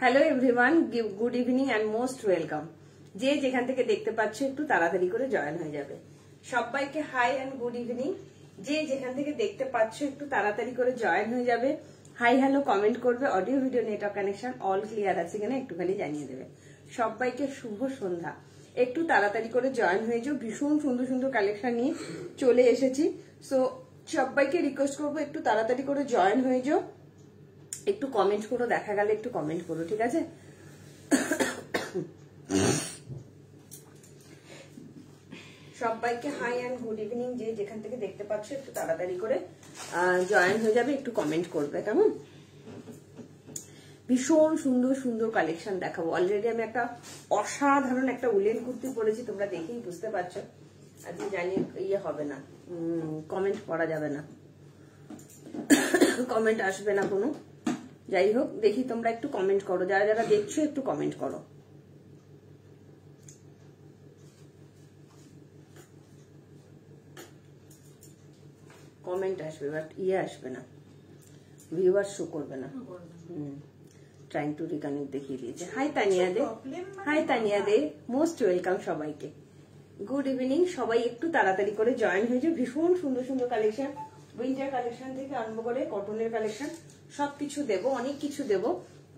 Hello everyone, good evening and most welcome. যে যেখান থেকে দেখতে পাচ্ছ একটু তাড়াতাড়ি করে জয়েন হয়ে যাবে। সবাইকে হাই অ্যান্ড গুড ইভিনিং। যে যেখান থেকে দেখতে পাচ্ছ একটু তাড়াতাড়ি করে জয়েন হয়ে যাবে। হাই হ্যালো কমেন্ট করবে, audio video network connection all clear আছে কিনা একটুখানি জানিয়ে দেবে। সবাইকে শুভ সন্ধ্যা। একটু তাড়াতাড়ি করে জয়েন হয়ে যাও, ভীষণ সুন্দর সুন্দর কালেকশন নিয়ে চলে এসেছি। সো সবাইকে রিকোয়েস্ট করবো একটু তাড়াতাড়ি করে জয়েন হয়ে যাও, একটু কমেন্ট করো, দেখা গেলে একটু কমেন্ট করো, ঠিক আছে? সবাইকে হাই অ্যান্ড গুড ইভিনিং। যে যেখান থেকে দেখতে পাচ্ছ একটু তাড়াতাড়ি করে জয়েন হয়ে যাবে, একটু কমেন্ট করবে, কেমন? ভীষণ সুন্দর সুন্দর কালেকশন দেখাবো। অলরেডি আমি একটা অসাধারণ একটা উলেন কুর্তি পরেছি, তোমরা দেখেই বুঝতে পারছো। আজকে জানি ইয়ে হবে না, কমেন্ট পড়া যাবে না, কমেন্ট আসবে না কোনো। যাই হোক, দেখি তোমরা একটু কমেন্ট করো, যারা যারা দেখছো একটু কমেন্ট করো। কমেন্ট আসবে বাট ইয়ে আসবে না, ভিউয়ার শো করবে না। ট্রাইং টু রিকানেক্ট দেখিয়ে দিয়েছে। হাই তানিয়া দে, হাই তানিয়া দে, মোস্ট ওয়েলকাম সবাইকে। Good evening. সবাই একটু তাড়াতাড়ি করে জয়েন হয়েছে। ভীষণ সুন্দর সুন্দর কালেকশন, উইন্টার কালেকশন থেকে আরম্ভ করে কটনের কালেকশন সবকিছু দেবো, অনেক কিছু দেবো,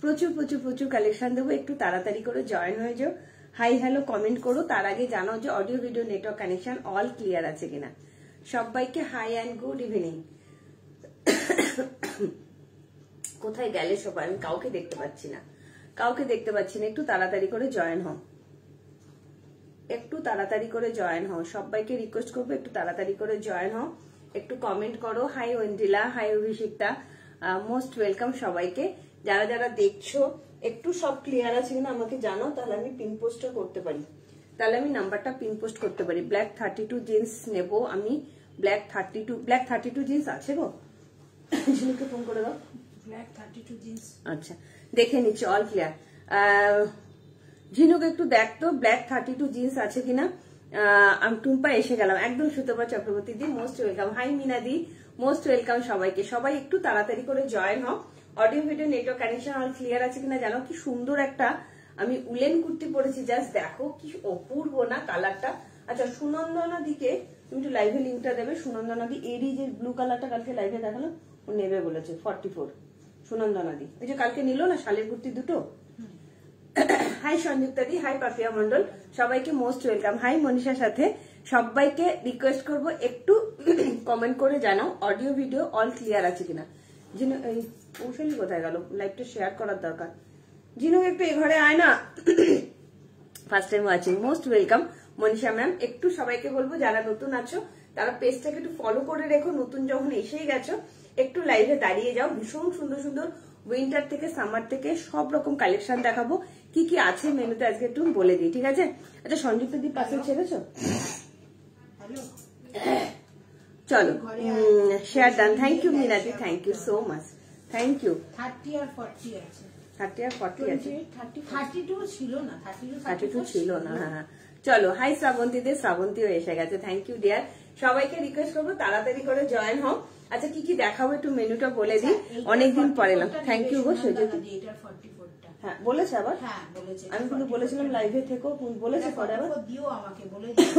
প্রচুর প্রচুর প্রচুর কালেকশন দেবো। একটু তাড়াতাড়ি করে জয়েন হয়ে যাও, হাই হ্যালো কমেন্ট করো। তার আগে জানাও যে audio video network connection all clear আছে কিনা। সবাইকে হাই অ্যান্ড গুড ইভিনিং। কোথায় গেলে সবাই? আমি কাউকে দেখতে পাচ্ছি না, কাউকে দেখতে পাচ্ছি না। একটু তাড়াতাড়ি করে জয়েন হও, একটু তাড়াতাড়ি করে জয়েন হও। সবাইকে রিকোয়েস্ট করবো একটু তাড়াতাড়ি করে জয়েন হও, একটু কমেন্ট করো। হাই ওয়েন্ডিলা, হাই অভিষিক্তা, মোস্ট ওয়েলকাম সবাইকে। যারা যারা দেখছো একটু সব ক্লিয়ার আছে কিনা আমাকে জানাও, তাহলে আমি পিন পোস্টও করতে পারি, তাহলে আমি নাম্বারটা পিন পোস্ট করতে পারি। ব্ল্যাক 32 জিন্স নেব আমি। ব্ল্যাক 32 জিন্স আছে গো? ঝিনুকে ফোন করে দাও। ব্ল্যাক 32 জিন্স, আচ্ছা দেখে নিচ্ছি, অল ক্লিয়ার। ঝিনুক একটু দেখতো ব্ল্যাক 32 জিন্স আছে কিনা। আমি টুম্পা এসে গেলাম, একদম সুতপা চক্রবর্তী দি, মোস্ট ওয়েলকাম। হাই মিনা দি, মোস্ট ওয়েলকাম সবাইকে। সবাই একটু তাড়াতাড়ি করে জয়েন হও। Audio video network connection all clear আছে কিনা জানো। কি সুন্দর একটা আমি উলেন কুর্তি পরেছি, জাস্ট দেখো কি অপূর্ব না কালারটা। আচ্ছা সুনন্দনা দিকে তুমি একটু লাইভে লিঙ্কটা দেবে। সুনন্দনা দি এরই যে ব্লু কালারটা কালকে লাইভে দেখালো, ও নেবে বলেছে 44। সুনন্দনা দি ওই যে কালকে নিল না শালের কুর্তি দুটো। হাই সঞ্যুক্তা দি, হাই পাপিয়া মন্ডল, সবাইকে মোস্ট ওয়েলকাম। হাই মনীষার সাথে। সবাইকে রিকোয়েস্ট করব একটু কমেন্ট করে জানাও অডিও ভিডিও অল ক্লিয়ার আছে কিনা। জিনু এই কৌশলী কোথায় গেল? লাইভটা শেয়ার করার দরকার। জিনু একটু এ ঘরে আয় না। First time watching, most welcome Manisha ma'am. একটু সবাইকে বলবো যারা নতুন আছো তারা পেজটাকে একটু ফলো করে রেখো। নতুন যখন এসেই গেছো একটু লাইভে দাঁড়িয়ে যাও। ভীষণ সুন্দর সুন্দর উইন্টার থেকে সামার থেকে সব রকম কালেকশন দেখাবো। কি কি আছে মেনুতে আজকে একটু বলে দিই, ঠিক আছে? আচ্ছা সঞ্যুক্ত দ্বীপ পাশে ছেড়েছো? চলো share done. Thank you Minadi, thank you so much, thank you. 30 আর 40 আছে, 30 আর 40 আছে, 32 ছিল না, 32 ছিল না। হ্যাঁ চলো। হাই শ্রাবন্তী দে, শ্রাবন্তীও এসে গেছে, থ্যাংক ইউ ডিয়ার। সবাইকে রিকোয়েস্ট করবো তাড়াতাড়ি করে জয়েন হও। আচ্ছা কি কি দেখাবো একটু মেনুটা বলে দিই, অনেকদিন পরে এলাম। থ্যাংক ইউ গো সেজুতি। হ্যাঁ বলেছে আবার, আমি কিন্তু বলেছিলাম লাইভে থেকেও বলেছে, পরে আবার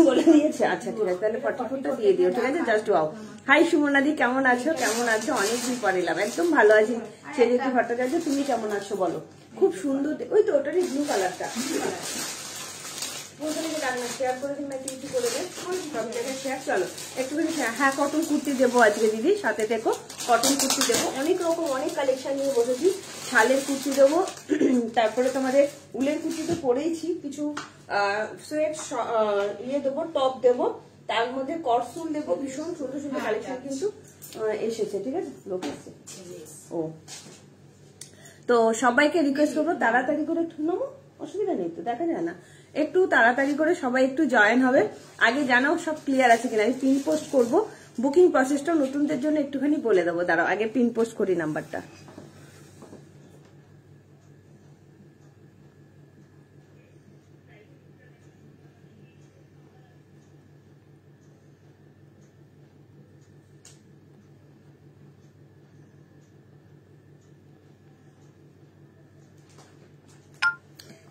বলে দিয়েছে। আচ্ছা ঠিক আছে, তাহলে 44টা দিয়ে দিও, ঠিক আছে? Just wow. হাই সুমনাদি, কেমন আছো? কেমন আছো? অনেকদিন পরে এলাম, একদম ভালো আছি। সেজুতি ভট্টাচার্য, তুমি কেমন আছো বলো? খুব সুন্দর, ওই তো ওটারই ব্লু কালারটা। শেয়ার করে দিন না, কিছু করে দেন সব জায়গায় শেয়ার। চলো একটুখানি। হ্যাঁ কটন কুর্তি দেবো আজকে দিদি, সাথে দেখো কটন কুর্তি দেবো। অনেক রকম অনেক কালেকশন নিয়ে বসেছি। শালের কুর্তি দেবো, তারপরে তোমাদের উলের কুর্তি তো পরেইছি, কিছু সোয়েট ইয়ে দেবো, টপ দেবো, তার মধ্যে করসুল দেবো। ভীষণ সুন্দর সুন্দর কালেকশন কিন্তু এসেছে, ঠিক আছে? লোক এসছে। ও তো সবাইকে রিকোয়েস্ট করবো তাড়াতাড়ি করে নেবো, অসুবিধা নেই তো, দেখা যায় না। একটু তাড়াতাড়ি করে সবাই একটু জয়েন হবে। আগে জানাও সব ক্লিয়ার আছে কিনা। আমি পিন পোস্ট করবো, বুকিং প্রসেসটা নতুনদের জন্য একটুখানি বলে দেবো। দাঁড়াও আগে পিন পোস্ট করি নাম্বারটা।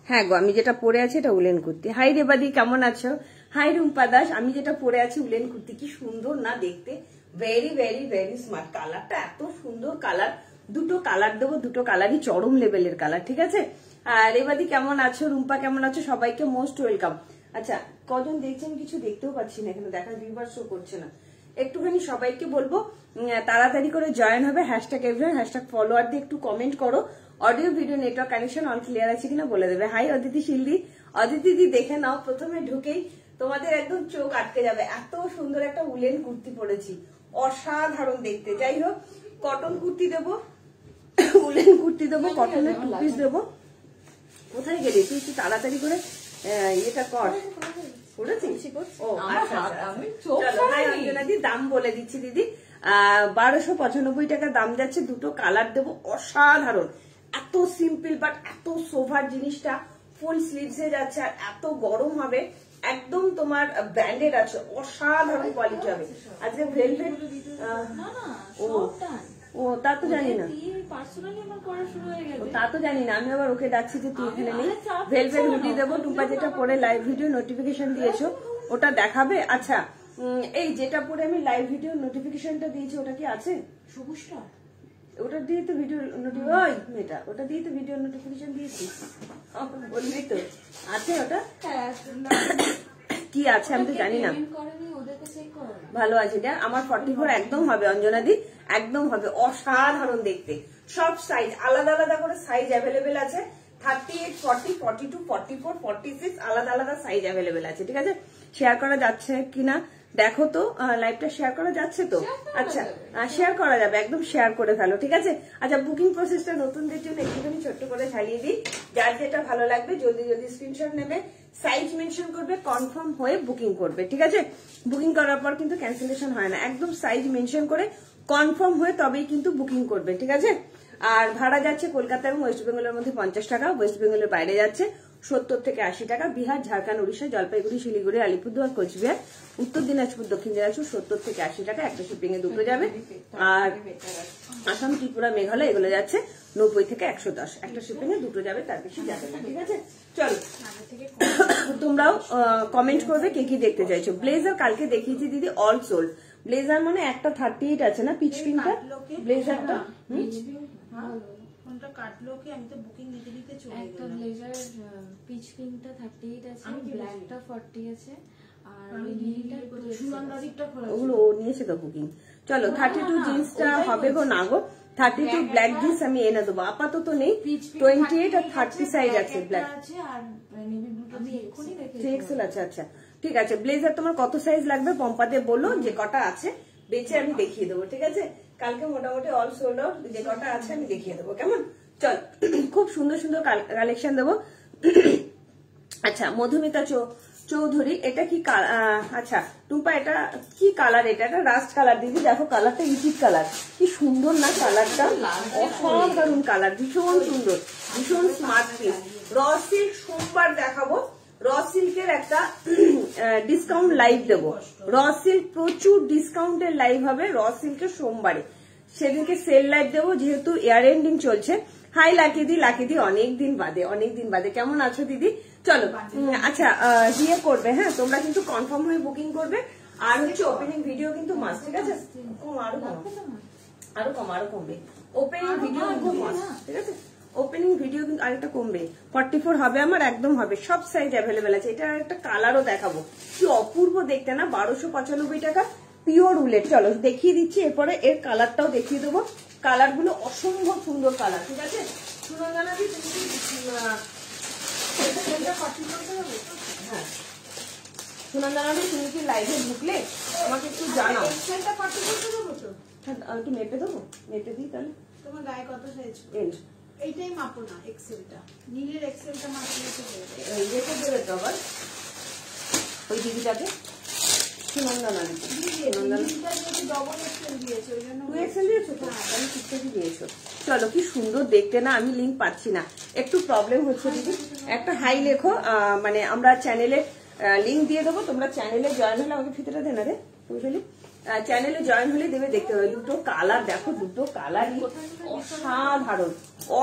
হ্যাঁ গো, আমি যেটা পরে আছি এটা উলেন কুর্তি। হাই রেবাদি, কেমন আছো? হাই রুম্পা দাস, আমি যেটা পরে আছি উলেন কুর্তি। কি সুন্দর না দেখতে, ভেরি ভেরি ভেরি স্মার্ট। কালারটা এত সুন্দর কালার, দুটো কালার দেবো, দুটো কালারই চরম লেভেলের কালার, ঠিক আছে? আর রেবাদি কেমন আছো, রুম্পা কেমন আছো, সবাইকে মোস্ট ওয়েলকাম। আচ্ছা, কজন দেখছেন কিছু দেখতেও পাচ্ছি না, এখানে দেখার ভিউয়ার শো করছে না। একটুখানি সবাইকে বলবো তাড়াতাড়ি করে জয়েন হবে, হ্যাশট্যাগ এভরিওয়ান, হ্যাশট্যাগ ফলোয়ার দিয়ে একটু কমেন্ট করো। Audio video network connection all clear আছে কিনা বলে দেবে। হাই অদিতি শিল্দি, অদিতি দি দেখে নাও, প্রথমে ঢুকেই তোমাদের একদম চোখ আটকে যাবে, এত সুন্দর একটা উলেন কুর্তি পরেছি, অসাধারণ দেখতে। যাই হোক, কটন কুর্তি দেবো, উলেন কুর্তি দেবো, কটনের টু পিস দেবো। কোথায় গেলি তুই? একটু তাড়াতাড়ি করে ইয়েটা কর। দাম বলে দিচ্ছি দিদি, 1295 টাকা দাম যাচ্ছে। দুটো কালার দেবো, অসাধারণ, এত সিম্পল বাট এত সোভার জিনিসটা। ফুল স্লিভস এ যাচ্ছে আর এত গরম হবে, একদম তোমার ব্র্যান্ডেড আছে, অসাধারণ কোয়ালিটি হবে। আজকে ভেলভেট ও তা তো জানি না, তা তো জানি না, আমি আবার ওকে ডাকছি যে তুই এখানে নেই। ভেলভেট হুডি দেবো, টুম্পা যেটা পরে লাইভ ভিডিও নোটিফিকেশন দিয়েছো ওটা দেখাবে। আচ্ছা, এই যেটা পরে আমি লাইভ ভিডিও নোটিফিকেশনটা দিয়েছি ওটা কি আছে? সবুজটা ওটা দিয়ে তো ভিডিও ওই মেয়েটা ওটা দিয়ে তো ভিডিও নোটিফিকেশন দিয়েছি, বলবি তো আছে ওটা? কি আছে আমি তো জানি না। ভালো আছে, দেখ আমার 44 একদম হবে অঞ্জনা দি, একদম হবে, অসাধারণ দেখতে। সব সাইজ আলাদা আলাদা করে সাইজ অ্যাভেলেবেল আছে, 38, 40, 42, 44, 46 আলাদা আলাদা সাইজ অ্যাভেলেবেল আছে, ঠিক আছে? শেয়ার করা যাচ্ছে কিনা দেখো তো, লাইভটা শেয়ার করা যাচ্ছে তো? আচ্ছা, শেয়ার করা যাবে, একদম শেয়ার করে ফেলো, ঠিক আছে? আচ্ছা, বুকিং প্রসেসটা নতুনদের জন্য একটুখানি ছোট্ট করে চালিয়ে দিই। যার যেটা ভালো লাগবে জলদি জলদি স্ক্রিনশট নেবে, সাইজ মেনশন করবে, কনফার্ম হয়ে বুকিং করবে, ঠিক আছে? বুকিং করার পর কিন্তু ক্যান্সেলেশন হয় না, একদম সাইজ মেনশন করে কনফার্ম হয়ে তবেই কিন্তু বুকিং করবে, ঠিক আছে? আর ভাড়া যাচ্ছে কলকাতা এবং ওয়েস্ট বেঙ্গলের মধ্যে 50 টাকা, ওয়েস্ট বেঙ্গলের বাইরে যাচ্ছে 70 থেকে 80 টাকা। বিহার, ঝাড়খণ্ড, উড়িষ্যা, জলপাইগুড়ি, শিলিগুড়ি, আলিপুরদুয়ার, কোচবিহার, উত্তর দিনাজপুর, দক্ষিণ দিনাজপুর 70 থেকে 80 টাকা, একটা শিপিং এ দুটো যাবে। আর আসাম, ত্রিপুরা, মেঘালয় এগুলো যাচ্ছে 90 থেকে 110, একটা শিপিং এ দুটো যাবে, তার বেশি যাবে না, ঠিক আছে? চলো, তোমরাও কমেন্ট করবে কে কি দেখতে চাইছো। ব্লেজার কালকে দেখিয়েছি দিদি, অল সোল্ড। ব্লেজার মানে একটা 38 আছে না, পিচ পিঙ্কটা ব্লেজারটা, কোনটা কাটলো কি? আমি তো বুকিং নিতে নিতে চলে গেলাম। একটা ব্লেজার পিচ পিঙ্কটা 38 আছে, ব্ল্যাকটা 40 আছে, আর ওই নীলটা সুগন্ধাদিকটা খোলা, ওগুলো ও নিয়েছে তো বুকিং। চলো, 32 জিন্সটা হবে গো না গো, 32 ব্ল্যাক জিন্স আমি এনে দেবো, আপাতত নেই। 28 আর 30 সাইজ আছে, ব্ল্যাক আছে আর নেভি ব্লুটা আমি এক্ষুনি দেখে 3XL আছে। আচ্ছা ঠিক আছে, ব্লেজার তোমার কত সাইজ লাগবে পম্পাতে বলো, যে কটা আছে বেচে আমি দেখিয়ে দেবো, ঠিক আছে? কালকে মোটামুটি অল সোল্ড আউট, যে কটা আছে আমি দেখিয়ে দেবো, কেমন? চল, খুব সুন্দর সুন্দর কালেকশন দেবো। আচ্ছা, মধুমিতা চৌধুরী, এটা কি? আচ্ছা টুম্পা, এটা কি কালার? এটা রাস্ট কালার দিদি, দেখো কালারটা ইউটিক কালার, কি সুন্দর না কালারটা, অসাধারণ কালার, ভীষণ সুন্দর, ভীষণ স্মার্ট পিস। র সিল্ক সোমবার দেখাবো, র সিল্কের একটা ডিসকাউন্ট লাইভ দেবো। র সিল্ক প্রচুর ডিসকাউন্টের লাইভ হবে র সিল্কের সোমবারে, সেদিনকে সেল লাইভ দেবো, যেহেতু এয়ার এন্ডিং চলছে। হাই লাকিদি, লাকিদি অনেকদিন বাদে, কেমন আছো দিদি? চলো, আচ্ছা ইয়ে করবে, হ্যাঁ তোমরা কিন্তু কনফার্ম হয়ে বুকিং করবে। আর হচ্ছে ওপেনিং ভিডিও কিন্তু মাস্ট, ঠিক আছে? আরো কমবে ওপেনিং ভিডিও কিন্তু মাস্ট, ঠিক আছে? ওপেনিং ভিডিও কিন্তু আরেকটা কমবে, 44 হবে আমার, একদম হবে, সব সাইজ অ্যাভেলেবেল আছে। এটা একটা কালারও দেখাবো, কি অপূর্ব দেখতে না, 1295 টাকা, পিওর উলেট। চলো দেখিয়ে দিচ্ছি, এরপরে এর কালারটাও দেখিয়ে দেবো। কালার গুলো অসম্ভব সুন্দর কালার, ঠিক আছে? সুনন্দনা দি, তুমি কি হ্যাঁ সুনন্দনা দি, তুমি কি লাইভে ঢুকলে আমাকে একটু জানাও। এক্সেলটা 44 দেবো তো? একটু মেপে দেবো, মেপে দিই তাহলে। তোমার গায়ে কত সাইজ? এন্ড এইটাই মাপো না, এক্সেলটা, নীলের এক্সেলটা মাপলে তো রেখে দেবে তো আবার ওই দিদিটাকে, সুনন্দনা দি। ডবল এক্সেল দিয়েছে, ওই জন্য 2XL দিয়েছো তো? আমি 6 দিয়েছো। চলো, কি সুন্দর দেখতে না, আমি লিঙ্ক পাচ্ছি না, একটু প্রবলেম হচ্ছে দিদি। একটা হাই লেখো, মানে আমরা চ্যানেলে লিঙ্ক দিয়ে দেবো, তোমরা চ্যানেলে জয়েন হলে আমাকে ফিতেটা দে না রে, বুঝলি? চ্যানেলে জয়েন হলে দেবে দেখতে হবে। দুটো কালার দেখো, দুটো কালারই অসাধারণ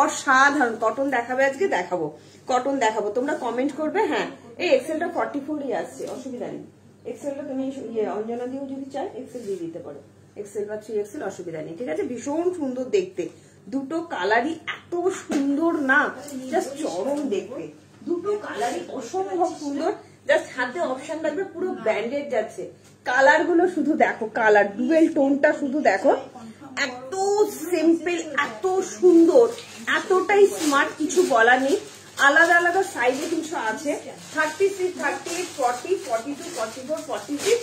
অসাধারণ। কটন দেখাবে আজকে, দেখাবো কটন দেখাবো, তোমরা কমেন্ট করবে। হ্যাঁ এই এক্সেলটা 44ই আসছে, অসুবিধা নেই। এক্সেলটা তুমি অঞ্জনা দিয়েও যদি চাই এক্সেল দিয়ে দিতে পারো, এক্সেল বা 3XL অসুবিধা নেই, ঠিক আছে। ভীষণ সুন্দর দেখতে, দুটো কালারই এত সুন্দর না, জাস্ট চরম দেখতে, দুটো কালারই অসম্ভব সুন্দর। জাস্ট হাতে অপশন লাগবে, পুরো ব্র্যান্ডেড যাচ্ছে। কালার গুলো শুধু দেখো, কালার ডুয়েল টোনটা শুধু দেখো, এত সিম্পল, এত সুন্দর, এতটাই স্মার্ট, কিছু বলার নেই। আলাদা আলাদা সাইজে কিছু আছে, 36, 38, 40, 42, 44, 46।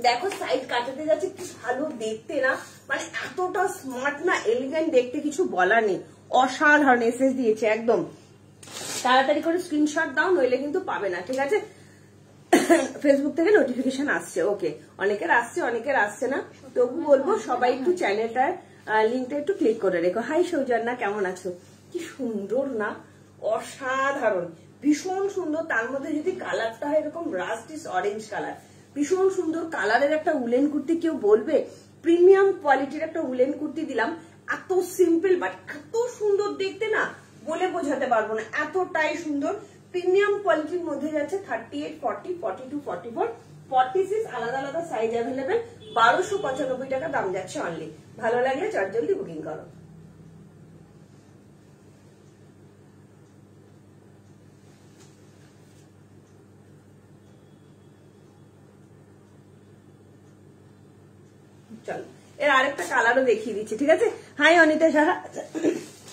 দেখো সাইজ কাটাতে যাচ্ছে, কি ভালো দেখতে না, মানে এতটা স্মার্ট না, এলিগেন্ট দেখতে, কিছু বলার নেই, অসাধারণ। এসএস দিয়েছে একদম, তাড়াতাড়ি করে স্ক্রিনশট দাও, নইলে কিন্তু পাবে না, ঠিক আছে। ফেসবুক থেকে নোটিফিকেশন আসছে, ওকে, অনেকের আসছে অনেকের আসছে না, তবু বলবো সবাই একটু চ্যানেলটার লিঙ্কটা একটু ক্লিক করে রেখো। হাই সৌজন্যা, কেমন আছো? কি সুন্দর না, অসাধারণ, ভীষণ সুন্দর। তার মধ্যে যদি কালারটা হয় এরকম রাস্টিস অরেঞ্জ কালার, ভীষণ সুন্দর কালারের একটা উলেন কুর্তি। কেউ বলবে প্রিমিয়াম কোয়ালিটির একটা উলেন কুর্তি দিলাম, এত সিম্পল বাট এত সুন্দর দেখতে না, বলে বোঝাতে পারবো না, এতটাই সুন্দর। প্রিমিয়াম কোয়ালিটির মধ্যে যাচ্ছে 38, 40, 42, 44, 46 আলাদা আলাদা সাইজ অ্যাভেলেবেল। 1295 টাকা দাম যাচ্ছে অনলি। ভালো লাগলে চটজলদি বুকিং করো। চলো এর আরেকটা কালারও দেখিয়ে দিচ্ছি, ঠিক আছে। হাই অনিতা সাহা,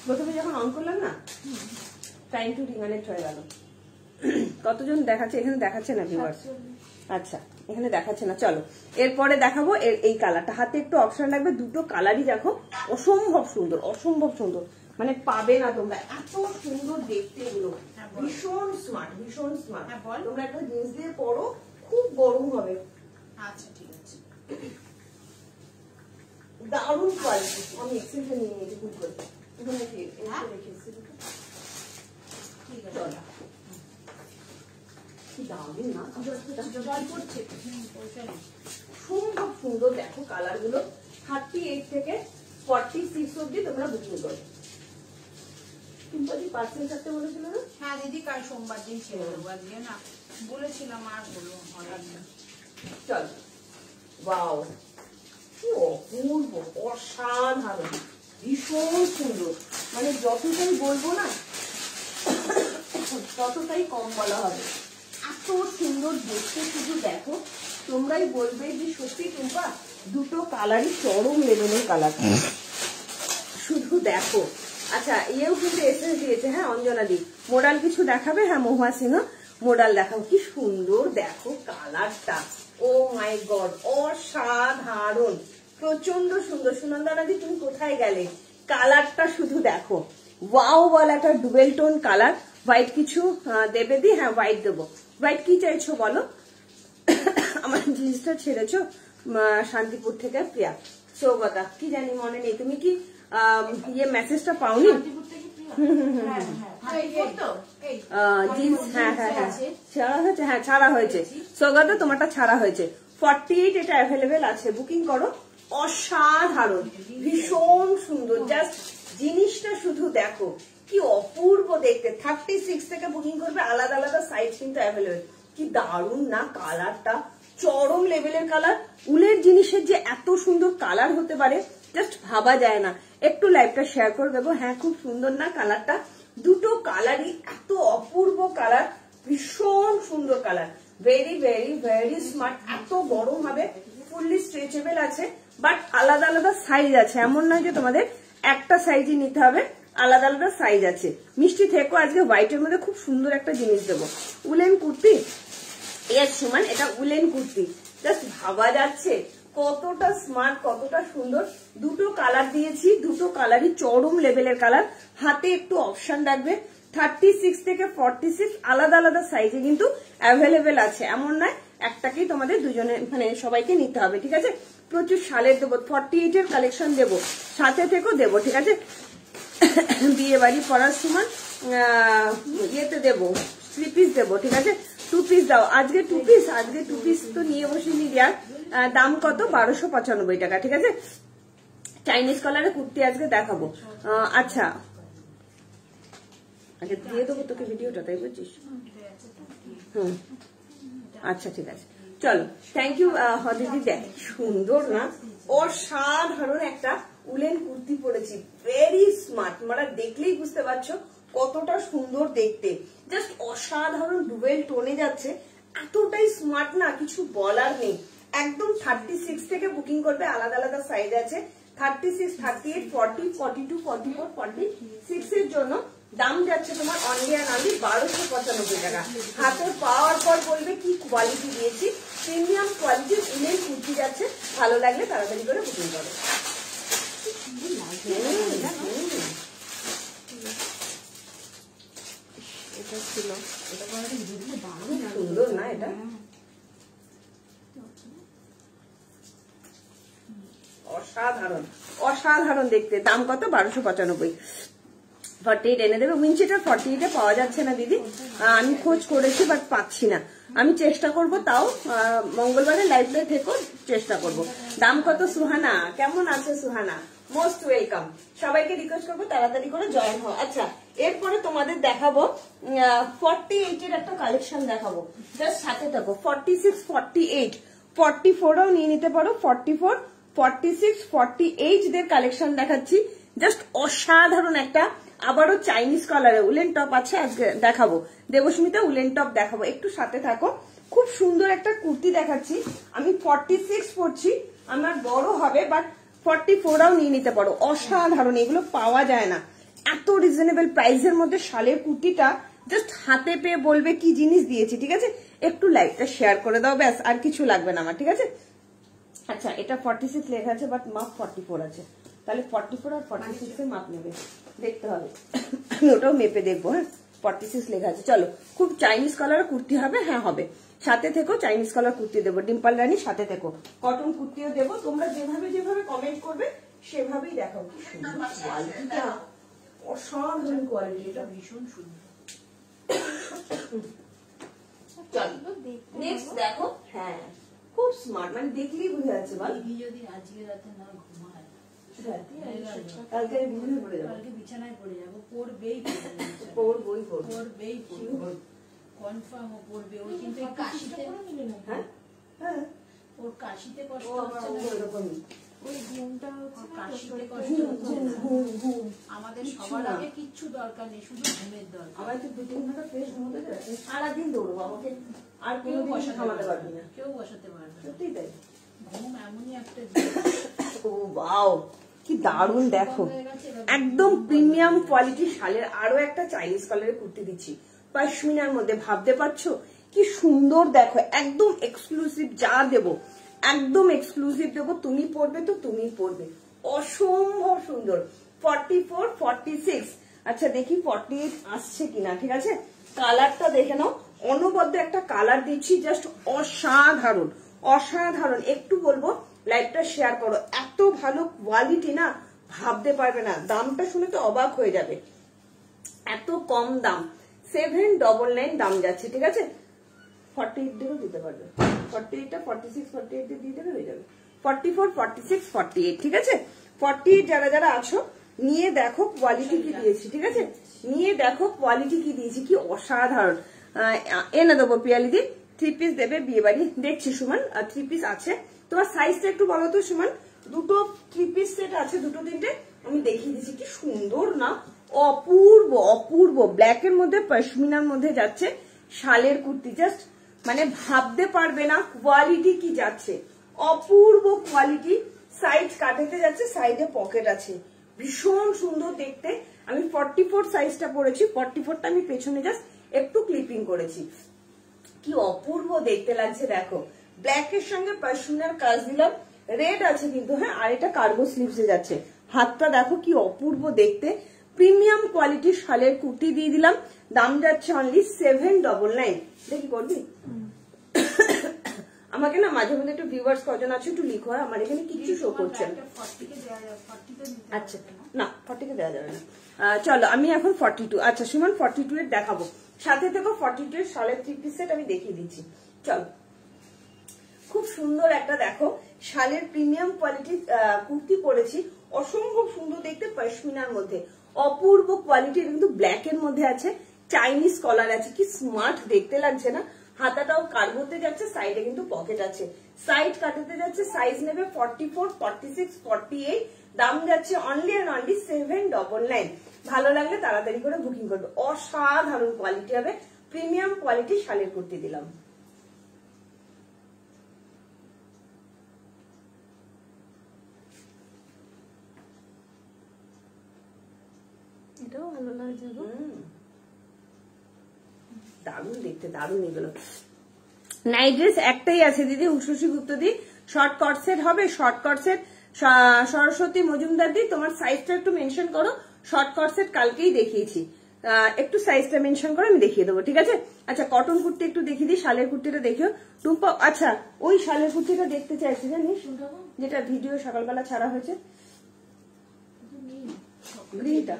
প্রথমে যখন অন করলাম না টাইম টু রিকানেক্ট হয়ে গেল। কতজন দেখাচ্ছে? এখানে দেখাচ্ছে না ভিউয়ার্স, আচ্ছা এখানে দেখাচ্ছে না। চলো এরপরে দেখাবো এই কালারটা, হাতে একটু অপশন লাগবে। দুটো কালারই দেখো অসম্ভব সুন্দর, অসম্ভব সুন্দর, মানে পাবে না তোমরা, এত সুন্দর দেখতে এগুলো, ভীষণ স্মার্ট, ভীষণ স্মার্ট। তোমরা একটা জিন্স দিয়ে পরো, খুব গরম হবে। আচ্ছা ঠিক আছে, দারুণ কোয়ালিটি। আমি এক্সেলটা নিয়ে নিয়েছি খুব করে, সম্ভব সুন্দর। দেখো কালার গুলো 38 থেকে 46 অব্দি তোমরা বুকিং করো। পার্সেল থাকতে বলেছিল না? হ্যাঁ দিদি, কাল সোমবার দিন ছেড়ে দেবো, আজকে না বলেছিলাম, আর বলবো। চল, ওয়াও, কি অপূর্ব, অসাধারণ, ভীষণ সুন্দর, মানে যতটাই বলবো না ততটাই কম বলা হবে, এত সুন্দর দেখতে। শুধু দেখো, তোমরাই বলবে যে সত্যি টুম্পা দুটো কালারই চরম লেভেলের কালার, শুধু দেখো। আচ্ছা এও কিন্তু এসএস দিয়েছে, হ্যাঁ অঞ্জনা দি, মোডাল কিছু দেখাবে? হ্যাঁ মহুয়া সিংহ মোডাল দেখাবো। কি সুন্দর দেখো কালারটা, ও মাই গড, অসাধারণ, প্রচন্ড সুন্দর। সুনন্দা দি তুমি কোথায় গেলে? কালারটা শুধু দেখো, ওয়াও বল, একটা ডুয়েল টোন কালার। হোয়াইট কিছু দেবে দি? হ্যাঁ হোয়াইট দেবো। হোয়াইট কি চাইছো বলো? আমার জিনিসটা ছেড়েছো শান্তিপুর থেকে প্রিয়া, সৌগতা, কি জানি মনে নেই। তুমি কি ইয়ে মেসেজটা পাওনি? জিন্স, হ্যাঁ হ্যাঁ হ্যাঁ ছাড়া হয়েছে, হ্যাঁ ছাড়া হয়েছে সৌগতা, তোমারটা ছাড়া হয়েছে। 48 এটা অ্যাভেলেবেল আছে, বুকিং করো। অসাধারণ, ভীষণ সুন্দর, জাস্ট জিনিসটা শুধু দেখো, কি অপূর্ব দেখতে। 36 থেকে বুকিং করবে, আলাদা আলাদা সাইজ কিন্তু অ্যাভেলেবেল। কি দারুণ না কালারটা, চরম লেভেলের কালার। উলের জিনিসের যে এত সুন্দর কালার হতে পারে জাস্ট ভাবা যায় না। একটু লাইভটা শেয়ার করে দেবো। হ্যাঁ খুব সুন্দর না কালারটা, দুটো কালারই এত অপূর্ব কালার, ভীষণ সুন্দর colour, very very very smart. এত গরম হবে, ফুললি স্ট্রেচেবল আছে, বাট আলাদা আলাদা সাইজ আছে, এমন নয় যে তোমাদের একটা সাইজই নিতে হবে, আলাদা আলাদা সাইজ আছে। মিষ্টি থেকো, আজকে হোয়াইটের মধ্যে খুব সুন্দর একটা জিনিস দেবো, উলেন কুর্তি। এর সমান এটা উলেন কুর্তি, জাস্ট ভাবা যাচ্ছে কতটা স্মার্ট, কতটা সুন্দর। দুটো কালার দিয়েছি, দুটো কালারই চরম লেভেলের কালার। হাতে একটু অপশন রাখবে, 36 থেকে 46 আলাদা আলাদা সাইজে কিন্তু অ্যাভেলেবেল আছে, এমন নয় একটাকেই তোমাদের দুজনে মানে সবাইকে নিতে হবে, ঠিক আছে। প্রচুর শালের দেবো, 48 এর কালেকশন দেবো, সাথে থেকেও দেবো, ঠিক আছে। বিয়ে বাড়ি পড়ার সময় ইয়েতে দেবো, থ্রি পিস দেবো, ঠিক আছে। টু পিস দাও আজকে, আজকে টু পিস তো নিয়ে বসে নিদিয়ার দাম কত 1295 টাকা, ঠিক আছে। চাইনিজ কালারে কুর্তি আজকে দেখাবো। আচ্ছা আগে দিয়ে দেবো তোকে ভিডিওটা, তাই বলছিস? আচ্ছা ঠিক আছে, চলো। থ্যাংক ইউ দিদি। দেখ সুন্দর না, অসাধারণ একটা উলেন কুর্তি পরেছি, ভেরি স্মার্ট। তোমরা দেখলেই বুঝতে পারছো কতটা সুন্দর দেখতে, জাস্ট অসাধারণ ডুয়েল টোনে যাচ্ছে, এতটাই স্মার্ট না কিছু বলার নেই। একদম 36 থেকে বুকিং করবে, আলাদা আলাদা সাইজ আছে, 36, 38, 40, 42, 44, 46 এর জন্য দাম যাচ্ছে তোমার অনলি অ্যান্ড অনলি 1295 টাকা। হাতে পাওয়ার পর বলবে কি কোয়ালিটি দিয়েছি, প্রিমিয়াম কোয়ালিটির উলেন কুর্তি যাচ্ছে। ভালো লাগলে তাড়াতাড়ি করে বুকিং করো। এটা ছিল, এটা সুন্দর না, এটা অসাধারণ, অসাধারণ দেখতে। দাম কত 1295। 48 এনে দেবে। উইনচিটা 48 পাওয়া যাচ্ছে না দিদি, আমি খোঁজ করেছি বাট পাচ্ছি না। আমি চেষ্টা করব, তাও মঙ্গলবারে লাইভে থেকেও চেষ্টা করব। দাম কত সুহানা? কেমন আছে সুহানা? Most welcome. সবাইকে রিকোয়েস্ট করবো তাড়াতাড়ি করে জয়েন হও। আচ্ছা এরপরে তোমাদের দেখাবো 48 এর একটা কালেকশন দেখাবো, জাস্ট সাথে থাকো। 46, 48, 44ও নিয়ে নিতে পারো। 44, 46, 48 দের কালেকশন দেখাচ্ছি, জাস্ট অসাধারণ একটা। আবারও চাইনিজ কালারে উলেন টপ আছে, আজকে দেখাবো। দেবস্মিতা উলেন টপ দেখাবো, একটু সাথে থাকো। খুব সুন্দর একটা কুর্তি দেখাচ্ছি। আমি 46 পরছি, আমার বড় হবে, বাট 44ও নিয়ে নিতে পারো। অসাধারণ, এগুলো পাওয়া যায় না এত রিজনেবল প্রাইসের মধ্যে। শালের কুর্তিটা জাস্ট হাতে পেয়ে বলবে কি জিনিস দিয়েছি, ঠিক আছে। একটু লাইভটা শেয়ার করে দাও, ব্যাস, আর কিছু লাগবে না আমার, ঠিক আছে। আচ্ছা এটা 46 লেখা আছে, বাট মাপ 44 আছে, তাহলে 44 আর 46 এর মাপ নেবে, দেখতে হবে। আমি ওটাও মেপে দেখবো। হ্যাঁ 46 লেখা আছে। চলো, খুব চাইনিজ কালার কুর্তি হবে। হ্যাঁ হবে, সাথে থেকো। চাইনিজ কালার কুর্তি দেবো, ডিম্পল রানী সাথে থেকো। কটন কুর্তিও দেবো। তোমরা যেভাবে যেভাবে কমেন্ট করবে সেভাবেই দেখাবো। কি সুন্দর কোয়ালিটিটা, অসাধারণ কোয়ালিটি, এটা ভীষণ সুন্দর। চলো নেক্সট দেখো। হ্যাঁ খুব স্মার্ট, মানে দেখলেই বুঝে যাচ্ছে। বল যদি আজকে রাতে না ঘুমায়, কালকে বিছানায় পড়ে যাবো, পড়বেই কনফার্ম ও পড়বে। ও কিন্তু কাশিতে, হ্যাঁ ওর কাশিতে কষ্ট হচ্ছে না, ওই ঘুমটা হচ্ছে না, কাশিতে কষ্ট হচ্ছে না। আমাদের সবার আগে কিচ্ছু দরকার নেই, শুধু ঘুমের দরকার। আমার তো 2-3 ঘন্টা ফ্রেশ ঘুমোতে দেয়, সারাদিন দৌড়বো, আমাকে আর কেউ বসাতে পারবে না, কেউ বসাতে পারবে না। সত্যি তাই, ঘুম এমনই একটা ও ওয়াও কি দারুণ। দেখো একদম প্রিমিয়াম কোয়ালিটি শালের আরো একটা চাইনিজ কালারের কুর্তি দিচ্ছি পশমিনার মধ্যে। ভাবতে পারছো কি সুন্দর? দেখো একদম এক্সক্লুসিভ, যা দেবো একদম এক্সক্লুসিভ দেবো। তুমি পরবে তো তুমি পরবে, অসম্ভব সুন্দর। 44, 46। আচ্ছা দেখি 48 আসছে কিনা, ঠিক আছে। কালারটা দেখে নাও, অনবদ্য একটা কালার দিচ্ছি, জাস্ট অসাধারণ, অসাধারণ। একটু বলবো লাইভটা শেয়ার করো, এত ভালো কোয়ালিটি না ভাবতে পারবে না। দামটা শুনে তো অবাক হয়ে যাবে, এত কম দাম। 799 দাম যাচ্ছে, ঠিক আছে। 48 দিয়েও দিতে পারবে, 48টা 46, 48 দিয়ে দিয়ে দেবে, হয়ে যাবে। 44, 46, 48, ঠিক আছে। 48 যারা যারা আছো নিয়ে দেখো কোয়ালিটি কি দিয়েছি, ঠিক আছে। নিয়ে দেখো কোয়ালিটি কি দিয়েছি, কি অসাধারণ। এনে দেবো পিয়ালিদি, 3 পিস দেবে বিয়ে বাড়ি। দেখছি সুমন 3 পিস আছে। তোমার সাইজটা একটু বলো তো সুমন। দুটো 3 পিস সেট আছে, দুটো 3টে আমি দেখিয়ে দিচ্ছি। কি সুন্দর না, অপূর্ব অপূর্ব। ব্ল্যাক এর মধ্যে পশমিনার মধ্যে যাচ্ছে শালের কুর্তি, জাস্ট মানে ভাবতে পারবে না কোয়ালিটি কি যাচ্ছে, অপূর্ব কোয়ালিটি। সাইড কাটাতে যাচ্ছে, সাইডে পকেট আছে, ভীষণ সুন্দর দেখতে। আমি 44 সাইজটা পরেছি, 44টা আমি পেছনে জাস্ট একটু ক্লিপিং করেছি। কি অপূর্ব দেখতে লাগছে দেখো। ব্ল্যাক এর সঙ্গে পশমিনার কাজ দিলাম, রেড আছে কিন্তু। হ্যাঁ আর এটা কার্গো স্লিভসে যাচ্ছে। হাতটা দেখো কি অপূর্ব দেখতে। প্রিমিয়াম কোয়ালিটির শালের কুর্তি দিয়ে দিলাম, দাম যাচ্ছে অনলি 799। দেখি করবি আমাকে না মাঝে মধ্যে একটু ভিউয়ার্স কজন আছে একটু লিখো, আমার এখানে কিচ্ছু শো করছে না। আচ্ছা না 40 কে দেওয়া যাবে না। চলো আমি এখন 42। আচ্ছা সুমন 42 এর দেখাবো। সাথে থেকে 42 এর শালের 3 পিস সেট আমি দেখিয়ে দিচ্ছি। চলো, খুব সুন্দর একটা দেখো শালের প্রিমিয়াম কোয়ালিটির কুর্তি পরেছি, অসম্ভব সুন্দর দেখতে, পশমিনার মধ্যে অপূর্ব কোয়ালিটির, কিন্তু ব্ল্যাক এর মধ্যে আছে, চাইনিজ কলার আছে, কি স্মার্ট দেখতে লাগছে না? হাতাটাও কাটতে যাচ্ছে, সাইডে কিন্তু পকেট আছে, সাইড কাটাতে যাচ্ছে, সাইজ নেবে 44, 46, 48, দাম যাচ্ছে অনলি এন্ড অনলি 799। ভালো লাগলে তাড়াতাড়ি করে বুকিং করবে, অসাধারণ কোয়ালিটি হবে, প্রিমিয়াম কোয়ালিটি শালের কুর্তি দিলাম। এটাও ভালো লাগছে গো, দারুণ দেখতে, দারুণ এগুলো। নাইট ড্রেস একটাই আছে দিদি, উষসী গুপ্ত দি, শর্ট কট সেট হবে, শর্ট কট সেট সরস্বতী মজুমদার দি, তোমার সাইজটা একটু মেনশন করো, শর্ট কট সেট কালকেই দেখিয়েছি, একটু সাইজটা মেনশন করে আমি দেখিয়ে দেবো, ঠিক আছে? আচ্ছা, কটন কুর্তি একটু দেখিয়ে দিই, শালের কুর্তিটা দেখিও টুম্পা। আচ্ছা, ওই শালের কুর্তিটা দেখতে চাইছি জানিস, যেটা ভিডিও সকালবেলা ছাড়া হয়েছে, গ্রিনটা,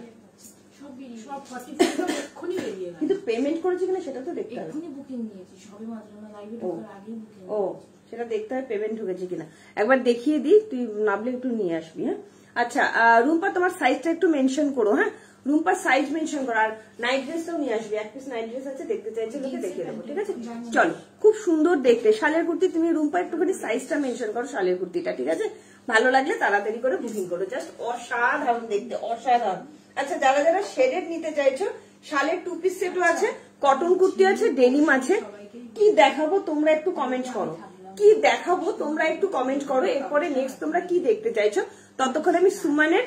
কিন্তু পেমেন্ট করেছি কিনা সেটা তো দেখতে হবে। ও, সেটা দেখতে হবে পেমেন্ট ঢুকেছে কিনা, একবার দেখিয়ে দিই, তুই নাবলে একটু নিয়ে আসবি। হ্যাঁ, আচ্ছা রুম্পা তোমার সাইজটা একটু মেনশন করো, হ্যাঁ রুম্পার সাইজ মেনশন করো, আর নাইট ড্রেসটাও নিয়ে আসবি, এক পিস নাইট ড্রেস আছে, দেখতে চাইছে লোকে দেখিয়ে দেবো, ঠিক আছে? চলো, খুব সুন্দর দেখতে শালের কুর্তি, তুমি রুম্পা একটুখানি সাইজটা মেনশন করো শালের কুর্তিটা, ঠিক আছে? ভালো লাগলে তাড়াতাড়ি করে বুকিং করো, জাস্ট অসাধারণ দেখতে, অসাধারণ। আচ্ছা, যারা যারা শেডেড নিতে চাইছো, শালের 2 পিস সেটও আছে, কটন কুর্তি আছে, ডেনিম আছে, কি দেখাবো তোমরা একটু কমেন্ট করো, কি দেখাবো তোমরা একটু কমেন্ট করো, এরপরে নেক্সট তোমরা কি দেখতে চাইছো। ততক্ষণ আমি সুমানের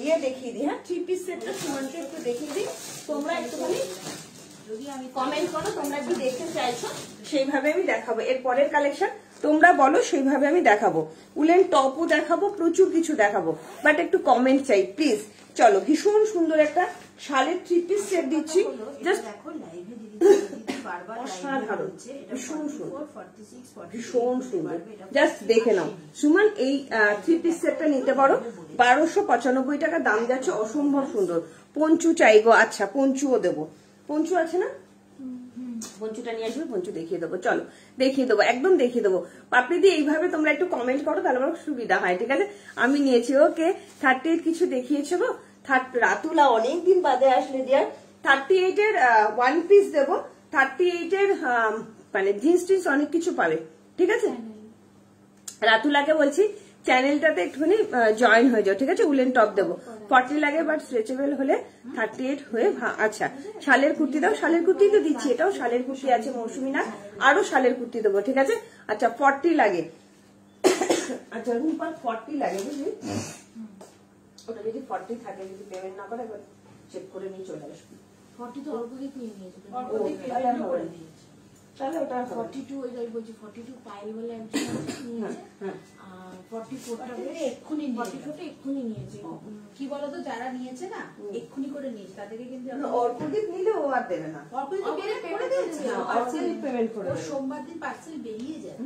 ইয়ে দেখিয়ে দিই, হ্যাঁ 3 পিস সেটটা সুমানকে একটু দেখিয়ে দিই, তোমরা একটুখানি কমেন্ট করো তোমরা কি দেখতে চাইছো, সেইভাবে আমি দেখাবো। এর পরের কালেকশন তোমরা বলো, সেইভাবে আমি দেখাবো, উলেন টপও দেখাবো, প্রচুর কিছু দেখাবো, বাট একটু কমেন্ট চাই প্লিজ। চলো, ভীষণ সুন্দর একটা শালের 3 পিস সেট দিচ্ছি, জাস্ট অসাধারণ, ভীষণ সুন্দর, ভীষণ সুন্দর, জাস্ট দেখে নাও। সুমান, এই 3 পিস সেটটা নিতে পারো, 1295 টাকা দাম যাচ্ছে, অসম্ভব সুন্দর। পঞ্চু চাইবো, আচ্ছা পঞ্চুও দেবো, পঞ্চু আছে না, পঞ্চুটা নিয়ে আসবে, পঞ্চু দেখিয়ে দেবো, চলো দেখিয়ে দেবো, একদম দেখিয়ে দেবো। পাপড়ি দিয়ে এইভাবে তোমরা একটু কমেন্ট করো, তাহলে আমার সুবিধা হয়, ঠিক আছে? আমি নিয়েছি, ওকে 38 কিছু দেখিয়েছো গো, রাতুলা অনেকদিন বাদে আসলে দিয়া 38 এর 1 পিস দেবো, 38 এর মানে জিন্স টিন্স অনেক কিছু পাবে, ঠিক আছে? রাতুলাকে বলছি চ্যানেলটাতে একটুখানি জয়েন হয়ে যাও, ঠিক আছে? উলেন টপ দেবো, 40 লাগে, বাট স্ট্রেচেবল হলে 38 হয়ে। আচ্ছা, শালের কুর্তি দাও, শালের কুর্তি তো দিচ্ছি, এটাও শালের কুর্তি আছে মৌসুমী না, আরো শালের কুর্তি দেবো, ঠিক আছে? আচ্ছা, 40 লাগে, আচ্ছা রুম্পার 40 লাগে, বুঝলি? ওটা যদি 40 থাকে, যদি পেমেন্ট না করে একবার চেক করে নিয়ে চলে আসবি। 40 তো অল্পদিক নিয়ে নিয়েছে, তাহলে ওটা 42 ওই বলছি 42 পাইল বলে একজন নিয়েছে, আর 44টা এক্ষুনি 44টা এক্ষুনি নিয়েছে। কি বলতো, যারা নিয়েছে না এক্ষুনি করে নিয়েছে, তাদেরকে কিন্তু অর্পদীপ নিলে ও আর দেবে না, পেমেন্ট করে সোমবার দিন পার্সেল বেরিয়ে যায়।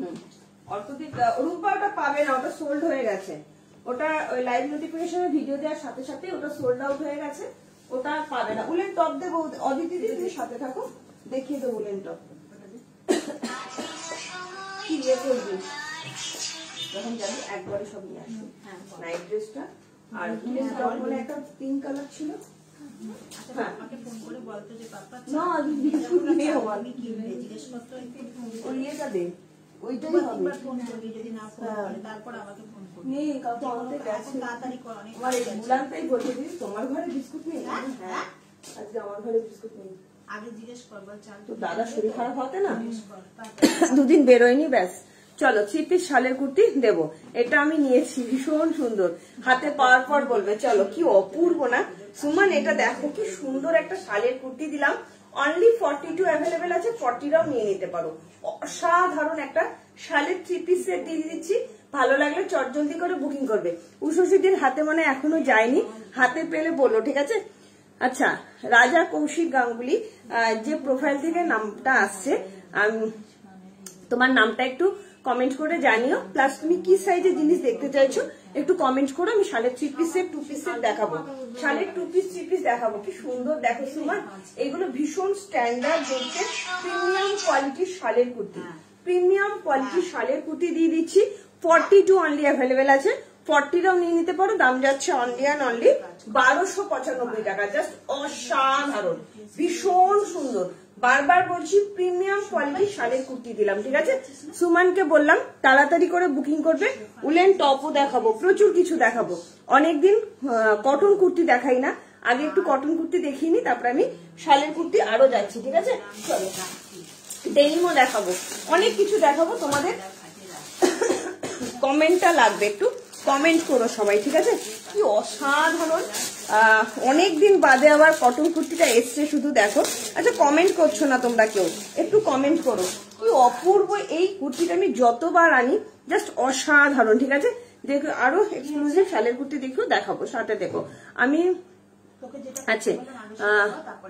অর্পদীপ রূপা ওটা পাবে না, ওটা সোল্ড হয়ে গেছে, ওটা ওই লাইভ নোটিফিকেশনে ভিডিও দেওয়ার সাথে সাথে ওটা সোল্ড আউট হয়ে গেছে, ওটা পাবে না। উলেন টপ দেবো, অদিতি দিদি তুমি সাথে থাকো, দেখিয়ে দেবো উলেন টপ। কি ইয়ে করবি যখন যাবি একবারে সব নিয়ে আসবি, নাইট ড্রেসটা আর উলেন টপ বলে একটা পিঙ্ক কালার ছিল। আমাকে ফোন করে বলতো যে পাপা না বিস্কুট নেই, আমি কি জিজ্ঞেস করতে ওই ইয়েটা দে, ওইটাই হবে। ফোন করবি, যদি না ফোন করে তারপর আমাকে ফোন করবি। নেই, কাউকে আমাদের গেছে, তাড়াতাড়ি কর, অনেক আমার এই বুলানটাই বলছে দিদি তোমার ঘরে বিস্কুট নেই? হ্যাঁ, আজকে আমার ঘরে বিস্কুট নেই। আগে জিজ্ঞেস কর, বল চাল তো দাদা শরীর খারাপ হতে না, কর। দুদিন বেরোয়নি, ব্যাস। চলো, 3 পিস শালের কুর্তি দেবো, এটা আমি নিয়েছি, ভীষণ সুন্দর, হাতে পাওয়ার পর বলবে। চলো, কি অপূর্ব না সুমান, এটা দেখো কি সুন্দর একটা শালের কুর্তি দিলাম, অনলি 42 অ্যাভেলেবেল আছে, 40রাও নিয়ে নিতে পারো। অসাধারণ একটা শালের 3 পিস সেট দিয়ে দিচ্ছি, ভালো লাগলে চটজলদি করে বুকিং করবে। উষসীদের হাতে মনে এখনো যায়নি, হাতে পেলে বলো, ঠিক আছে? আচ্ছা, রাজা কৌশিক গাঙ্গুলি, যে প্রোফাইল থেকে নামটা আসছে, তোমার নামটা একটু কমেন্ট করে জানিও। প্লাস তুমি কি সাইজের জিনিস দেখতে চাইছো একটু কমেন্ট করো। আমি শালের 3 পিসের 2 পিসের দেখাবো, শালের 2 পিস 3 পিস দেখাবো। কি সুন্দর দেখো সুমন, এগুলো ভীষণ স্ট্যান্ডার্ড হচ্ছে প্রিমিয়াম কোয়ালিটির শালের কুর্তি। প্রিমিয়াম কোয়ালিটির শালের কুর্তি দিয়ে দিচ্ছি। 42 অনলি অ্যাভেলেবেল আছে, 40টাও নিয়ে নিতে পারো। দাম যাচ্ছে অনলি অ্যান্ড অনলি 1295 টাকা। জাস্ট অসাধারণ, ভীষণ সুন্দর। বারবার বলছি প্রিমিয়াম কোয়ালিটির শালের কুর্তি দিলাম, ঠিক আছে। সুমনকে বললাম তাড়াতাড়ি করে বুকিং করবে। উলেন টপও দেখাবো, প্রচুর কিছু দেখাবো। অনেকদিন কটন কুর্তি দেখাই না, আগে একটু কটন কুর্তি দেখিয়ে নি, তারপরে আমি শালের কুর্তি আরো যাচ্ছি, ঠিক আছে। চলো ডেনিমও দেখাবো, অনেক কিছু দেখাবো তোমাদের। কমেন্টটা লাগবে, একটু কমেন্ট করো সবাই, ঠিক আছে। কি অসাধারণ, অনেকদিন বাদে আবার কটন কুর্তিটা এসছে, শুধু দেখো। আচ্ছা কমেন্ট করছো না তোমরা কেউ, একটু কমেন্ট করো। কি অপূর্ব এই কুর্তিটা, আমি যতবার আনি জাস্ট অসাধারণ, ঠিক আছে। দেখো আরো এক্সক্লুসিভ শালের কুর্তি দেখো, দেখাবো সাথে। দেখো আমি আচ্ছা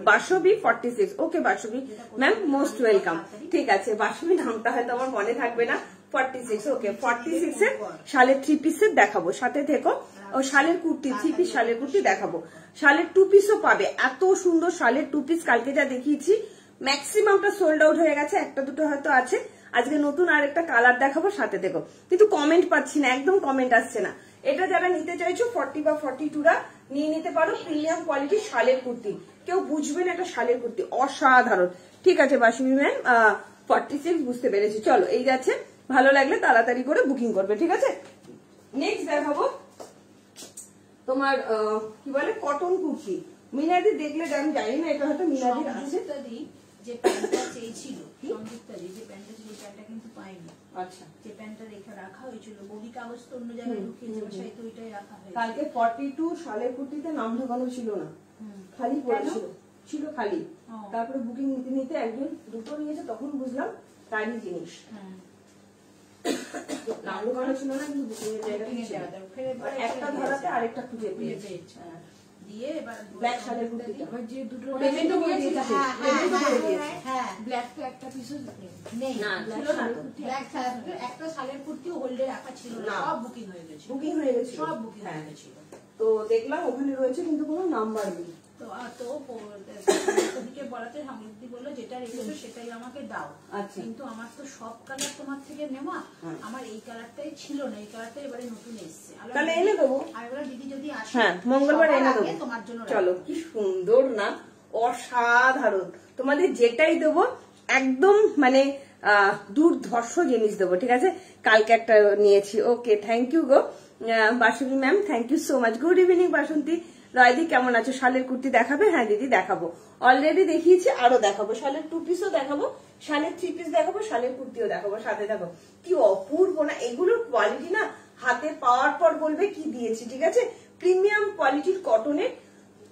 বাসবি 46, ওকে বাসবি ম্যাম মোস্ট ওয়েলকাম, ঠিক আছে। বাসবি নামটা হয়তো আমার মনে থাকবে না। 46, ওকে 46 এর শালের 3 পিসের দেখাবো, সাথে থেকো। ও শালের কুর্তি 3 পিস শালের কুর্তি দেখাবো, শালের 2 পিসও পাবে। এত সুন্দর শালের 2 পিস কালকে যা দেখিয়েছি ম্যাক্সিমামটা সোল্ড আউট হয়ে গেছে, একটা দুটো হয়তো আছে। আজকে নতুন আরেকটা কালার দেখাবো, সাথে দেখো। কিন্তু কমেন্ট পাচ্ছি না, একদম কমেন্ট আসছে না। এটা যারা নিতে চাইছো 40 বা 42রা নিয়ে নিতে পারো। প্রিমিয়াম কোয়ালিটির শালের কুর্তি, কেউ বুঝবে না এটা শালের কুর্তি, অসাধারণ, ঠিক আছে। বাসুমি ম্যাম 46 বুঝতে পেরেছি। চলো এই যাচ্ছে, ভালো লাগলে তাড়াতাড়ি করে বুকিং করবে, ঠিক আছে। নেক্সট দেখাবো তোমার কি বলে কটন কুর্তি। মিনাদি দেখলে আমি জানি না, এটা হয়তো মিনাদির আছে। যে প্যান্টটা চেয়েছিল সংযুক্তাদি, যে প্যান্টটা ছিল প্যান্টটা কিন্তু পাইনি। আচ্ছা, যে প্যান্টটা রাখা হয়েছিল বডি কাগজ তো অন্য জায়গায় ঢুকিয়েছে, বাসায় তো ওইটাই রাখা হয়েছে। কালকে 42 শালের কুর্তিতে নাম ঢোকানো ছিল না, খালি পড়েছিল, ছিল খালি। তারপরে বুকিং নিতে নিতে একজন দুটো নিয়েছে, তখন বুঝলাম তারই জিনিস। নাম ঢোকানো ছিল না, কিন্তু বুকিং এর জায়গাটা একটা ধরাতে আরেকটা খুঁজে পেয়েছে। দিয়ে এবার ব্ল্যাক শালের কুর্তিটা যে দুটো পেমেন্টও করে দিয়েছে, পেমেন্টও করে দিয়েছে। হ্যাঁ ব্ল্যাক তো একটা পিসও নেই, না ছিল না তো। ব্ল্যাক একটা শালের কুর্তি হোল্ডে রাখা ছিল না, সব বুকিং হয়ে গেছে। বুকিং হয়ে গেছে, সব বুকিং হয়ে গেছিল। তো দেখলাম ওখানে রয়েছে কিন্তু কোনো নাম্বার নেই। তো ওদিকে বলাতে সামগ্রী বললো যেটা রেখেছো সেটাই আমাকে দাও। কিন্তু আমার তো সব কালার তোমার থেকে নেওয়া, আমার এই কালারটাই ছিল না, এই কালারটাই এবারে নতুন এসছে। তাহলে এনে দেবো, আর এবার দিদি যদি আসে হ্যাঁ মঙ্গলবার এনে দেবো তোমার জন্য। চলো কি সুন্দর না, অসাধারণ। তোমাদের যেটাই দেবো একদম মানে দুর্ধর্ষ জিনিস দেবো, ঠিক আছে। কালকে একটা নিয়েছি, ওকে থ্যাংক ইউ গো Basanti ma'am, thank you so much. Good evening Basanti. রয়দি কেমন আছো? শালের কুর্তি দেখাবে? হ্যাঁ দিদি দেখাবো, অলরেডি দেখিয়েছি, আরো দেখাবো। শালের 2 পিসও দেখাবো, শালের 3 পিস দেখাবো, শালের কুর্তিও দেখাবো, সাথে দেখো কি অপূর্ব না। এগুলোর কোয়ালিটি না হাতে পাওয়ার পর বলবে কি দিয়েছি, ঠিক আছে। প্রিমিয়াম কোয়ালিটির কটনের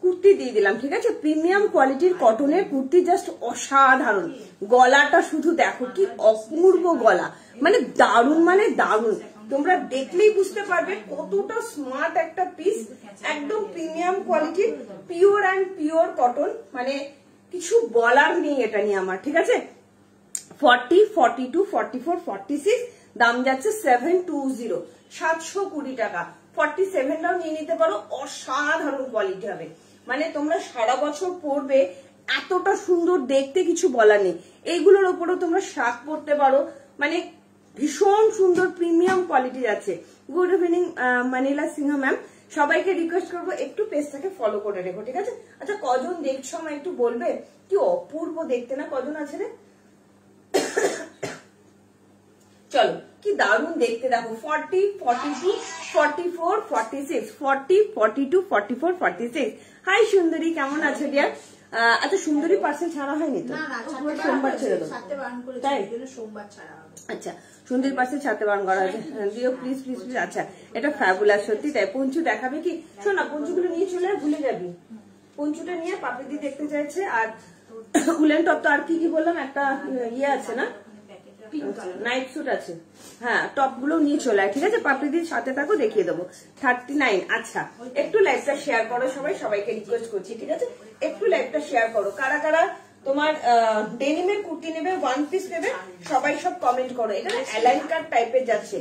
কুর্তি দিয়ে দিলাম, ঠিক আছে। প্রিমিয়াম কোয়ালিটির কটনের কুর্তি, জাস্ট অসাধারণ। গলাটা শুধু দেখো কি অপূর্ব গলা, মানে দারুণ, মানে দারুণ। তোমরা দেখলেই বুঝতে পারবে কতটা স্মার্ট একটা পিস। একদম প্রিমিয়াম কোয়ালিটির পিওর অ্যান্ড পিওর কটন, মানে কিছু বলার নেই এটা নিয়ে আমার, ঠিক আছে। 40, 42, 44, 46 দাম যাচ্ছে 720, 720 টাকা। 47টাও নিয়ে নিতে পারো, অসাধারণ কোয়ালিটি হবে। মানে তোমরা সারা বছর পরবে, এতটা সুন্দর দেখতে, কিছু বলার নেই। এইগুলোর উপরেও তোমরা শাক পরতে পারো, মানে ভীষণ সুন্দর প্রিমিয়াম কোয়ালিটি আছে। গুড ইভিনিং মানিলা সিংহ ম্যাম, সবাইকে রিকোয়েস্ট করবো একটু পেজটাকে ফলো করে রেখো, ঠিক আছে। আচ্ছা কজন দেখছো আমার একটু বলবে? কি অপূর্ব দেখতে না, কজন আছে রে? চলো কি দারুণ দেখতে, দেখো 40, 42, 44, 46, 40, 42, 44, 46। হাই সুন্দরী, কেমন আছো ডিয়ার? আচ্ছা সুন্দরী পার্সেল ছাড়া হয়নি তো? সোমবার ছেড়ে দেবো, তাই? সোমবার ছাড়া হবে। আচ্ছা সুন্দরী পার্সেল ছাড়তে বারণ করা আছে, দিও প্লিজ প্লিজ প্লিজ। আচ্ছা এটা ফ্যাবুলাস, সত্যি তাই। পঞ্চু দেখাবে কি? শোন না, পঞ্চুগুলো নিয়ে চলে ভুলে যাবি। পঞ্চুটা নিয়ে পাপড়ি দেখতে চাইছে। আর উলেন টপ তো আর কি কি বললাম, একটা ইয়ে আছে না, নাইট স্যুট আছে। হ্যাঁ টপ গুলো নিয়ে চলে আয়, ঠিক আছে। পাপড়িদির সাথে থাকো, দেখিয়ে দেবো। 39। আচ্ছা একটু লাইভটা শেয়ার করো সবাই, সবাইকে রিকোয়েস্ট করছি, ঠিক আছে। একটু লাইভটা শেয়ার করো। কারা কারা তোমার ডেনিমের কুর্তি নেবে, ওয়ান পিস নেবে, সবাই সব কমেন্ট করো। এটা না অ্যালাইন কাট টাইপের যাচ্ছে,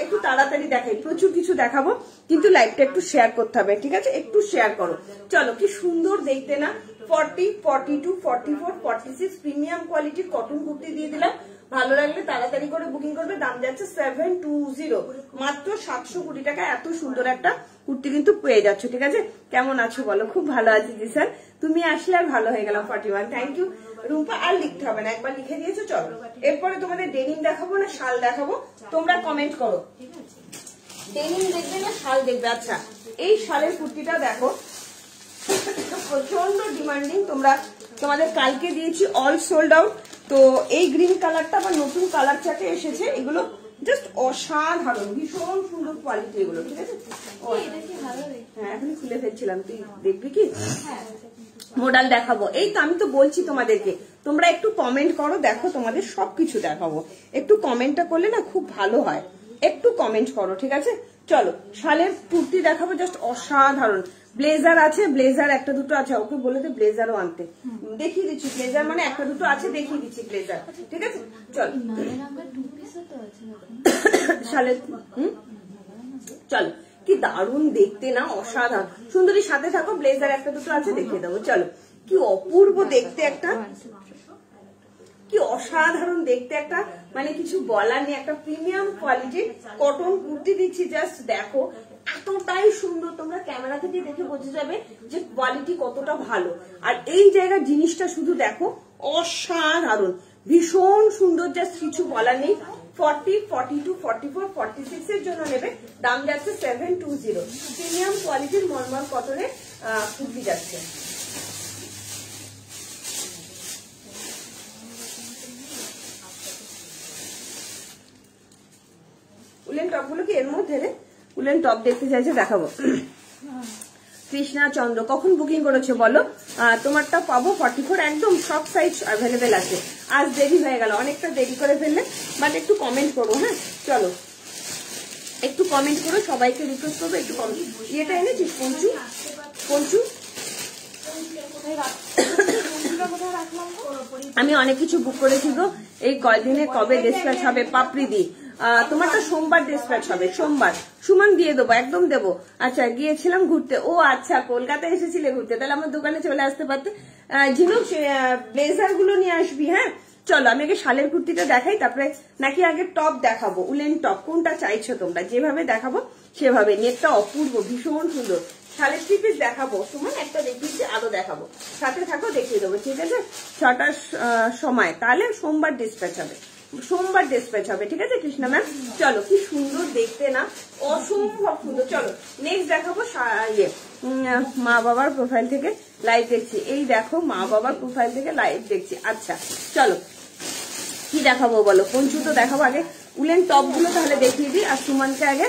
একটু তাড়াতাড়ি দেখাই, প্রচুর কিছু দেখাবো কিন্তু লাইভটা একটু শেয়ার করতে হবে, ঠিক আছে? একটু শেয়ার করো। চলো কি সুন্দর দেখতে না, 40, 42, 44, 46 প্রিমিয়াম কোয়ালিটির কটন কুর্তি দিয়ে দিলাম। ভালো লাগলে তাড়াতাড়ি করে বুকিং করবে। দাম যাচ্ছে 720, মাত্র 720 টাকা। এত সুন্দর একটা কুর্তি কিন্তু পেয়ে যাচ্ছ, ঠিক আছে? কেমন আছো বলো? খুব ভালো আছি জি স্যার, তুমি আসলে আর ভালো হয়ে গেলাম। 41, থ্যাংক ইউ রুম্পা। আর লিখতে হবে না, একবার লিখে দিয়েছো। চলো এরপরে তোমাদের ডেনিম দেখাবো না শাল দেখাবো, তোমরা কমেন্ট করো। ডেনিম দেখবে না শাল দেখবে? আচ্ছা, এই শালের কুর্তিটা দেখো, প্রচন্ড ডিমান্ডিং। তোমাদের কালকে দিয়েছি, অল সোল্ড আউট। তো এই গ্রিন কালারটা আবার নতুন কালার চার্টে এসেছে, এগুলো জাস্ট অসাধারণ, ভীষণ সুন্দর কোয়ালিটি এগুলো, ঠিক আছে? হ্যাঁ, এখন খুলে ফেলছিলাম, তুই দেখবি কি? মডেল দেখাবো। এই তো আমি তো বলছি তোমাদেরকে, তোমরা একটু কমেন্ট করো, দেখো তোমাদের সবকিছু দেখাবো। একটু কমেন্টটা করলে না খুব ভালো হয়, একটু কমেন্ট করো, ঠিক আছে? চলো শালের কুর্তি দেখাবো, জাস্ট অসাধারণ। ব্লেজার আছে, ব্লেজার একটা দুটো আছে, ওকে বলে দে ব্লেজারও আনতে। দেখিয়ে দিচ্ছি ব্লেজার, মানে একটা দুটো আছে, দেখিয়ে দিচ্ছি ব্লেজার, ঠিক আছে? চলো শালের চলো, কি দারুণ দেখতে না, অসাধারণ সুন্দরী। সাথে থাকো, ব্লেজার একটা দুটো আছে, দেখিয়ে দেবো। চলো কি অপূর্ব দেখতে একটা, কি অসাধারণ দেখতে একটা, মানে কিছু বলার নেই। একটা প্রিমিয়াম কোয়ালিটির কটন কুর্তি দিচ্ছি, জাস্ট দেখো এতটাই সুন্দর। তোমরা ক্যামেরা থেকে দেখে বোঝা যাবে যে কোয়ালিটি কতটা ভালো। আর এই জায়গার জিনিসটা শুধু দেখো, অসাধারণ, ভীষণ সুন্দর, জাস্ট কিছু বলার নেই। 40, 42, 44, 46 এর জন্য নেবে। দাম যাচ্ছে 720। প্রিমিয়াম কোয়ালিটির মলমল কটনের কুর্তি যাচ্ছে। উলেন টপ গুলো কি এর মধ্যে রে? উলেন টপ দেখতে চাইছে, দেখাবো। কৃষ্ণা চন্দ্র, কখন বুকিং করেছো বলো? তোমারটা পাবো 44, একদম সব সাইজ অ্যাভেলেবেল আছে। আজ দেরি হয়ে গেল, অনেকটা দেরি করে ফেললে, বাট একটু কমেন্ট করো। হ্যাঁ চলো একটু কমেন্ট করো, সবাইকে রিকোয়েস্ট করবো একটু কমেন্ট। ইয়েটা এনেছিস পঞ্চু? পঞ্চু আমি অনেক কিছু বুক করেছি গো, এই কয়দিনে কবে ডিসপ্যাচ হবে? পাপড়ি দি, তোমারটা সোমবার ডিসপ্যাচ হবে, সোমবার। সুমন দিয়ে দেবো, একদম দেবো। আচ্ছা গিয়েছিলাম ঘুরতে, ও আচ্ছা কলকাতায় এসেছিলে ঘুরতে, তাহলে আমার দোকানে চলে আসতে পারতে। ঝিনুক ব্লেজার গুলো নিয়ে আসবি। হ্যাঁ চলো আমি আগে শালের কুর্তিটা দেখাই, তারপরে নাকি আগে টপ দেখাবো, উলেন টপ, কোনটা চাইছো তোমরা? যেভাবে দেখাবো সেভাবে। নেটটা অপূর্ব, ভীষণ সুন্দর। শালের থ্রি পিস দেখাবো, তোমার একটা দেখিয়েছি, আরো দেখাবো, সাথে থাকো, দেখিয়ে দেবো, ঠিক আছে? 6টার সময়, তাহলে সোমবার ডিসপ্যাচ হবে, সোমবার ডিসপ্যাচ হবে, ঠিক আছে কৃষ্ণা ম্যাম? চলো কি সুন্দর দেখতে না, অসম্ভব সুন্দর। চলো নেক্সট দেখাবো ইয়ে, মা বাবার প্রোফাইল থেকে লাইভ দেখছি। এই দেখো মা বাবার প্রোফাইল থেকে লাইভ দেখছি। আচ্ছা চলো কি দেখাবো বলো? পঞ্চু তো দেখাবো, আগে উলেন টপ গুলো তাহলে দেখিয়ে দিই, আর সুমনকে আগে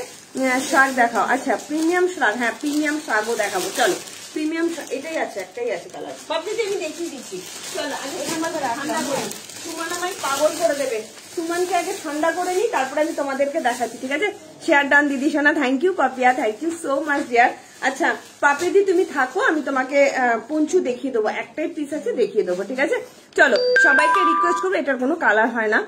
শার্ট দেখাও। আচ্ছা প্রিমিয়াম শার্ট, হ্যাঁ প্রিমিয়াম শার্টও দেখাবো। চলো প্রিমিয়াম এটাই আছে, একটাই আছে কালার, সবকিছু আমি দেখিয়ে দিচ্ছি। চলো আগে ঠান্ডা করে, সুমন আমায় পাগল করে দেবে। সুমনকে আগে ঠান্ডা করে নিই, তারপরে আমি তোমাদেরকে দেখাচ্ছি, ঠিক আছে? শেয়ার ডান দিদি সোনা, thank you. Papiya thank you so much dear. আচ্ছা পাপিদি তুমি থাকো, আমি তোমাকে পঞ্চু দেখিয়ে দেবো, একটাই পিস আছে, দেখিয়ে দেবো, ঠিক আছে? চলো সবাইকে রিকোয়েস্ট করবো, এটার কোনো কালার হয় না।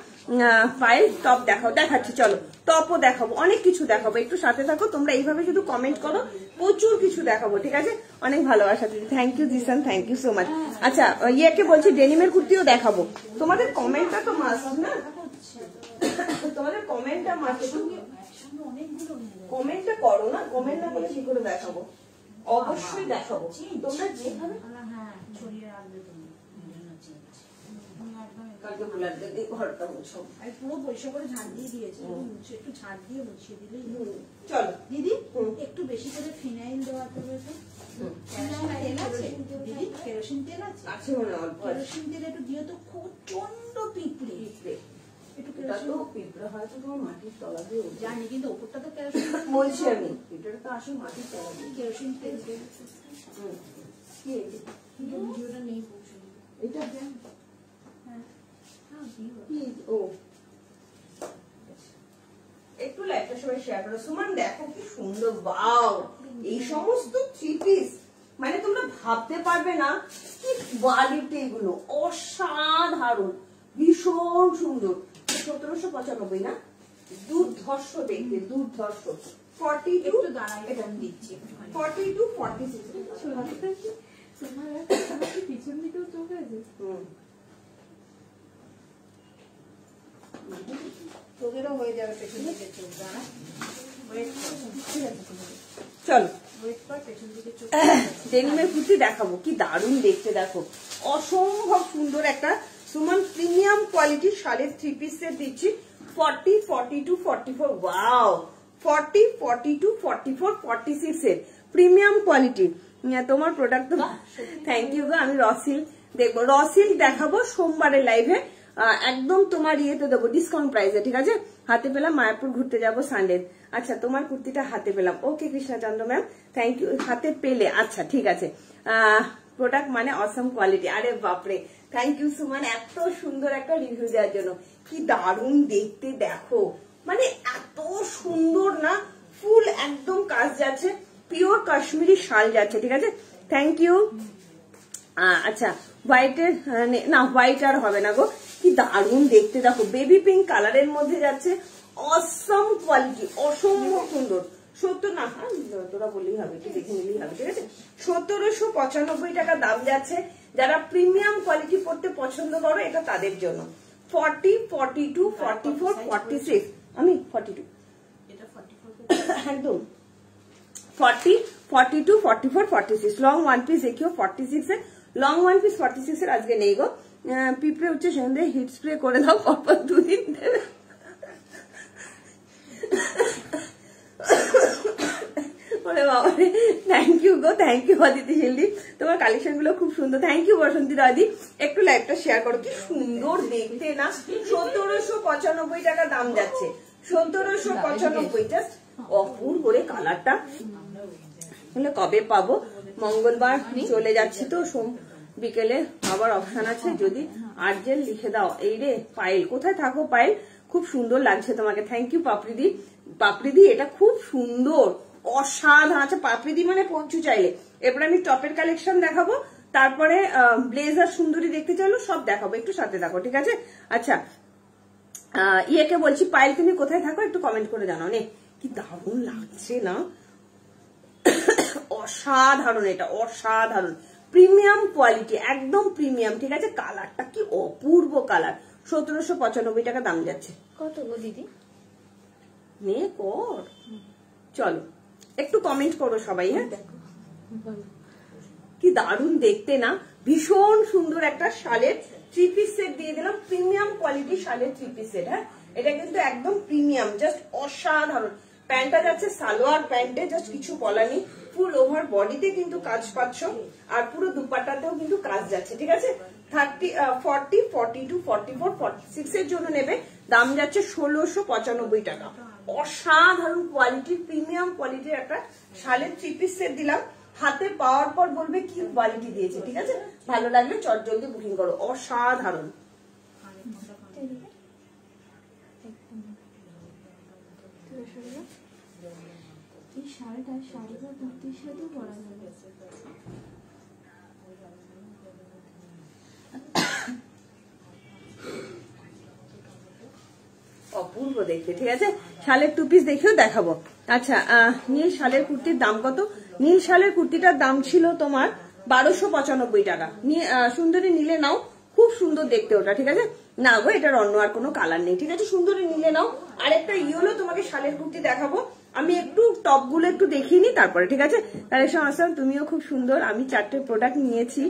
ফাইল টপ দেখাও, দেখাচ্ছি। চলো টপও দেখাবো, অনেক কিছু দেখাবো, একটু সাথে থাকো। তোমরা এইভাবে শুধু কমেন্ট করো, প্রচুর কিছু দেখাবো, ঠিক আছে? অনেক ভালোবাসা দিদি, thank you Jisan, thank you so much. আচ্ছা ইয়েকে বলছি ডেনিমের কুর্তিও দেখাবো। তোমাদের কমেন্টটা তো মাস্ট না, তোমাদের কমেন্টটা মাস্ট, কমেন্টটা করো না, কমেন্ট না করলে কি করে দেখাবো? অবশ্যই দেখাবো, তোমরা যেভাবে কালকে বলার দিদি ঘরটা মুছো, আমি পুরো পরিষ্কার করে ঝাড় দিয়ে দিয়েছি, একটু ঝাড় দিয়ে মুছিয়ে দিলেই। চলো দিদি একটু বেশি করে ফিনাইল দেওয়া করবে তো। তেল আছে দিদি? কেরোসিন তেল আছে? আছে মনে অল্প, কেরোসিন তেল একটু দিয়ে তো প্রচন্ড পিঁপড়ে, একটু পিঁপড়া হয়তো তোমার মাটির তলা দিয়ে জানি, কিন্তু ওপরটা তো কেরোসিন বলছি আমি, পিঁপড়াটা তো আসলে মাটির তলা দিয়ে। কেরোসিন তেল ভিডিওটা নেই পৌঁছে, এটা একটু লাইভটা সবাই শেয়ার করো। সুমন দেখো কি সুন্দর, ওয়াও এই সমস্ত থ্রি পিস মানে তোমরা ভাবতে পারবে না কি কোয়ালিটি এগুলো, অসাধারণ, ভীষণ সুন্দর। 1795 না, দুর্ধর্ষ দেখতে, দুর্ধর্ষ। 42 এটা দিচ্ছি 42 46 পিছন দিকেও চোখ আছে। তোদেরও হয়ে যাবে পেছন দিকে চোখ, দাঁড়া চলো ওয়েট কর, পেছন দিকে চোখ। ডেনিমের কুর্তি দেখাবো, কি দারুণ দেখতে দেখো, অসম্ভব সুন্দর একটা সুমন প্রিমিয়াম কোয়ালিটির শাড়ির 3 পিস সেট দিচ্ছি 40 42 44। ওয়াও, 40 42 44 46 এর প্রিমিয়াম কোয়ালিটি। তোমার প্রোডাক্ট তো থ্যাংক ইউ গো। আমি রসিল দেখবো, রসিল দেখাবো সোমবারের লাইভে, একদম তোমার ইয়েতে দেবো ডিসকাউন্ট প্রাইসে, ঠিক আছে। হাতে পেলাম, মায়াপুর ঘুরতে যাবো সানডে। আচ্ছা, তোমার কুর্তিটা হাতে পেলাম, ওকে কৃষ্ণচন্দ্র ম্যাম থ্যাংক ইউ। হাতে পেলে, আচ্ছা ঠিক আছে। প্রোডাক্ট মানে অসম কোয়ালিটি, আরে বাপরে থ্যাংক ইউ সুমন, এত সুন্দর একটা রিভিউ দেওয়ার জন্য। কি দারুণ দেখতে দেখো, মানে এত সুন্দর না, ফুল একদম কাজ যাচ্ছে, পিওর কাশ্মীরি শাল যাচ্ছে, ঠিক আছে। Thank you. আচ্ছা, হোয়াইটের না, হোয়াইট আর হবে না গো, কি দারুণ দেখতে দেখো, বেবি পিঙ্ক কালারের মধ্যে যাচ্ছে, অসম কোয়ালিটি, অসম্ভব সুন্দর। 70 না, তোরা বললেই হবে, কি দেখে নিলেই হবে, ঠিক আছে। 1795 টাকা দাম যাচ্ছে। যারা প্রিমিয়াম কোয়ালিটি পড়তে পছন্দ করো, এটা তাদের জন্য। 40 42 44 46, আমি 42 একদম 40 42 44 46। লং ওয়ান পিস দেখিও 46 এর, লং ওয়ান পিস 46 এর আজকে নেই গো। পিঁপড়ে উঠছে সন্ধ্যে, হিট স্প্রে করে দাও, পরপর 2 দিন দেবে। থ্যাংক ইউ গো, থ্যাংক ইউ অদিতি শিল্ডি, তোমার কালেকশন গুলো খুব সুন্দর। থ্যাংক ইউ বসন্তী দাদি, একটু লাইভটা শেয়ার করো, কি সুন্দর দেখতে না। 1795 টাকা দাম যাচ্ছে, 1795, জাস্ট অপূর্ব করে কালারটা। বলে কবে পাবো, মঙ্গলবার চলে যাচ্ছি তো, সোম বিকেলে আবার অপশন আছে, যদি আর্জেন্ট লিখে দাও। এই রে পায়েল, কোথায় থাকো পায়েল, খুব সুন্দর লাগছে তোমাকে। থ্যাংক ইউ পাপড়িদি, পাপড়িদি এটা খুব সুন্দর, অসাধারণ। আচ্ছা, পাপড়িদি মানে পঞ্চু চাইলে। এরপর আমি টপের কালেকশন দেখাবো, তারপরে ব্লেজার সুন্দরী দেখতে চাইলো, সব দেখাবো, একটু সাথে থাকো, ঠিক আছে। আচ্ছা, ইয়েকে বলছি, পায়েল তুমি কোথায় থাকো একটু কমেন্ট করে জানাও নে, কি দারুণ লাগছে না, অসাধারণ, এটা অসাধারণ, প্রিমিয়াম কোয়ালিটি, একদম প্রিমিয়াম, ঠিক আছে। কালারটা কি অপূর্ব কালার, 1795 টাকা দাম যাচ্ছে। কত গো দিদি? নে কর, চলো একটু কমেন্ট করো সবাই, হ্যাঁ। কি দারুণ দেখতে না, ভীষণ সুন্দর একটা শালের 3 পিস সেট দিয়ে দিলাম, প্রিমিয়াম কোয়ালিটি শালের 3 পিস সেট, হ্যাঁ। এটা কিন্তু একদম প্রিমিয়াম, জাস্ট অসাধারণ। প্যান্টটা যাচ্ছে সালোয়ার প্যান্টে, জাস্ট কিছু বলা নেই, ফুল ওভার বডিতে কিন্তু কাজ পাচ্ছ, আর পুরো দুপাট্টাতেও কিন্তু কাজ যাচ্ছে, ঠিক আছে। 40 42 44 46 এর জন্য নেবে, দাম যাচ্ছে 1695 টাকা। অসাধারণ কোয়ালিটির, প্রিমিয়াম কোয়ালিটির একটা শালের 3 পিস সেট দিলাম। হাতে পাওয়ার পর বলবে কি কোয়ালিটি দিয়েছে, ঠিক আছে। ভালো লাগলে চট জলদি বুকিং করো, অসাধারণ। এই শাড়িটা শাড়িটা কুর্তির সাথেও পরা যাবে। অপূর্ব দেখতে, ঠিক আছে। শালের 2 পিস দেখেও দেখাবো। আচ্ছা, নীল শালের কুর্তির দাম কত? নীল শালের কুর্তিটার দাম ছিল তোমার 1295 টাকা। সুন্দরী নিলে নাও, খুব সুন্দর দেখতে ওটা, ঠিক আছে। না গো, এটার অন্য আর কোনো কালার নেই, ঠিক আছে। সুন্দরী নিলে নাও। আরেকটা ইয়েলো তোমাকে শালের কুর্তি দেখাবো, আমি একটু টপ গুলো একটু দেখিয়ে নি তারপরে, ঠিক আছে। কালেকশন আসলাম, তুমিও খুব সুন্দর। আমি 4টে প্রোডাক্ট নিয়েছি,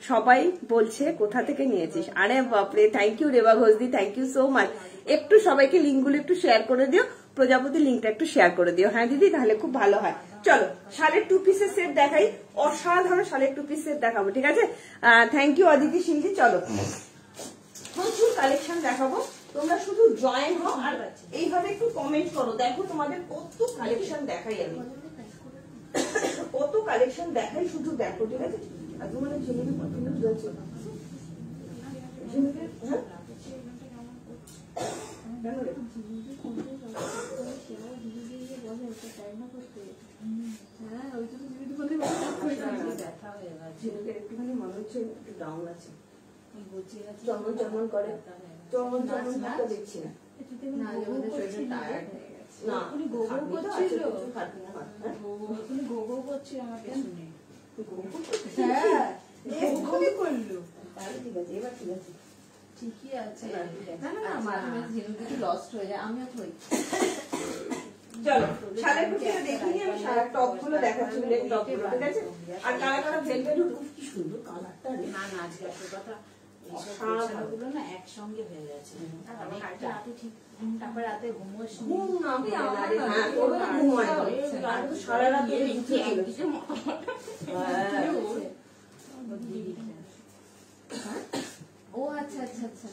সবাই বলছে কোথা থেকে নিয়েছিস। আরে বাপরে, থ্যাংক ইউ রেবা ঘোষদি, থ্যাংক ইউ সো মাচ। একটু সবাইকে লিঙ্ক গুলো একটু শেয়ার করে দিও, প্রজাপতি লিঙ্কটা একটু শেয়ার করে দিও, হ্যাঁ দিদি, তাহলে খুব ভালো হয়। চলো শালের 2 পিসের সেট দেখাই, অসাধারণ শালের 2 পিস সেট দেখাবো, ঠিক আছে। থ্যাংক ইউ অদিতি সিংজি। চলো প্রচুর কালেকশন দেখাবো, তোমরা শুধু জয়েন হও আর এইভাবে একটু কমেন্ট করো। দেখো তোমাদের কত কালেকশন দেখাই, আমি কত কালেকশন দেখাই, শুধু দেখো, ঠিক আছে। আর তোমাদের ছেলেকে পছন্দ হয়েছে, হ্যাঁ বলছে একটু ডাউন আছে, চমন চমন করে, চমন চমন তো দেখছি না। ঠিকই আছে, লস্ট হয়ে যায়। আমিও তো চলো শালের কুর্তিটা দেখিনি আমি, সারা টপ গুলো দেখাচ্ছি, টপ গুলো ঠিক আছে। আর কালা কালা ভেলভেট কি সুন্দর কালারটা রে। না না আজকে এত কথা গুলো না একসঙ্গে হয়ে গেছে। রাতে ঠিক তারপর রাতে ঘুমোস ঘুম না হ্যাঁ তোর তো ঘুম হয় সারা রাত ও আচ্ছা আচ্ছা আচ্ছা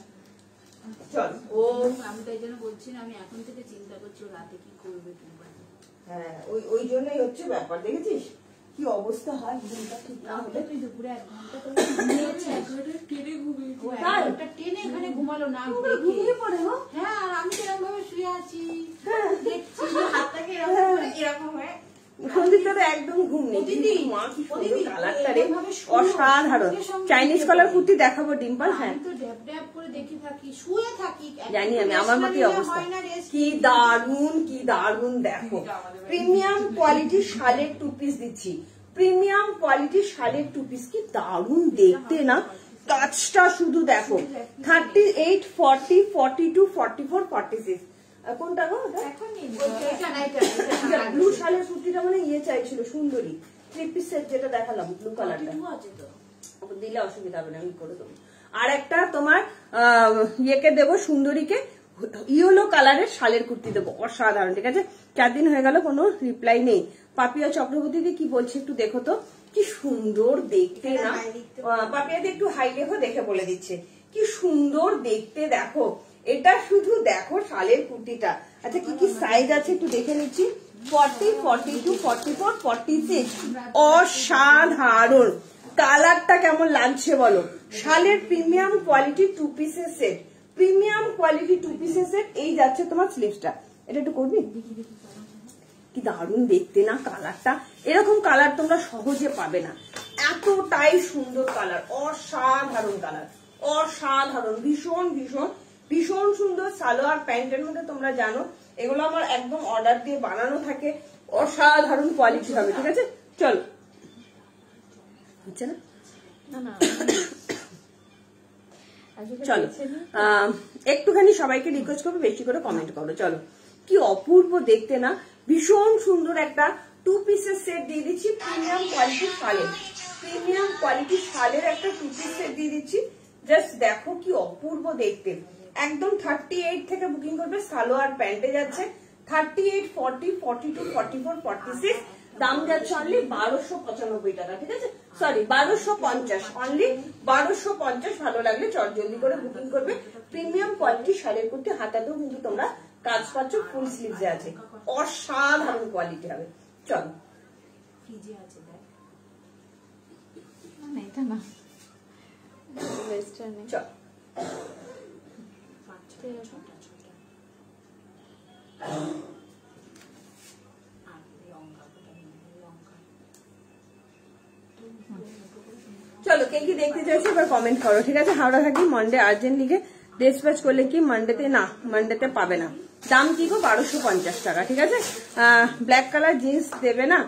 চল। ও আমি তাই জন্য বলছি না, আমি এখন থেকে চিন্তা করছি রাতে কি করবে। হ্যাঁ ওই জন্যই হচ্ছে ব্যাপার, দেখেছিস কি অবস্থা হয় ঘুমটা ঠিক না হলে। তুই দুপুরে 1 ঘন্টা তো টেনে এখানে ঘুমালো না, ঘুমিয়ে পড়ে। হ্যাঁ আর আমি এরকম ভাবে শুয়ে আছি দেখছি হাতটাকে এরকম হয়ে সন্দীপটা একদম ঘুম নেই। মা কি সুন্দর কালারটা রে, অসাধারণ। চাইনিজ কালার কুর্তি দেখাবো ডিম্পল। হ্যাঁ তো ড্যাব ড্যাব করে দেখি থাকি, শুয়ে থাকি, জানি আমি, আমার মতই অবস্থা। কি দারুন কি দারুন, দেখো প্রিমিয়াম কোয়ালিটির শালের 2 পিস দিচ্ছি, প্রিমিয়াম কোয়ালিটির শালের 2 পিস, কি দারুন দেখতে না। কাজটা শুধু দেখো, 38, 40, 42, 44, 46 কোনটা গো? ব্লু শালের কুর্তিটা মানে ইয়ে চাইছিল সুন্দরী 3 পিস সেট যেটা দেখালাম ব্লু কালারটা দিলে অসুবিধা হবে না, আমি করে দেবো। আর একটা তোমার ইয়েকে দেবো, সুন্দরীকে ইয়েলো কালারের শালের কুর্তি দেবো, অসাধারণ। ঠিক আছে, 4 দিন হয়ে গেল কোনো রিপ্লাই নেই। পাপিয়া চক্রবর্তীকে কি বলছে একটু দেখো তো, কি সুন্দর দেখতে না। পাপিয়াতে একটু হাই লেখো, দেখে বলে দিচ্ছে কি সুন্দর দেখতে। দেখো এটা শুধু দেখো শালের কুর্তিটা। আচ্ছা কি কি সাইজ আছে একটু দেখে নিচ্ছি, 40, 42, 44, 46, অসাধারণ। কালারটা কেমন লাগছে বলো? শালের প্রিমিয়াম কোয়ালিটি 2 পিসের সেট, প্রিমিয়াম কোয়ালিটি 2 পিসের সেট। এই যাচ্ছে তোমার স্লিভসটা, এটা একটু করবি, কি দারুণ দেখতে না কালারটা। এরকম কালার তোমরা সহজে পাবে না, এতটাই সুন্দর কালার, অসাধারণ কালার, অসাধারণ, ভীষণ ভীষণ ভীষণ সুন্দর। সালোয়ার প্যান্টের মধ্যে তোমরা জানো এগুলো আমার একদম অর্ডার দিয়ে বানানো থাকে, অসাধারণ কোয়ালিটি হবে। ঠিক আছে চলো, হচ্ছে না চলো একটুখানি সবাইকে রিকোয়েস্ট করবো বেশি করে কমেন্ট করো। চলো কি অপূর্ব দেখতে না, ভীষণ সুন্দর একটা 2 পিসের সেট দিয়ে দিচ্ছি, প্রিমিয়াম কোয়ালিটির শালের, প্রিমিয়াম কোয়ালিটির শালের একটা 2 পিস সেট দিয়ে দিচ্ছি। জাস্ট দেখো কি অপূর্ব দেখতে, একদম 38 থেকে বুকিং করবে। সালোয়ার প্যান্টে যাচ্ছে 38, 40, 42, 44, 46, দাম যাচ্ছে অনলি 1295 টাকা। ঠিক আছে, সরি 1250, অনলি 1250। ভালো লাগলে চট জলদি করে বুকিং করবে। প্রিমিয়াম কোয়ালিটি শালের কুর্তি, হাতাতেও কিন্তু তোমরা কাজ পাচ্ছ, ফুল স্লিভসে আছে, অসাধারণ কোয়ালিটি হবে। চলো চল চলো কে কি দেখতে চাইছো এবার কমেন্ট করো। ঠিক আছে, হাওড়া থাকি মন্ডে আর্জেন্ট লিখে ডিসপ্যাচ করলে কি মানডেতে না, মানডেতে পাবে না। দাম কি গো 1250 টাকা। ঠিক আছে, ব্ল্যাক কালার জিন্স দেবে না,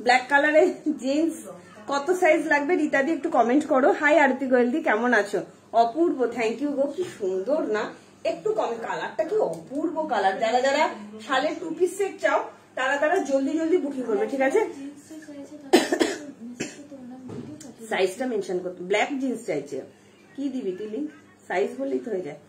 ব্ল্যাক কালারের জিন্স কত সাইজ লাগবে রীতাদি একটু কমেন্ট করো। হাই আরতি গোয়েলদি, কেমন আছো? অপূর্ব, থ্যাংক ইউ গো, কি সুন্দর না, একটু কম কালারটা কি অপূর্ব কালার। যারা যারা শালের 2 পিস সেট চাও তারা তারা জলদি জলদি বুকিং করবে। ঠিক আছে, সাইজটা মেনশন করতে, ব্ল্যাক জিন্স চাইছে, কি দিবি তুই লিঙ্ক, সাইজ বললেই তো হয়ে যায়।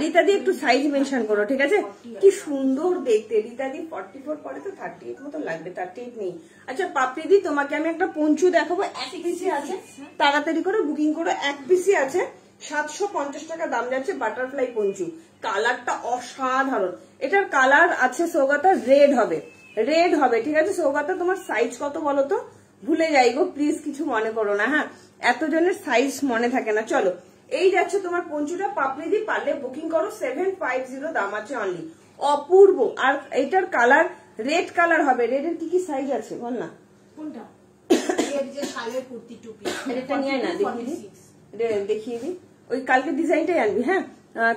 রীতাদি একটু সাইজ মেনশন করো। ঠিক আছে, কি সুন্দর দেখতে। রীতাদি 44 পরে তো 38 মতো লাগবে, 38 নেই। আচ্ছা পাপড়িদি, তোমাকে আমি একটা পঞ্চু দেখাবো, 1 পিসি আছে, তাড়াতাড়ি করে বুকিং করো। 1 পিসি আছে, 750 টাকা দাম যাচ্ছে, বাটারফ্লাই পঞ্চু। কালারটা অসাধারণ, এটার কালার আছে সৌগাতা রেড হবে, রেড হবে। ঠিক আছে সৌগাতা, তোমার সাইজ কত বলো তো, ভুলে যাই গো প্লিজ, কিছু মনে করো না। হ্যাঁ, এতজনের সাইজ মনে থাকে না। চলো এই যাচ্ছে তোমার পঞ্চুটা, পাপড়িদি পারলে বুকিং করো, 750 দাম আছে অনলি, অপূর্ব। আর এটার কালার রেড কালার হবে, রেডের কি কি সাইজ আছে বল না? কোনটা? যে শালের কুর্তি টুপি এটা নিয়ে না দেখিয়ে দিই ওই কালকে ডিজাইনটাই আনবি। হ্যাঁ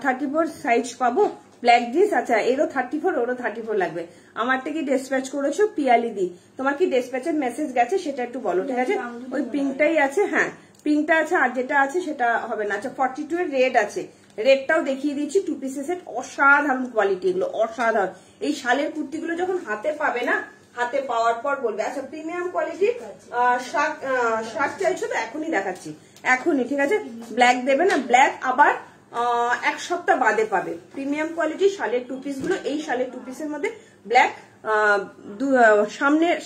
34 সাইজ পাবো ব্ল্যাক জিন্স। আচ্ছা এরও 34 ওরও 34 লাগবে। আমারটা কি ডেসপ্যাচ করেছো পিয়ালি দি? তোমার কি ডেসপ্যাচের মেসেজ গেছে সেটা একটু বলো, ঠিক আছে? ওই পিঙ্কটাই আছে, হ্যাঁ পিঙ্কটা আছে, আর যেটা আছে সেটা হবে না। আচ্ছা 42 এর রেড আছে, রেডটাও দেখিয়ে দিচ্ছি। 2 পিসের সেট, অসাধারণ কোয়ালিটি, এগুলো অসাধারণ। এই শালের কুর্তিগুলো যখন হাতে পাবে না, হাতে পাওয়ার পর বলবে। আচ্ছা প্রিমিয়াম কোয়ালিটি শার্ট চাইছো তো এখনই দেখাচ্ছি, এখনই, ঠিক আছে? ব্ল্যাক দেবে না, ব্ল্যাক আবার 1 সপ্তাহ বাদে পাবে। প্রিমিয়াম কোয়ালিটি শালের 2 পিস গুলো, এই শালের 2 পিসের মধ্যে ব্ল্যাক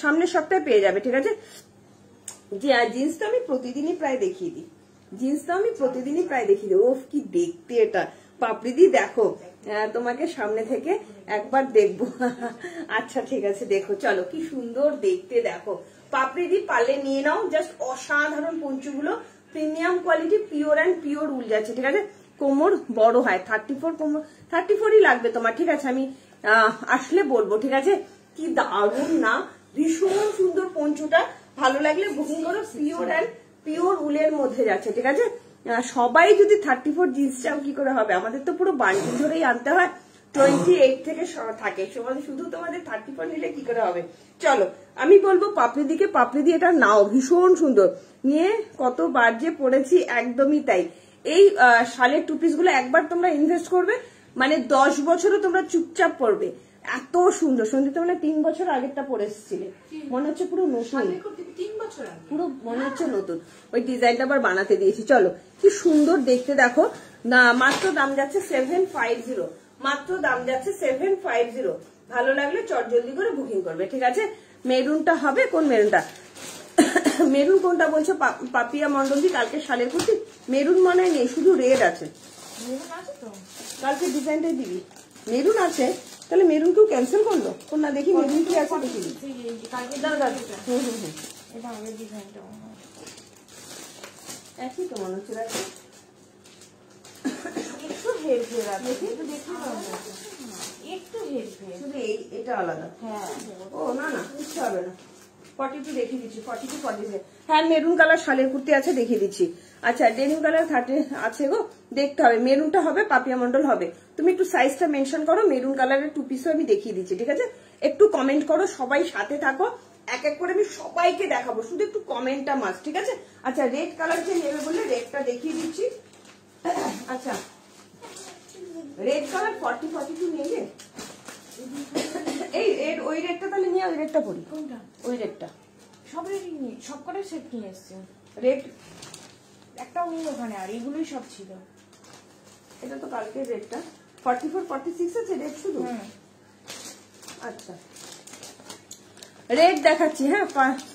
সামনের সপ্তাহে পেয়ে যাবে, ঠিক আছে? জিন্স তো আমি প্রতিদিনই প্রায় দেখিয়ে দিই, ওফ কি দেখতে এটা পাপড়িদি, দেখো তোমাকে সামনে থেকে একবার দেখবো। আচ্ছা ঠিক আছে, দেখো চলো কি সুন্দর দেখতে, দেখো পাপড়িদি পারলে নিয়ে নাও। জাস্ট অসাধারণ পঞ্চুগুলো, premium quality, pure and pure wool যাচ্ছে, ঠিক আছে? কোমর বড় হয়, 34 কোমর 34ই লাগবে তোমার, ঠিক আছে? আমি আসলে বলবো, ঠিক আছে? কি দারুণ না, ভীষণ সুন্দর পঞ্চুটা, ভালো লাগলে বুকিং করো। পিওর অ্যান্ড পিওর উলের মধ্যে যাচ্ছে, ঠিক আছে? সবাই যদি 34 জিন্স চাও কি করে হবে? আমাদের তো পুরো বান্ডিল ধরেই আনতে হয়, 28 থেকে থাকে, শুধু তোমাদের 34 নিলে কি করে হবে? চলো আমি বলবো পাপড়ি এটা নাও, ভীষণ সুন্দর। নিয়ে কতবার যে পড়েছি, একদমই তাই। এই শালের 2 পিস গুলো একবার তোমরা ইনভেস্ট করবে, মানে 10 বছরও তোমরা চুপচাপ পড়বে, এত সুন্দর। সন্দীপ মানে 3 বছর আগেরটা পরে এসেছিলে, মনে হচ্ছে পুরো নতুন, 3 বছর আগে পুরো মনে হচ্ছে নতুন। ওই ডিজাইনটা আবার বানাতে দিয়েছি। চলো কি সুন্দর দেখতে, দেখো না। মাত্র দাম যাচ্ছে 750, মাত্র দাম যাচ্ছে 750। ভালো লাগলে চটজলদি করে বুকিং করবে, ঠিক আছে? মেরুনটা হবে, কোন মেরুনটা? মেরুন কোনটা বলছো পাপিয়া মন্ডলজি? কালকে শালের কুর্তি মেরুন মনে হয় নেই, শুধু রেড আছে। কালকে ডিজাইনটাই দিবি, মেরুন আছে, তাহলে মেরুন কেউ ক্যান্সেল করলো? কোন না দেখি মেরুন কি আছে, দেখি একই তো মনে হচ্ছে। একটু হেরফের আছে, একটু হেরফের, শুধু এটা আলাদা। হ্যাঁ ও না না বুঝতে হবে না, 42 দেখিয়ে দিচ্ছি, 42 46। হ্যাঁ মেরুন কালার শালের কুর্তি আছে, দেখিয়ে দিচ্ছি। আচ্ছা ডেনিম কালার 30 আছে গো, দেখতে হবে। মেরুনটা হবে, পাপিয়া মন্ডল হবে। তুমি একটু সাইজটা মেনশন করো। মেরুন কালারের 2 পিসও আমি দেখিয়ে দিচ্ছি, ঠিক আছে? একটু কমেন্ট করো, সবাই সাথে থাকো, এক এক করে আমি সবাইকে দেখাবো, শুধু একটু কমেন্টটা মাস্ট, ঠিক আছে? আচ্ছা রেড কালার যে নেবে বললে, রেডটা দেখিয়ে দিচ্ছি। আচ্ছা রেড কালার 42 নিয়ে এই রেড, ওই রেডটা তাহলে নিয়ে ওই রেডটা পরি। কোনটা? ওই রেডটা সবারই নিয়ে, সব কটা সেট নিয়ে এসছে, রেড একটাও নেই ওখানে, আর এগুলোই সব ছিল। এটা তো কালকের রেডটা 44 46 আছে রেড শুধু। আচ্ছা রেড দেখাচ্ছি, হ্যাঁ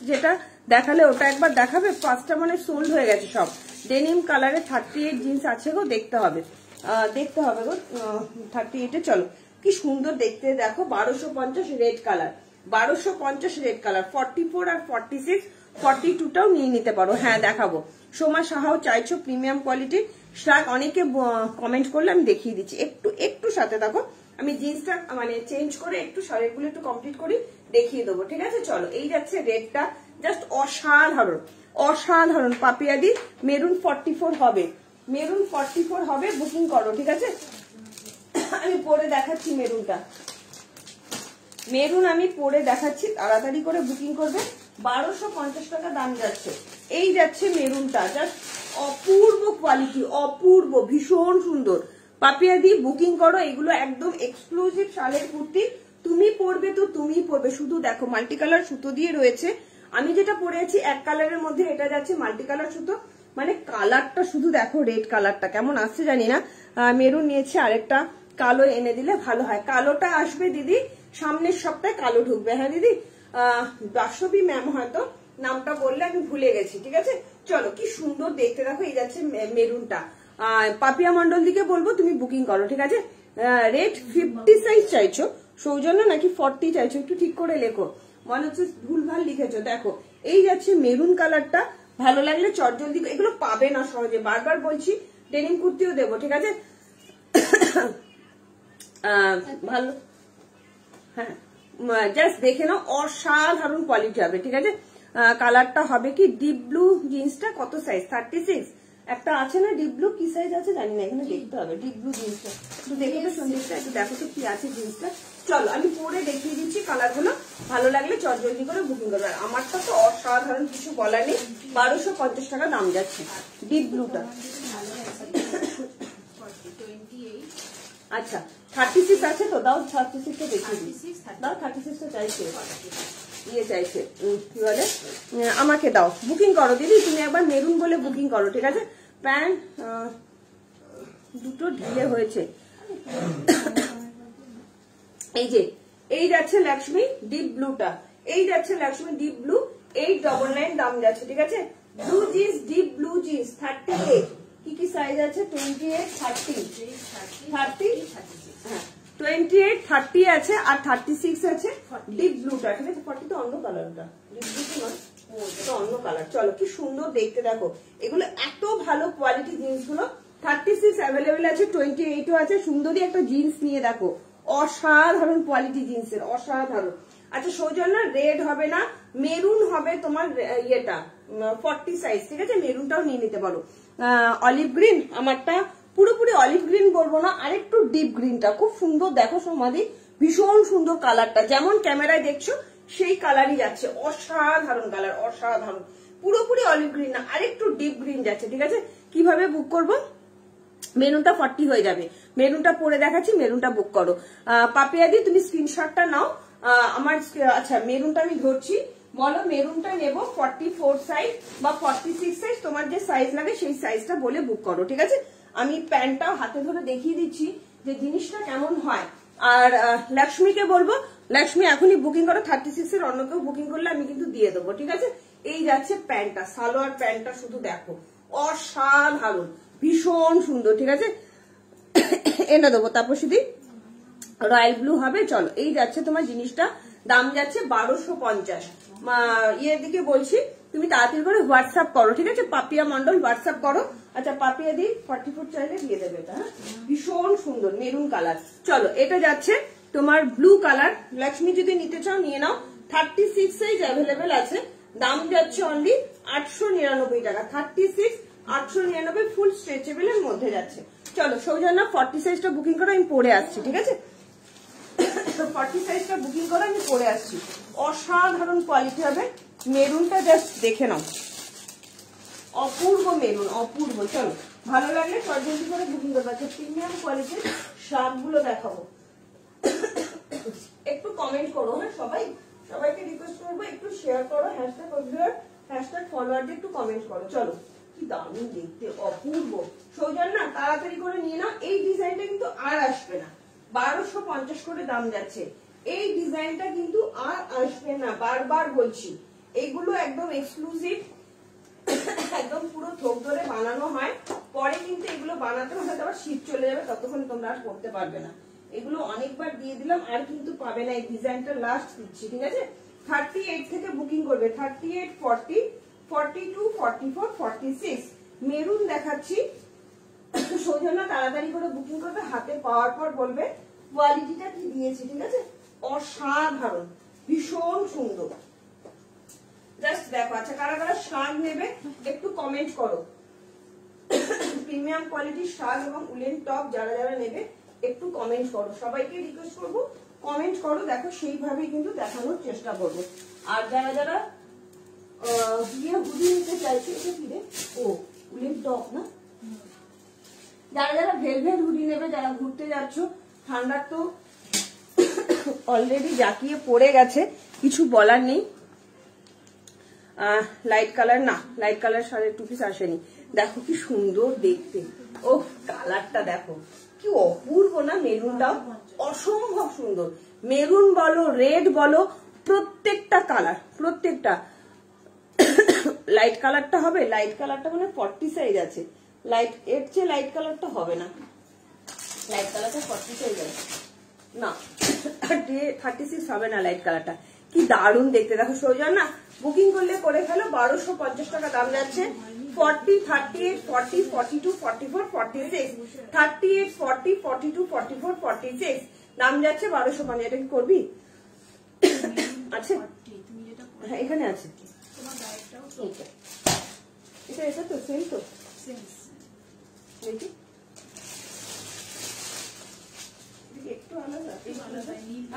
যেটা দেখালে ওটা একবার দেখাবে। 5টা মানে সোল্ড হয়ে গেছে সব। ডেনিম কালারে 38 জিন্স আছে গো, দেখতে হবে গো 38-এ। চলো কি সুন্দর দেখতে, দেখো 1250 রেড কালার, 1250 রেড কালার। 44 আর 46 42টাও নিয়ে নিতে পারো। হ্যাঁ দেখাবো। সোমা সাহাও চাইছো প্রিমিয়াম কোয়ালিটি শার্ট, অনেকে কমেন্ট করলে আমি দেখিয়ে দিচ্ছি। একটু সাথে থাকো, আমি জিন্সটা মানে চেঞ্জ করে একটু শাড়িগুলো একটু কমপ্লিট করি, দেখিয়ে দেবো, ঠিক আছে? চলো এই যাচ্ছে রেডটা, জাস্ট অসাধারণ অসাধারণ। পাপিয়াদি মেরুন 44 হবে, মেরুন 44 হবে, বুকিং করো, ঠিক আছে? আমি পরে দেখাচ্ছি মেরুনটা, মেরুন আমি পরে দেখাচ্ছি, তাড়াতাড়ি করে বুকিং করবে। 1250 টাকা দাম যাচ্ছে। এই যাচ্ছে মেরুনটা, জাস্ট অপূর্ব কোয়ালিটি, অপূর্ব, ভীষণ সুন্দর। পাপিয়া দি বুকিং করো, এগুলো একদম এক্সক্লুসিভ শালের কুর্তি। তুমি পরবে তো তুমিই পরবে। শুধু দেখো মাল্টি কালার সুতো দিয়ে রয়েছে। আমি যেটা পরে আছি এক কালারের মধ্যে, এটা যাচ্ছে মাল্টি কালার সুতো, মানে কালারটা শুধু দেখো, রেড কালারটা কেমন আসছে জানি না। মেরুন নিয়েছে, আরেকটা কালো এনে দিলে ভালো হয়। কালোটা আসবে দিদি সামনের সপ্তাহে, কালো ঢুকবে। হ্যাঁ দিদি, বাসবী ম্যাম হয়তো নামটা বললে, আমি ভুলে গেছি, ঠিক আছে? চলো কি সুন্দর দেখতে, দেখো এই যাচ্ছে মেরুনটা। পাপিয়া মন্ডল দিকে বলবো তুমি বুকিং করো, ঠিক আছে? রেড 50 সাইজ চাইছো, সৌজন্য নাকি 40 চাইছো? একটু ঠিক করে লেখো, মনে হচ্ছে ভুলভাল লিখেছো। দেখো এই যাচ্ছে মেরুন কালারটা, ভালো লাগলে চটজলদি, এগুলো পাবে না সহজে, বারবার বলছি। ডেনিম কুর্তিও দেবো, ঠিক আছে? ভালো, হ্যাঁ জাস্ট দেখে নাও, অসাধারণ কোয়ালিটি হবে, ঠিক আছে? কালারটা হবে কি ডিপ ব্লু জিন্সটা কত সাইজ 36 একটা আছে না ডিপ ব্লু, কি সাইজ আছে জানি না, এখানে দেখতে হবে। ডিপ ব্লু জিন্সটা একটু দেখে তো সন্দীপটা, একটু দেখো তো কি আছে জিন্সটা। চলো আমি পরে দেখিয়ে দিচ্ছি কালারগুলো, ভালো লাগলে জলদি করে বুকিং করবে। আর আমারটা তো অসাধারণ, কিছু বলার নেই, 1250 টাকা দাম যাচ্ছে ডিপ ব্লুটা। আচ্ছা 36 আছে তো, দাও 36টা দেখিয়ে দিই, দাও 36টা চাইছে, ইয়ে চাইছে কি বলে, আমাকে দাও, বুকিং করো দিদি, তুমি একবার মেরুন বলে বুকিং করো, ঠিক আছে। প্যান্ট দুটো ঢিলে হয়েছে। এই যে এই যাচ্ছে লক্ষ্মী ডিপ ব্লুটা, এই যাচ্ছে লক্ষ্মী ডিপ ব্লু, 899 দাম যাচ্ছে, ঠিক আছে। Blue jeans, deep blue jeans 38, কি সাইজ আছে 28, 30, 28, 30 আছে, আর 36 আছে ডিপ ব্লুটা, ঠিক আছে। 40 তো অন্য কালারটা, ডিপ ব্লু নয়, এটা অন্য কালার। চলো কি সুন্দর দেখতে দেখো, এগুলো এত ভালো কোয়ালিটি জিন্সগুলো। 36 অ্যাভেলেবেল আছে, 28ও আছে। সুন্দরী একটা জিন্স নিয়ে দেখো, অসাধারণ কোয়ালিটি জিন্সের, অসাধারণ। আচ্ছা সৌজন্য রেড হবে না, মেরুন হবে তোমার ইয়েটা 40 সাইজ, ঠিক আছে। মেরুনটাও নিয়ে নিতে পারো। অলিভ গ্রিন, আমারটা পুরোপুরি অলিভ গ্রিন বলবো না, আরেকটু ডিপ গ্রিনটা খুব সুন্দর দেখো সমাধি, ভীষণ সুন্দর কালারটা, যেমন ক্যামেরায় দেখছো সেই কালারই যাচ্ছে, অসাধারণ কালার, অসাধারণ। পুরোপুরি অলিভ গ্রিন না, আরেকটু ডিপ গ্রিন যাচ্ছে, ঠিক আছে। কিভাবে বুক করবো, মেরুনটা 40 হয়ে যাবে, মেরুনটা পরে দেখাচ্ছি, মেরুনটা বুক করো। পাপিয়াদি তুমি স্ক্রিনশটটা নাও আমার, আচ্ছা মেরুনটা আমি ধরছি, বলো মেরুনটা নেব 44 সাইজ বা 46 সাইজ, তোমার যে সাইজ লাগে সেই সাইজটা বলে বুক করো, ঠিক আছে। আমি প্যান্টটাও হাতে ধরে দেখিয়ে দিচ্ছি যে জিনিসটা কেমন হয়। আর লক্ষ্মীকে বলবো, লক্ষ্মী এখনই বুকিং করো, 36 এর অন্য কেউ বুকিং করলে আমি কিন্তু দিয়ে দেবো, ঠিক আছে। এই যাচ্ছে প্যান্টটা, সালোয়ার প্যান্টটা শুধু দেখো, অসাধারণ, ভীষণ সুন্দর, ঠিক আছে। এনে দেবো তাপসী দি, রয়্যাল ব্লু হবে। চলো এই যাচ্ছে তোমার জিনিসটা, দাম যাচ্ছে 1250। ইয়ের দিকে বলছি তুমি তাড়াতাড়ি করে হোয়াটসঅ্যাপ করো, ঠিক আছে। পাপিয়া মন্ডল হোয়াটসঅ্যাপ করো। আচ্ছা পাপিয়া দি 44 চাইলে দিয়ে দেবে এটা, হ্যাঁ ভীষণ সুন্দর মেরুন কালার। চলো এটা যাচ্ছে তোমার ব্লু কালার, লক্ষ্মী যদি নিতে চাও নিয়ে নাও, 36 সাইজ অ্যাভেলেবেল আছে, দাম যাচ্ছে অনলি 899 টাকা। 36 899 ফুল স্ট্রেচেবল এর মধ্যে যাচ্ছে। চলো সৌজন্য 40 সাইজটা বুকিং করো, আমি পরে আসছি, ঠিক আছে। 40 সাইজটা বুকিং করো, আমি পরে আসছি, অসাধারণ কোয়ালিটি হবে। মেরুনটা জাস্ট দেখে নাও, অপূর্ব মেরুন, অপূর্ব। চলো ভালো লাগলে জলদি করে বুকিং করবো। আচ্ছা প্রিমিয়াম কোয়ালিটির শার্ট গুলো দেখাবো, একটু কমেন্ট করো, হ্যাঁ সবাইকে রিকোয়েস্ট করবো একটু শেয়ার করো, হ্যাশট্যাগ ফলোয়ার দিয়ে একটু কমেন্ট করো। চলো কি দারুণ দেখতে, অপূর্ব। সৌজন্য তাড়াতাড়ি করে নিয়ে নাও, এই ডিজাইনটা কিন্তু আর আসবে না, 1250 করে দাম যাচ্ছে। এই ডিজাইনটা কিন্তু আর আসবে না, বারবার বলছি, এইগুলো একদম এক্সক্লুসিভ, একদম পুরো থোক ধরে বানানো হয়। পরে কিন্তু এগুলো বানাতে হয়তো আবার শীত চলে যাবে, ততক্ষণ তোমরা আর করতে পারবে না। এগুলো অনেকবার দিয়ে দিলাম, আর কিন্তু পাবে না, এই ডিজাইনটা লাস্ট দিচ্ছি, ঠিক আছে। 38 থেকে বুকিং করবে, 38, 40, 42, 44, 46 মেরুন দেখাচ্ছি। সৌজন্য তাড়াতাড়ি করে বুকিং করবে, হাতে পাওয়ার পর বলবে কোয়ালিটিটা কি দিয়েছি, ঠিক আছে। অসাধারণ, ভীষণ সুন্দর, জাস্ট দেখো। আচ্ছা কারা কারা শার্ট নেবে একটু কমেন্ট করো, প্রিমিয়াম কোয়ালিটির শার্ট এবং উলেন টপ যারা যারা নেবে একটু কমেন্ট করো, সবাইকে রিকোয়েস্ট করবো কমেন্ট করো, দেখো সেইভাবেই কিন্তু দেখানোর চেষ্টা করবো। আর যারা যারা হুডি নিতে চাইছে, এটা কি রে, ও উলেন টপ না, যারা যারা ভেলভেট হুডি নেবে, যারা ঘুরতে যাচ্ছ, ঠান্ডার তো অলরেডি জাকিয়ে পড়ে গেছে, কিছু বলার নেই। লাইট কালার না, লাইট কালার সাড়ে 2 পিস আসেনি, দেখো কি সুন্দর দেখতে, ও কালারটা দেখো কি অপূর্ব না, মেরুনটাও অসম্ভব সুন্দর। মেরুন বলো, রেড বলো, প্রত্যেকটা কালার, প্রত্যেকটা। লাইট কালারটা হবে, লাইট কালারটা মানে 40 সাইজ আছে, লাইট এর চেয়ে লাইট কালারটা হবে না, লাইট কালারটা 40 সাইজ আছে না, 36 হবে না লাইট কালারটা। কি দারুণ দেখতে দেখো সৌজন্য, বুকিং করলে করে ফেলো, 1250 টাকা দাম যাচ্ছে। 40, 38, 40, 42, 44, 46, 38, 40, 42, 44, 46 দাম যাচ্ছে 1250। এটা কি করবি? আচ্ছা হ্যাঁ এখানে আছে, তোমার গায়েরটাও তো এটা এটা তো সেম তো সেন্স দেখি একটু আলাদা।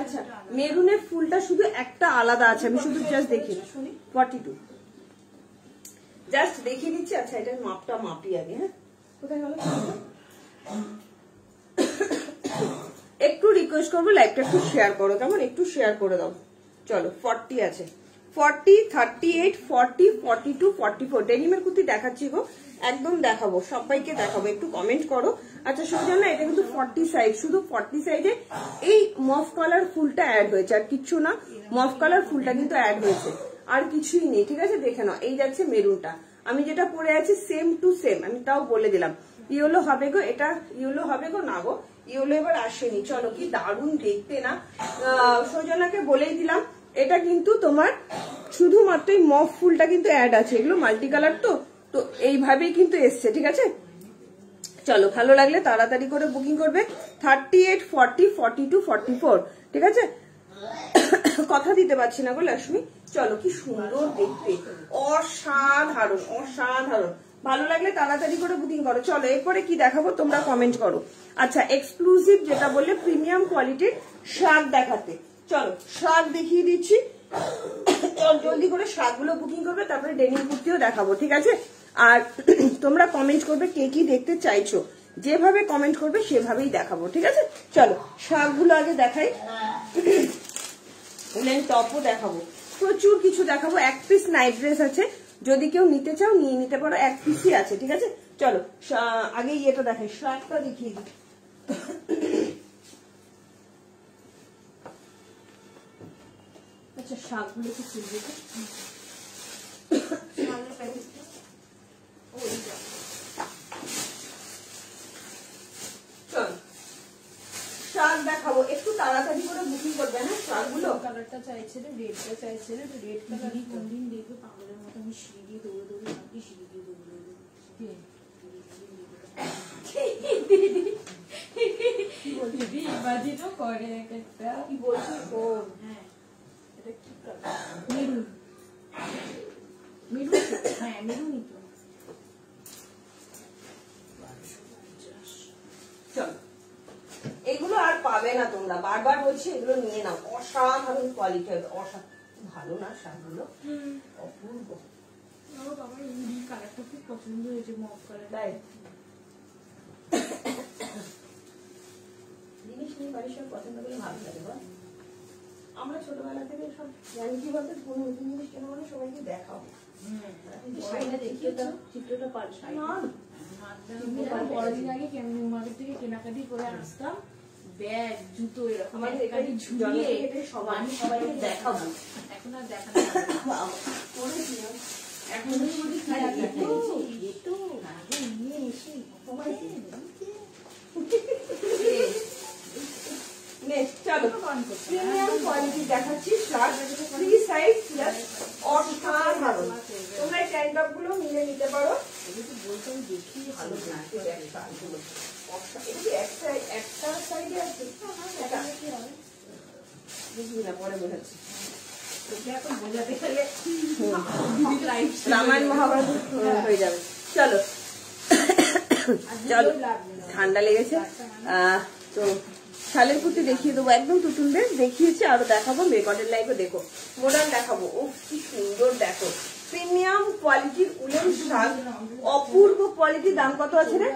আচ্ছা মেরুনের ফুলটা শুধু একটা আলাদা আছে, আমি শুধু জাস্ট দেখি 42 জাস্ট দেখিয়ে দিচ্ছি। আচ্ছা এটার মাপটা মাপি আগে। হ্যাঁ কোথায় গেল? একটু রিকোয়েস্ট করবো লাইভটা একটু শেয়ার করো, কেমন একটু শেয়ার করে দাও। চলো 40 আছে, 40, 38, 40, 42, 44 ডেনিমের কুর্তি দেখাচ্ছি গো, একদম দেখাবো, সবাইকে দেখাবো, একটু কমেন্ট করো। আচ্ছা সুজন না, এটা কিন্তু 40 সাইজ, শুধু 40 সাইজে এই মফ কালার ফুলটা অ্যাড হয়েছে, আর কিচ্ছু না। মফ কালার ফুলটা কিন্তু অ্যাড হয়েছে, আর কিছুই নেই, ঠিক আছে? দেখে নাও, এই যাচ্ছে মেরুনটা, আমি যেটা পরে আছি সেম টু সেম, আমি তাও বলে দিলাম। ইয়েলো হবে গো, এটা ইয়েলো হবে গো, না গো ইয়েলো এবার আসেনি। চলো কি দারুণ দেখতে না, সজনাকে বলেই দিলাম। এটা কিন্তু তোমার শুধুমাত্র এই মফ ফুলটা কিন্তু অ্যাড আছে, এগুলো মাল্টি কালার তো, তো এইভাবেই কিন্তু এসছে, ঠিক আছে? চলো ভালো লাগলে তাড়াতাড়ি করে বুকিং করবে। 38, 40, 42, 44, ঠিক আছে? কথা দিতে পারছি না গো লক্ষ্মী। চলো কি সুন্দর দেখতে, অসাধারণ অসাধারণ। ভালো লাগলে তাড়াতাড়ি করে বুকিং করো। চলো এরপরে কি দেখাবো তোমরা কমেন্ট করো। আচ্ছা এক্সক্লুসিভ যেটা বললে প্রিমিয়াম কোয়ালিটির শার্ট দেখাতে, চলো শার্ট দেখিয়ে দিচ্ছি, জলদি করে শার্টগুলো বুকিং করবে, তারপরে ডেনিম কুর্তিও দেখাবো, ঠিক আছে? আর তোমরা কমেন্ট করবে কে কি দেখতে চাইছো, যেভাবে কমেন্ট করবে সেভাবেই দেখাবো, ঠিক আছে? চলো শার্টগুলো আগে দেখাই, উলেন টপও দেখাবো, প্রচুর কিছু দেখাবো। এক পিস নাইট ড্রেস আছে, যদি কেউ নিতে চাও নিয়ে নিতে পারো, এক পিসই আছে, ঠিক আছে? চলো আগে ইয়েটা দেখাই, শার্টটা দেখিয়ে দিই। আচ্ছা শাকগুলো একটু খুলবে তো, চল শাক দেখাবো, একটু তাড়াতাড়ি করে বুকিং করবে না। শাকগুলো কালারটা চাইছে রে, রেডটা চাইছে রে, রেড কালারই কোন দিন দেখবে পাগলের মতো আমি সিঁড়ি দিয়ে দৌড়ে দৌড়ে নাকি সিঁড়ি দিয়ে দৌড়ে দৌড়ে বাজিটা করে একটা কি বলছিস? ও হ্যাঁ এটা কি কালার? মেরুন, মেরুন, হ্যাঁ মেরুনই তো। চল এগুলো আর পাবে না তোমরা, বারবার বলছি এগুলো নিয়ে নাও, অসাধারণ কোয়ালিটি, ভালো না শাকগুলো, অপূর্ব। বাবা এই কালারটা খুব পছন্দ হয়েছে, মফ কালার। তাই জিনিস নিয়ে বাড়ির সব পছন্দ করে ভালো লাগে বল। আমরা ছোটবেলা থেকে সব জানি কি বলতে, কোনো নতুন জিনিস কেন মানে সবাইকে দেখাও। শাড়িটা দেখিয়ে দাও, চিত্রটা পাল্টাই না। বড়দিন আগে নিউ মার্কেট থেকে কেনাকাটি করে আসতাম, ব্যাগ জুতো এরকম ঝুলিয়ে সবাইকে দেখাবো। এখন আর দেখানো এখন নিয়ে এসে চলো প্রিমিয়াম কোয়ালিটি দেখাচ্ছি, শার্ট ফ্রি সাইজ প্লাস অসাধারণ। তোমরা এই ট্যাঙ্ক টপ গুলো মিলে নিতে পারো, দেখি ভালো শার্টগুলো একটা সাইডে আছে, বুঝবি না পরে বোঝাচ্ছি। রামায়ণ মহাভারত হয়ে যাবে। চলো চলো ঠান্ডা লেগেছে, তো শালের কুর্তি দেখিয়ে দেবো, একদম টুটুল বেশ দেখিয়েছি, আরো দেখাবো মেকআপের লাইভে, দেখো মডার্ন দেখাবো। ও কি সুন্দর, দেখো প্রিমিয়াম কোয়ালিটির উলেন শাল, অপূর্ব কোয়ালিটি। দাম কত আছে রে?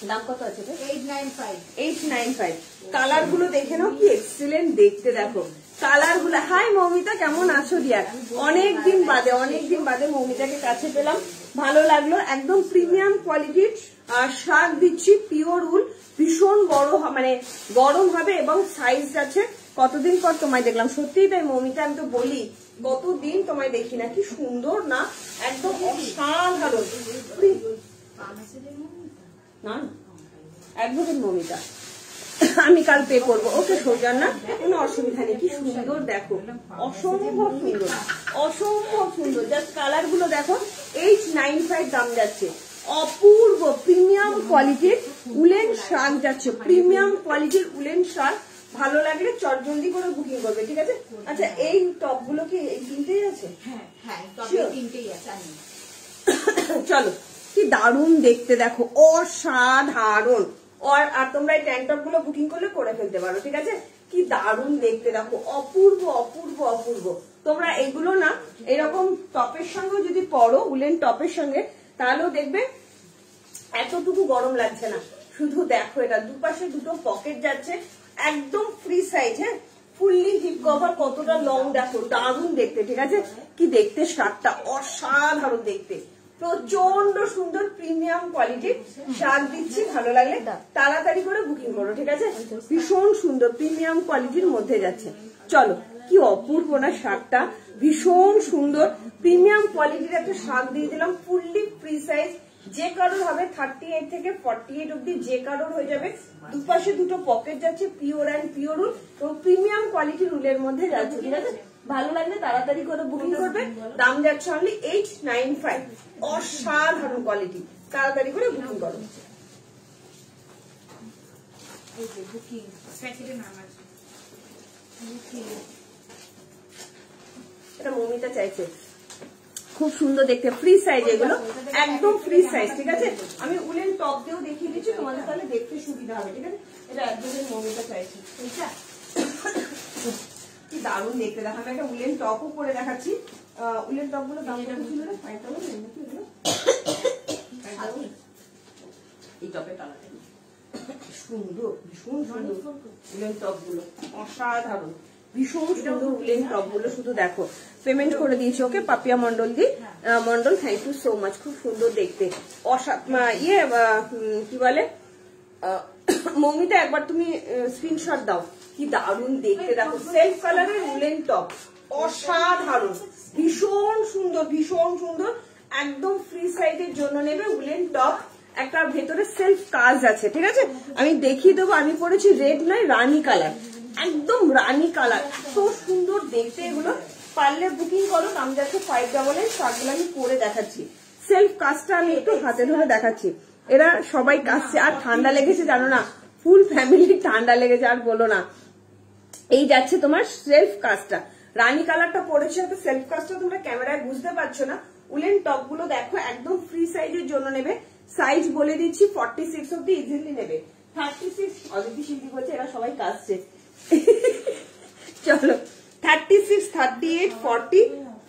দাম কত আছে রে? 895। কালার গুলো দেখে নাও, কি এক্সিলেন্ট দেখতে, দেখো কালার গুলো। হাই মৌমিতা, কেমন আছো ডিয়ার? অনেকদিন বাদে মৌমিতাকে কাছে পেলাম, ভালো লাগলো। একদম প্রিমিয়াম কোয়ালিটির শাক দিচ্ছি, পিওর উল, ভীষণ বড়, মানে গরম হবে, এবং সাইজ আছে। কতদিন পর তোমায় দেখলাম, সত্যিই তাই মৌমিতা, আমি তো বলি কতদিন তোমায় দেখি না, কি সুন্দর না, একদম অসাধারণ। না অ্যাডভোকেট মৌমিতা, আমি কাল পে করবো, ওকে সোজান না, কোনো অসুবিধা নেই। কি সুন্দর দেখো, অসম্ভব সুন্দর, অসম্ভব সুন্দর। জাস্ট কালার গুলো দেখো, 895 দাম যাচ্ছে। অপূর্ব প্রিমিয়াম কোয়ালিটির উলেন শাক যাচ্ছে, প্রিমিয়াম কোয়ালিটির উলেন শাক, ভালো লাগলে চটজলদি করে বুকিং করবে, ঠিক আছে? আচ্ছা, এই টপ গুলো কি এই তিনটেই আছে? হ্যাঁ হ্যাঁ, তবে তিনটেই আছে। চলো, কি দারুণ দেখতে দেখো, অসাধারণ। আর তোমরা এই ট্যাঙ্ক টপ গুলো বুকিং করলে করে ফেলতে পারো, ঠিক আছে? কি দারুণ দেখতে দেখো, অপূর্ব অপূর্ব অপূর্ব। তোমরা এগুলো না এরকম টপের সঙ্গে যদি পরো, উলেন টপের সঙ্গে, তাহলেও দেখবে এতটুকু গরম লাগছে না। শুধু দেখো, এটা দুপাশে দুটো পকেট যাচ্ছে, একদম ফ্রি সাইজ, হ্যাঁ, ফুললি হিপ কভার, কতটা লং দেখো, দারুণ দেখতে, ঠিক আছে? কি দেখতে, শার্টটা অসাধারণ দেখতে, প্রচন্ড সুন্দর প্রিমিয়াম কোয়ালিটির শার্ট দিচ্ছি। ভালো লাগলে তাড়াতাড়ি করে বুকিং করো, ঠিক আছে? ভীষণ সুন্দর প্রিমিয়াম কোয়ালিটির মধ্যে যাচ্ছে। চলো, কি অপূর্ব না শার্টটা, ভীষণ সুন্দর প্রিমিয়াম কোয়ালিটির একটা শার্ট দিয়ে দিলাম, ফুললি ফ্রি সাইজ। যে কারোর হবে 38 থেকে 48 অব্দি, যে কারোর হয়ে যাবে। দুপাশে দুটো পকেট যাচ্ছে, পিওর অ্যান্ড পিওর উল এবং প্রিমিয়াম কোয়ালিটির উলের মধ্যে যাচ্ছে, ঠিক আছে? ভালো লাগলে তাড়াতাড়ি করে বুকিং করবে। দাম যাচ্ছে অনলি 895, অসাধারণ কোয়ালিটি, তাড়াতাড়ি করে বুকিং করো। এটা মমিতা চাইছে, খুব সুন্দর দেখতে, ফ্রি সাইজ, এগুলো একদম ফ্রি সাইজ, ঠিক আছে? আমি উলেন টপ দিয়েও দেখিয়ে দিচ্ছি তোমাদের, তাহলে দেখতে সুবিধা হবে, ঠিক আছে? এটা একদমই মমিতা চাইছে, কি দারুণ দেখতে দেখো। আমি একটা উলেন টপও পরে দেখাচ্ছি। উলেন টপ গুলো দাম কত ছিল রে? 5000 নাকি এগুলো? এই টপের কালারটা সুন্দর, ভীষণ সুন্দর উলেন টপ গুলো, অসাধারণ, ভীষণ সুন্দর উলেন টপ গুলো। শুধু দেখো, পেমেন্ট করে দিয়েছি okay, Papiya Mondal Mondal, thank you so much, খুব সুন্দর দেখতে। কি বলে মৌমিতা, একবার তুমি স্ক্রিনশট দাও, কি দারুণ দেখতে দেখো, সেলফ কালারের উলেন টপ, অসাধারণ, ভীষণ সুন্দর ভীষণ সুন্দর, একদম ফ্রি সাইজের জন্য নেবে উলেন টপ। একটা ভেতরে সেলফ কাজ আছে, ঠিক আছে? আমি দেখিয়ে দেবো। আমি পরেছি রেড নয়, রানী কালার, একদম রানী কালার, এত সুন্দর দেখতে এগুলো। পারলে বুকিং করো, দাম যাচ্ছে 599। শার্টগুলো আমি পরে দেখাচ্ছি, সেলফ কাজটা আমি একটু হাতে ধরে দেখাচ্ছি। এরা সবাই কাজছে, আর ঠান্ডা লেগেছে জানো না, ফুল ফ্যামিলি ঠান্ডা লেগেছে, আর বলো না। এই যাচ্ছে তোমার সেলফ কাজটা, রানী কালারটা পড়েছে, তো সেলফ কাজটা তোমরা ক্যামেরায় বুঝতে পারছো না। উলেন টপ গুলো দেখো, একদম ফ্রি সাইজের জন্য নেবে। সাইজ বলে দিচ্ছি, 46 অব্দি ইজিলি নেবে। 36 অদিতি শিল্পী বলছে এরা সবাই কাজছে। চলো, 36, 38, 40,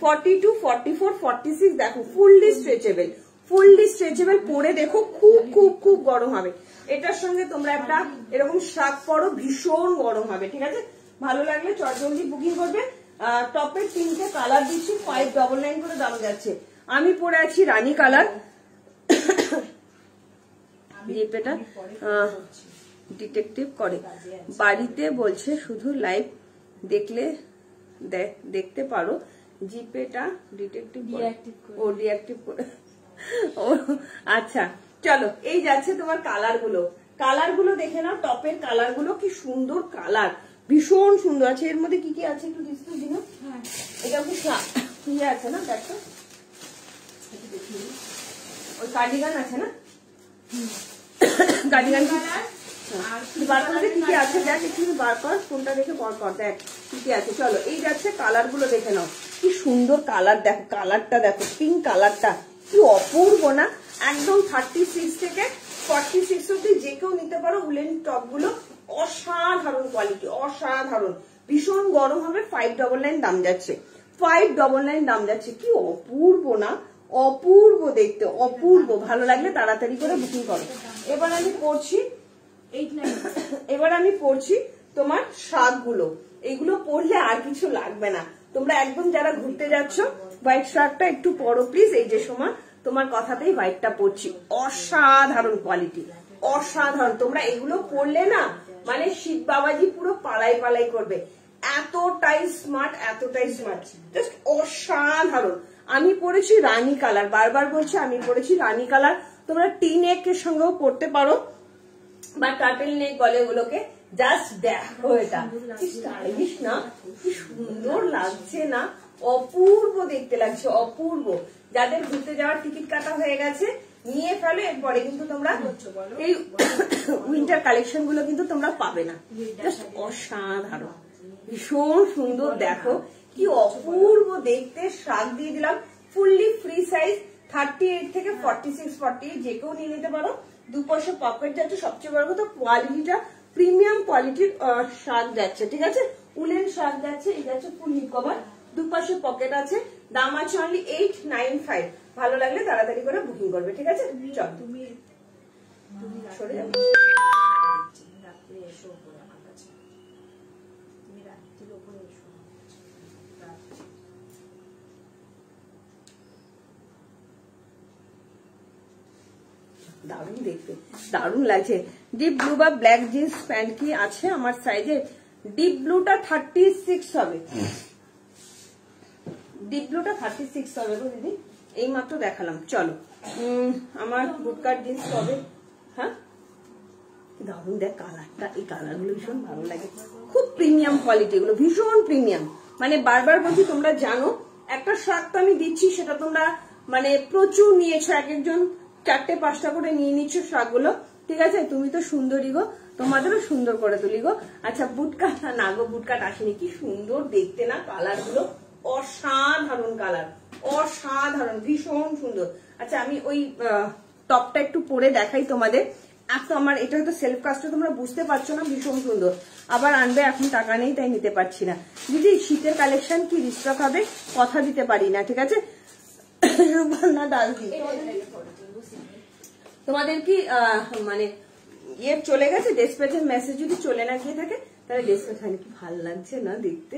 42, 44, 46 দেখো, ফুললি স্ট্রেচেবল, ফুললি স্ট্রেচেবল। পরে দেখো, খুব খুব খুব গরম হবে। এটার সঙ্গে তোমরা একটা এরকম শার্ট পরো, ভীষণ গরম হবে, ঠিক আছে? ভালো লাগলে চটজলদি বুকিং করবে। টপের 3টে কালার দিচ্ছি, 599 করে দাম যাচ্ছে। আমি পরে আছি রানী কালার, জিপেটা ডিটেকটিভ করে বাড়িতে বলছে, শুধু লাইভ দেখলে দেখতে পারো। জিপেটা ডিটেকটিভ ও ডিঅ্যাক্টিভ করে, ও আচ্ছা। চলো, এই যাচ্ছে তোমার কালার গুলো দেখে নাও। টপের কালার গুলো কি সুন্দর কালার, ভীষণ সুন্দর আছে। এর মধ্যে কি কি আছে একটু ডিসপ্লে দিন। এটা কি আছে না, দেখো, ওই কার্ডিগান আছে না, কার্ডিগান বার করতে কি কি আছে দেখ, একটু বার কর, কোনটা দেখে বার কর, দেখ কি কি আছে। চলো, এই যাচ্ছে কালার গুলো দেখে নাও, কি সুন্দর কালার দেখো, কালারটা দেখো, পিঙ্ক কালারটা কি অপূর্ব না। একদম 36 থেকে 46 অব্দি যে কেউ নিতে পারো উলেন টপ গুলো, অসাধারণ কোয়ালিটি, অসাধারণ, ভীষণ গরম হবে। 599 দাম যাচ্ছে, 599 দাম যাচ্ছে। কি অপূর্ব না, অপূর্ব দেখতে, অপূর্ব। ভালো লাগলে তাড়াতাড়ি করে বুকিং করো। এবার আমি পড়ছি তোমার শার্টগুলো। এগুলো পরলে আর কিছু লাগবে না। তোমরা একদম যারা ঘুরতে যাচ্ছ, হোয়াইট শার্টটা একটু পরো প্লিজ। এই যে সময় তোমার কথাতেই হোয়াইটটা পরছি, অসাধারণ কোয়ালিটি, অসাধারণ। তোমরা এগুলো পরলে না, মানে শিব বাবাজি পুরো পালাই পালাই করবে, এতটাই স্মার্ট, এতটাই স্মার্ট, জাস্ট অসাধারণ। আমি পরেছি রানী কালার, বারবার বলছি আমি পরেছি রানী কালার। তোমরা টি নেক এর সঙ্গেও পরতে পারো, বা টার্টেল নেক বলে ওগুলোকে। জাস্ট দেখো, এটা কি স্টাইলিশ না, কি সুন্দর লাগছে না, অপূর্ব দেখতে লাগছে, অপূর্ব। যাদের ঘুরতে যাওয়ার টিকিট কাটা হয়ে গেছে নিয়ে ফেলো, এরপরে কিন্তু তোমরা এই উইন্টার কালেকশন গুলো কিন্তু তোমরা পাবে না। জাস্ট অসাধারণ, ভীষণ সুন্দর, দেখো কি অপূর্ব দেখতে। শাক দিয়ে দিলাম, ফুললি ফ্রি সাইজ, 38 থেকে 46, 48 যে কেউ নিয়ে নিতে পারো। দুপাশে পকেট যাচ্ছে, সবচেয়ে বড় কথা কোয়ালিটিটা প্রিমিয়াম কোয়ালিটির শাক যাচ্ছে, ঠিক আছে, উলেন শাক যাচ্ছে। এই যাচ্ছে ফুল হিপ কভার, দুপাশে পকেট আছে, দাম আছে অনলি 895। ভালো লাগলে তাড়াতাড়ি করে বুকিং করবে, ঠিক আছে। চল তুমি সরে যাও। রাত্রে এসো উপরে আমার কাছে, তুমি রাত্রির উপরে এসো রাত্রে। দারুণ দেখতে, দারুণ লাগছে। ডিপ ব্লু বা ব্ল্যাক জিন্স প্যান্ট কি আছে আমার সাইজে? ডিপ ব্লুটা 36 হবে, ডিপ ব্লুটা 36 হবে গো দিদি, এই মাত্র দেখালাম। চলো আমার বুটকাট জিন্স হবে। হ্যাঁ দারুণ, দেখ কালারটা, এই কালার গুলো ভীষণ ভালো লাগে, খুব প্রিমিয়াম কোয়ালিটি, এগুলো ভীষণ প্রিমিয়াম। মানে বারবার বলছি, তোমরা জানো একটা শার্ট তো আমি দিচ্ছি, সেটা তোমরা মানে প্রচুর নিয়েছো, এক একজন 4টে 5টা করে নিয়ে নিচ্ছ শাকগুলো, ঠিক আছে। তুমি তো সুন্দরী গো, তোমাদেরও সুন্দর করে তুলি গো। আচ্ছা বুটকাট না গো, বুটকাট আসেনি, কি সুন্দর দেখতে না কালার গুলো, অসাধারণ কালার, অসাধারণ, ভীষণ সুন্দর। আচ্ছা আমি ওই টপটা একটু পরে দেখাই তোমাদের। এখন আমার এটা হয়তো সেলফ কাস্টে তোমরা বুঝতে পারছো না, ভীষণ সুন্দর। আবার আনবে, এখন টাকা নেই তাই নিতে পারছি না। দিদি শীতের কালেকশন কি রিস্টক হবে? কথা দিতে পারি না, ঠিক আছে। না ডাল দি তোমাদের কি মানে ইয়ে চলে গেছে ডেসপ্যাচের মেসেজ, যদি চলে না গিয়ে থাকে তাহলে ডেসপ্যাচ হয়নি। কি ভালো লাগছে না দেখতে,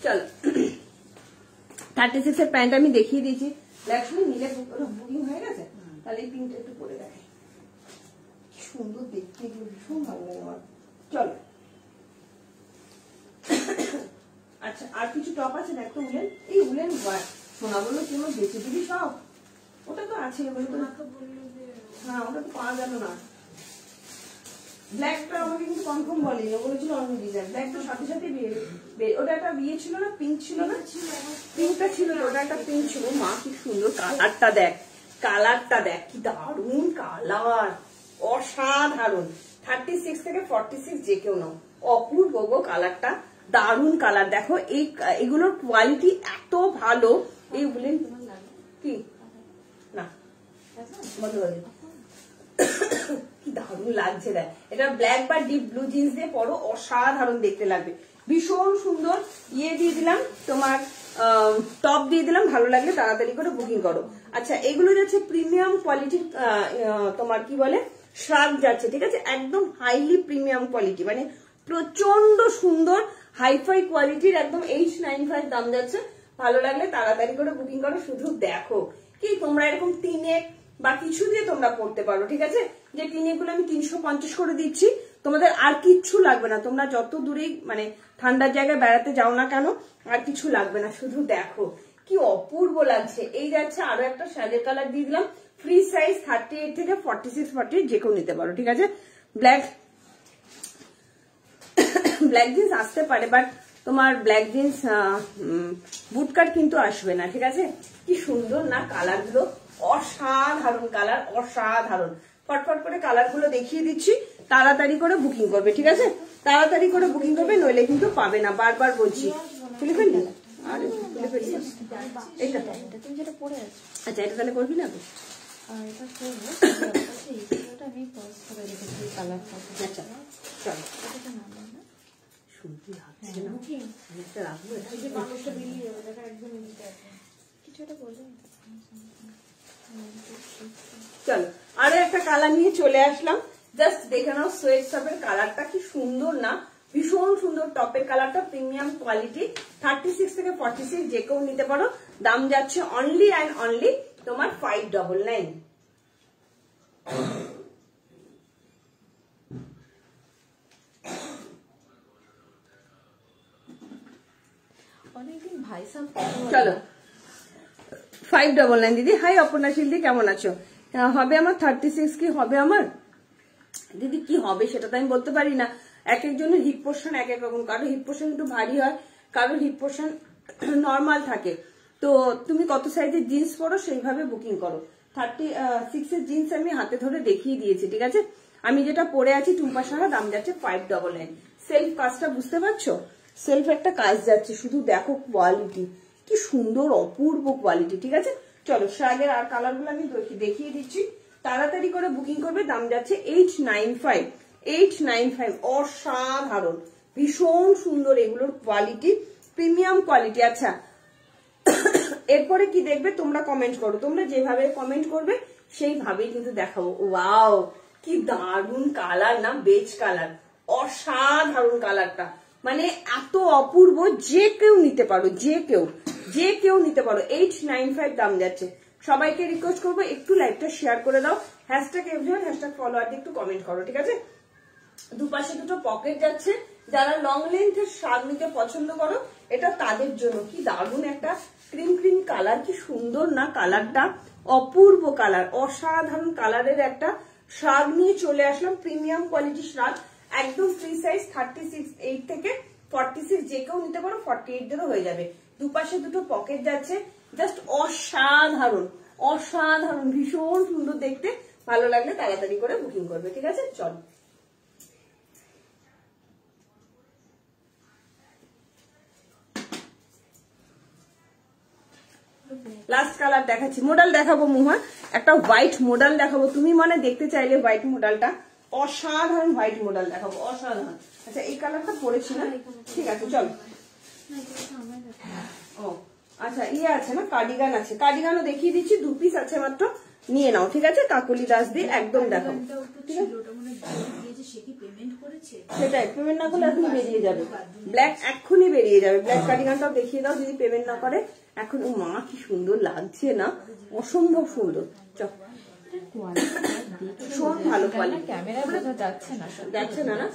চলো 36 এর প্যান্ট আমি দেখিয়ে দিয়েছি। লক্ষ্মী নিলে বুকিং হয়ে গেছে, তাহলে এই পিঙ্কটা একটু পরে দেখে, সুন্দর দেখতে, এগুলো ভীষণ ভালো লাগে আমার। চলো আচ্ছা আর কিছু টপ আছে দেখো উলেন, এই উলেন সোনা বললো কোনো বেঁচে দিবি সব, ওটা তো আছে, হ্যাঁ ওটা তো পাওয়া গেল না। ব্ল্যাকটা আমাকে কিন্তু কনফার্ম বলেনি, ও বলেছিল অন্য ডিজাইন। ব্ল্যাকটা সাথে সাথে ওটা একটা বিয়ে ছিল না, পিঙ্ক ছিল না, পিঙ্কটা ছিল না, ওটা একটা পিঙ্ক ছিল। মা কি সুন্দর কালারটা দেখ, কালারটা দেখ, কি দারুণ কালার, অসাধারণ। 36 থেকে 46 যে কেউ নাও, অপূর্ব গো কালারটা, দারুণ কালার। দেখো এই এগুলোর কোয়ালিটি এত ভালো। এই বলেন কি না বন্ধ করে কি দারুণ লাগছে দেখ, এটা ব্ল্যাক বা ডিপ ব্লু জিন্স দিয়ে পরো, অসাধারণ দেখতে লাগবে, ভীষণ সুন্দর। ইয়ে দিয়ে দিলাম তোমার, টপ দিয়ে দিলাম, ভালো লাগলে তাড়াতাড়ি করে বুকিং করো। আচ্ছা এগুলো যাচ্ছে প্রিমিয়াম কোয়ালিটির, তোমার কি বলে শার্ট যাচ্ছে, ঠিক আছে, একদম হাইলি প্রিমিয়াম কোয়ালিটি, মানে প্রচন্ড সুন্দর হাইফাই কোয়ালিটির, একদম 895 দাম যাচ্ছে। ভালো লাগলে তাড়াতাড়ি করে বুকিং করো। শুধু দেখো কি তোমরা এরকম টিনেক বা কিছু দিয়ে তোমরা পড়তে পারো, ঠিক আছে। যে টিনেগুলো আমি 350 করে দিচ্ছি, তোমাদের আর কিচ্ছু লাগবে না। তোমরা যত দূরেই মানে ঠান্ডার জায়গায় বেড়াতে যাও না কেন, আর কিছু লাগবে না। শুধু দেখো কি অপূর্ব লাগছে। এই যাচ্ছে আরো একটা শ্যালের কালার দিয়ে দিলাম, ফ্রি সাইজ 38 থেকে 46, 48 যে কেউ নিতে পারো, ঠিক আছে। ব্ল্যাক জিন্স আসতে পারে, বাট তোমার ব্ল্যাক জিন্স বুটকাট কিন্তু আসবে না, ঠিক আছে। কি সুন্দর না কালার গুলো, অসাধারণ কালার, অসাধারণ। ফটফট করে কালার গুলো দেখিয়ে দিচ্ছি, তাড়াতাড়ি করে বুকিং করবে, ঠিক আছে, তাড়াতাড়ি করে বুকিং করবে, নইলে কিন্তু পাবে না। বারবার বলছি, তুলে ফেললি, আরে তুলে ফেললি এইটা, তুমি যেটা পরে আছো, আচ্ছা এটা তাহলে করবি না তো, এটা করবো, এটা আমি পজ করে রেখেছি কালারটা। আচ্ছা চল, এটা নাম না শুনতে লাগছে না, একটা রাখবো, যে মানুষটা বেরিয়ে যাবে, দেখা একদম নিতে আছে কিছু একটা বলবে। চলো আরো একটা কালার নিয়ে চলে আসলাম, জাস্ট দেখে নাও সোয়েট টপের কালারটা কি সুন্দর না, ভীষণ সুন্দর টপের কালারটা, প্রিমিয়াম কোয়ালিটি, 36 থেকে 46 যে কেউ নিতে পারো। দাম যাচ্ছে অনলি অ্যান্ড অনলি তোমার 599। অনেকদিন ভাই সাহেব চলো 599 দিদি। হাই অপর্ণাশীল দি, কেমন আছো? হবে আমার 36 কি হবে আমার দিদি? কি হবে সেটা তো আমি বলতে পারি না, এক একজনের হিপ পোর্শন এক এক রকম, কারো হিপ পোর্শন একটু ভারী হয়, কারোর হিপ পোর্শন নর্মাল থাকে। তো তুমি কত সাইজের জিন্স পরো সেইভাবে বুকিং করো। 36 এর জিন্স আমি হাতে ধরে দেখিয়ে দিয়েছি, ঠিক আছে? আমি যেটা পরে আছি টুম্পা সাহা, দাম যাচ্ছে 599। সেলফ কাজটা বুঝতে পারছো? সেলফ একটা কাজ যাচ্ছে, শুধু দেখো কোয়ালিটি কি সুন্দর, অপূর্ব কোয়ালিটি, ঠিক আছে? চলো শ্রাগের আর কালার গুলো আমি দেখিয়ে দিচ্ছি, তাড়াতাড়ি করে বুকিং করবে। দাম যাচ্ছে 895। অসাধারণ, ভীষণ সুন্দর এগুলোর কোয়ালিটি, প্রিমিয়াম কোয়ালিটি। আচ্ছা এরপরে কি দেখবে তোমরা কমেন্ট করো, তোমরা যেভাবে কমেন্ট করবে সেইভাবেই কিন্তু দেখাবো। ওয়াও কি দারুণ কালার না, বেজ কালার, অসাধারণ কালারটা, মানে এত অপূর্ব, যে কেউ নিতে পারো, যে কেউ নিতে পারো। 895 দাম যাচ্ছে। সবাইকে রিকোয়েস্ট করবো একটু লাইভটা শেয়ার করে দাও, হ্যাশট্যাগ এভরিওয়ান, হ্যাশট্যাগ ফলোয়ার দিয়ে একটু কমেন্ট করো, ঠিক আছে? দুপাশে দুটো পকেট যাচ্ছে, যারা লং লেন্থের শাড়ি নিতে পছন্দ করো এটা তাদের জন্য। কি দারুণ একটা ক্রিম কালার, কি সুন্দর না কালারটা, অপূর্ব কালার, অসাধারণ কালারের একটা শাড়ি নিয়ে চলে আসলাম। প্রিমিয়াম কোয়ালিটি শাড়ি, একদম ফ্রি সাইজ 36 থেকে 46, যে কেউ নিতে পারো, 48 দেরও হয়ে যাবে। দুপাশে দুটো পকেট যাচ্ছে, জাস্ট অসাধারণ, ভীষণ সুন্দর দেখতে। ভালো লাগলে তাড়াতাড়ি করে বুকিং করবে, ঠিক আছে? চল লাস্ট কালার দেখাচ্ছি, মডেল দেখাবো মুহা, একটা হোয়াইট মডেল দেখাবো। তুমি মানে দেখতে চাইলে হোয়াইট মডেলটা, অসাধারণ হোয়াইট মডেল দেখাবো, অসাধারণ। আচ্ছা এই কালারটা পরেছি না, ঠিক আছে চলো। ও আচ্ছা ইয়ে আছে না, কার্ডিগান আছে, কার্ডিগানও দেখিয়ে দিচ্ছি, 2 পিস আছে মাত্র, নিয়ে নাও, ঠিক আছে? কাকলি দাস দিয়ে একদম দেখাবো, ঠিক আছে? সেটাই, পেমেন্ট না করলে এখন বেরিয়ে যাবে, ব্ল্যাক এক্ষুনি বেরিয়ে যাবে। ব্ল্যাক কার্ডিগানটাও দেখিয়ে দাও যদি পেমেন্ট না করে এখন। ও মা কি সুন্দর লাগছে না, অসম্ভব সুন্দর। ভীষণ ভালো কোয়ালিটি, যাচ্ছে না না,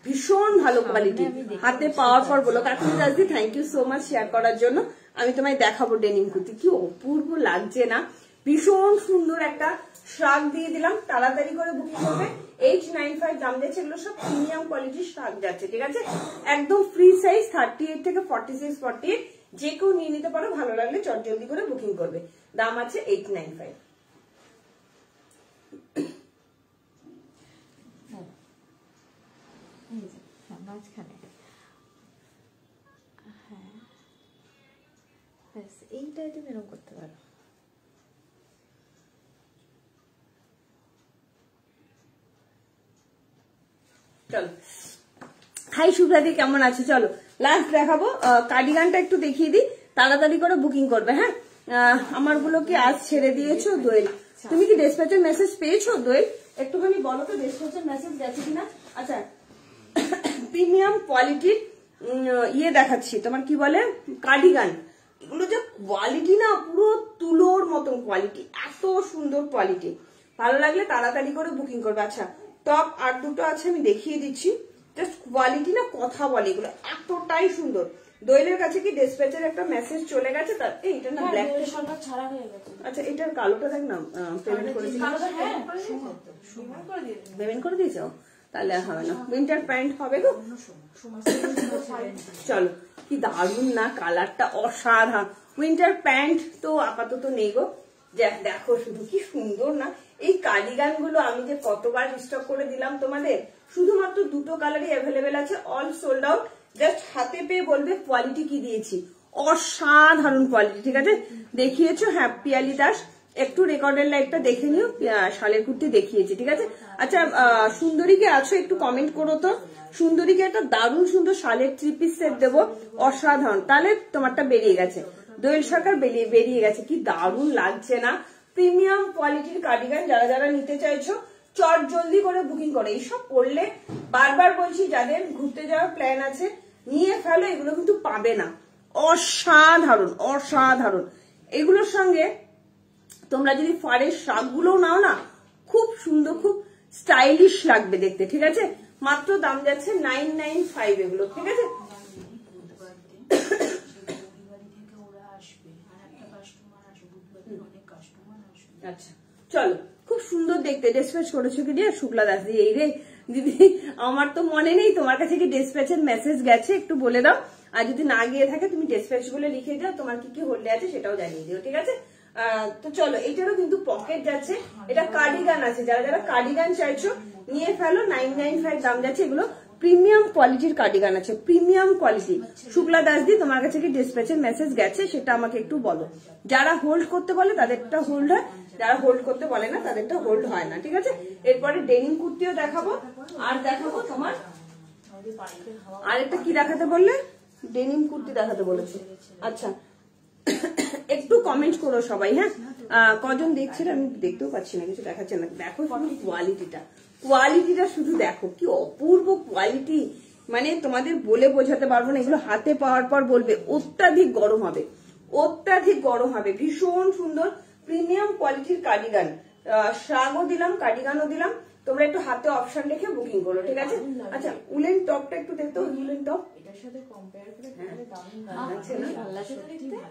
ভীষণ ভালো কোয়ালিটি, হাতে পাওয়ার পর বলো। কাকুলি দাসদি thank you so much share করার জন্য। আমি তোমায় দেখাবো ডেনিম কুর্তি, কি অপূর্ব লাগছে না, ভীষণ সুন্দর একটা শার্ট দিয়ে দিলাম, তাড়াতাড়ি করে বুকিং করবে। 895 দাম যাচ্ছে, এগুলো সব প্রিমিয়াম কোয়ালিটির শার্ট যাচ্ছে, ঠিক আছে? একদম ফ্রি সাইজ 38 থেকে 46, 48, যে কেউ নিয়ে নিতে পারো। ভালো লাগলে চট জলদি করে বুকিং করবে, দাম আছে 895। মাঝখানে হ্যাঁ, এইটাই তুমি এরকম করতে পারো। চলো হাই শুভ্রাদি, কেমন আছে? চলো লাস্ট দেখাবো, কার্ডিগানটা একটু দেখিয়ে দিই, তাড়াতাড়ি করে বুকিং করবে। হ্যাঁ আমার গুলো কি আজ ছেড়ে দিয়েছো দোয়েল? তুমি কি ডেসপ্যাচের মেসেজ পেয়েছো দোয়েল? একটুখানি বলো তো ডেসপ্যাচের মেসেজ গেছে কিনা। আচ্ছা প্রিমিয়াম কোয়ালিটির ইয়ে দেখাচ্ছি, তোমার কি বলে কার্ডিগান, এগুলো যে কোয়ালিটি না, পুরো তুলোর মতন কোয়ালিটি, এত সুন্দর কোয়ালিটি। ভালো লাগলে তাড়াতাড়ি করে বুকিং করবে। আচ্ছা টপ আর দুটো আছে, আমি দেখিয়ে দিচ্ছি, জাস্ট কোয়ালিটি না কথা বলে, এগুলো এতটাই সুন্দর। দোয়েলের কাছে কি ডেসপ্যাচের একটা মেসেজ চলে গেছে তার, এইটা না ব্ল্যাক ছাড়া হয়ে গেছে। আচ্ছা এটার কালোটা দেখ না, পেমেন্ট করে পেমেন্ট করে দিয়েছো, তাহলে হবে না, উইন্টার প্যান্ট হবে গো। চলো কি দারুন না কালারটা, অসাধারণ। উইন্টার প্যান্ট তো আপাতত নেই গো, দেখো শুধু কি সুন্দর না। এই কার্ডিগান গুলো আমি যে কতবার স্টক করে দিলাম তোমাদের, শুধুমাত্র দুটো কালারই অ্যাভেলেবেল আছে, অল সোল্ড আউট। জাস্ট হাতে পেয়ে বলবে কোয়ালিটি কি দিয়েছি, অসাধারণ কোয়ালিটি, ঠিক আছে? দেখিয়েছো হ্যাঁ পিয়ালি দাস, একটু রেকর্ডের লাইভটা দেখে নিও, শালের কুর্তি দেখিয়েছি, ঠিক আছে? আচ্ছা সুন্দরী কে আছো একটু কমেন্ট করো তো, সুন্দরীকে একটা দারুণ সুন্দর শালের 3 পিস সেট দেবো, অসাধারণ। তাহলে তোমারটা বেরিয়ে গেছে, দোয়েল সরকার বেরিয়ে গেছে, কি দারুণ লাগছে না। প্রিমিয়াম কোয়ালিটির কার্ডিগান যারা যারা নিতে চাইছো চট জলদি করে বুকিং করে। এইসব পড়লে বারবার বলছি, যাদের ঘুরতে যাওয়ার প্ল্যান আছে নিয়ে ফেলো, এগুলো কিন্তু পাবে না, অসাধারণ। এগুলোর সঙ্গে তোমরা যদি ফারের শাকগুলো নাও না, খুব সুন্দর, খুব স্টাইলিশ লাগবে দেখতে, ঠিক আছে? মাত্র দাম যাচ্ছে 995 এগুলো, ঠিক আছে? আচ্ছা চলো, খুব সুন্দর দেখতে ডেসপ্যাচ করেছো কি দিয়ে শুক্লা দাস দি। এই রে দিদি, আমার তো মনে নেই তোমার কাছে কি ডেসপ্যাচের মেসেজ গেছে, একটু বলে দাও। আর যদি না গিয়ে থাকে তুমি ডেসপ্যাচ বলে লিখে দাও, তোমার কি কি হোল্ডে আছে সেটাও জানিয়ে দিও, ঠিক আছে। তো চলো, এটারও কিন্তু পকেট যাচ্ছে, এটা কার্ডিগান আছে, যারা যারা কার্ডিগান চাইছো নিয়ে ফেলো। 995 দাম যাচ্ছে। এগুলো প্রিমিয়াম কোয়ালিটির কার্ডিগান আছে, প্রিমিয়াম কোয়ালিটি। শুক্লা দাস দি, তোমার কাছে কি ডেসপ্যাচের মেসেজ গেছে সেটা আমাকে একটু বলো। যারা হোল্ড করতে বলে তাদেরটা হোল্ড হয়, যারা হোল্ড করতে বলে না তাদেরটা হোল্ড হয় না, ঠিক আছে। এরপরে ডেনিম কুর্তিও দেখাবো, আর দেখাবো তোমার আরেকটা কি দেখাতে বললে, ডেনিম কুর্তি দেখাতে বলেছে। আচ্ছা একটু কমেন্ট করো সবাই, হ্যাঁ কজন দেখছে, আমি দেখতেও পাচ্ছি না, কিছু দেখাচ্ছে না। দেখো শুধু কোয়ালিটিটা শুধু দেখো, কি অপূর্ব কোয়ালিটি, মানে তোমাদের বলে বোঝাতে পারবো না। এগুলো হাতে পাওয়ার পর বলবে অত্যাধিক গরম হবে, অত্যাধিক গরম হবে। ভীষণ সুন্দর প্রিমিয়াম কোয়ালিটির কার্ডিগান, শ্রাগও দিলাম, কার্ডিগানও দিলাম। তোমরা একটু হাতে অপশন রেখে বুকিং করো, ঠিক আছে। আচ্ছা উলেন টপটা একটু দেখতো, উলেন টপ এটার সাথে কম্পেয়ার করে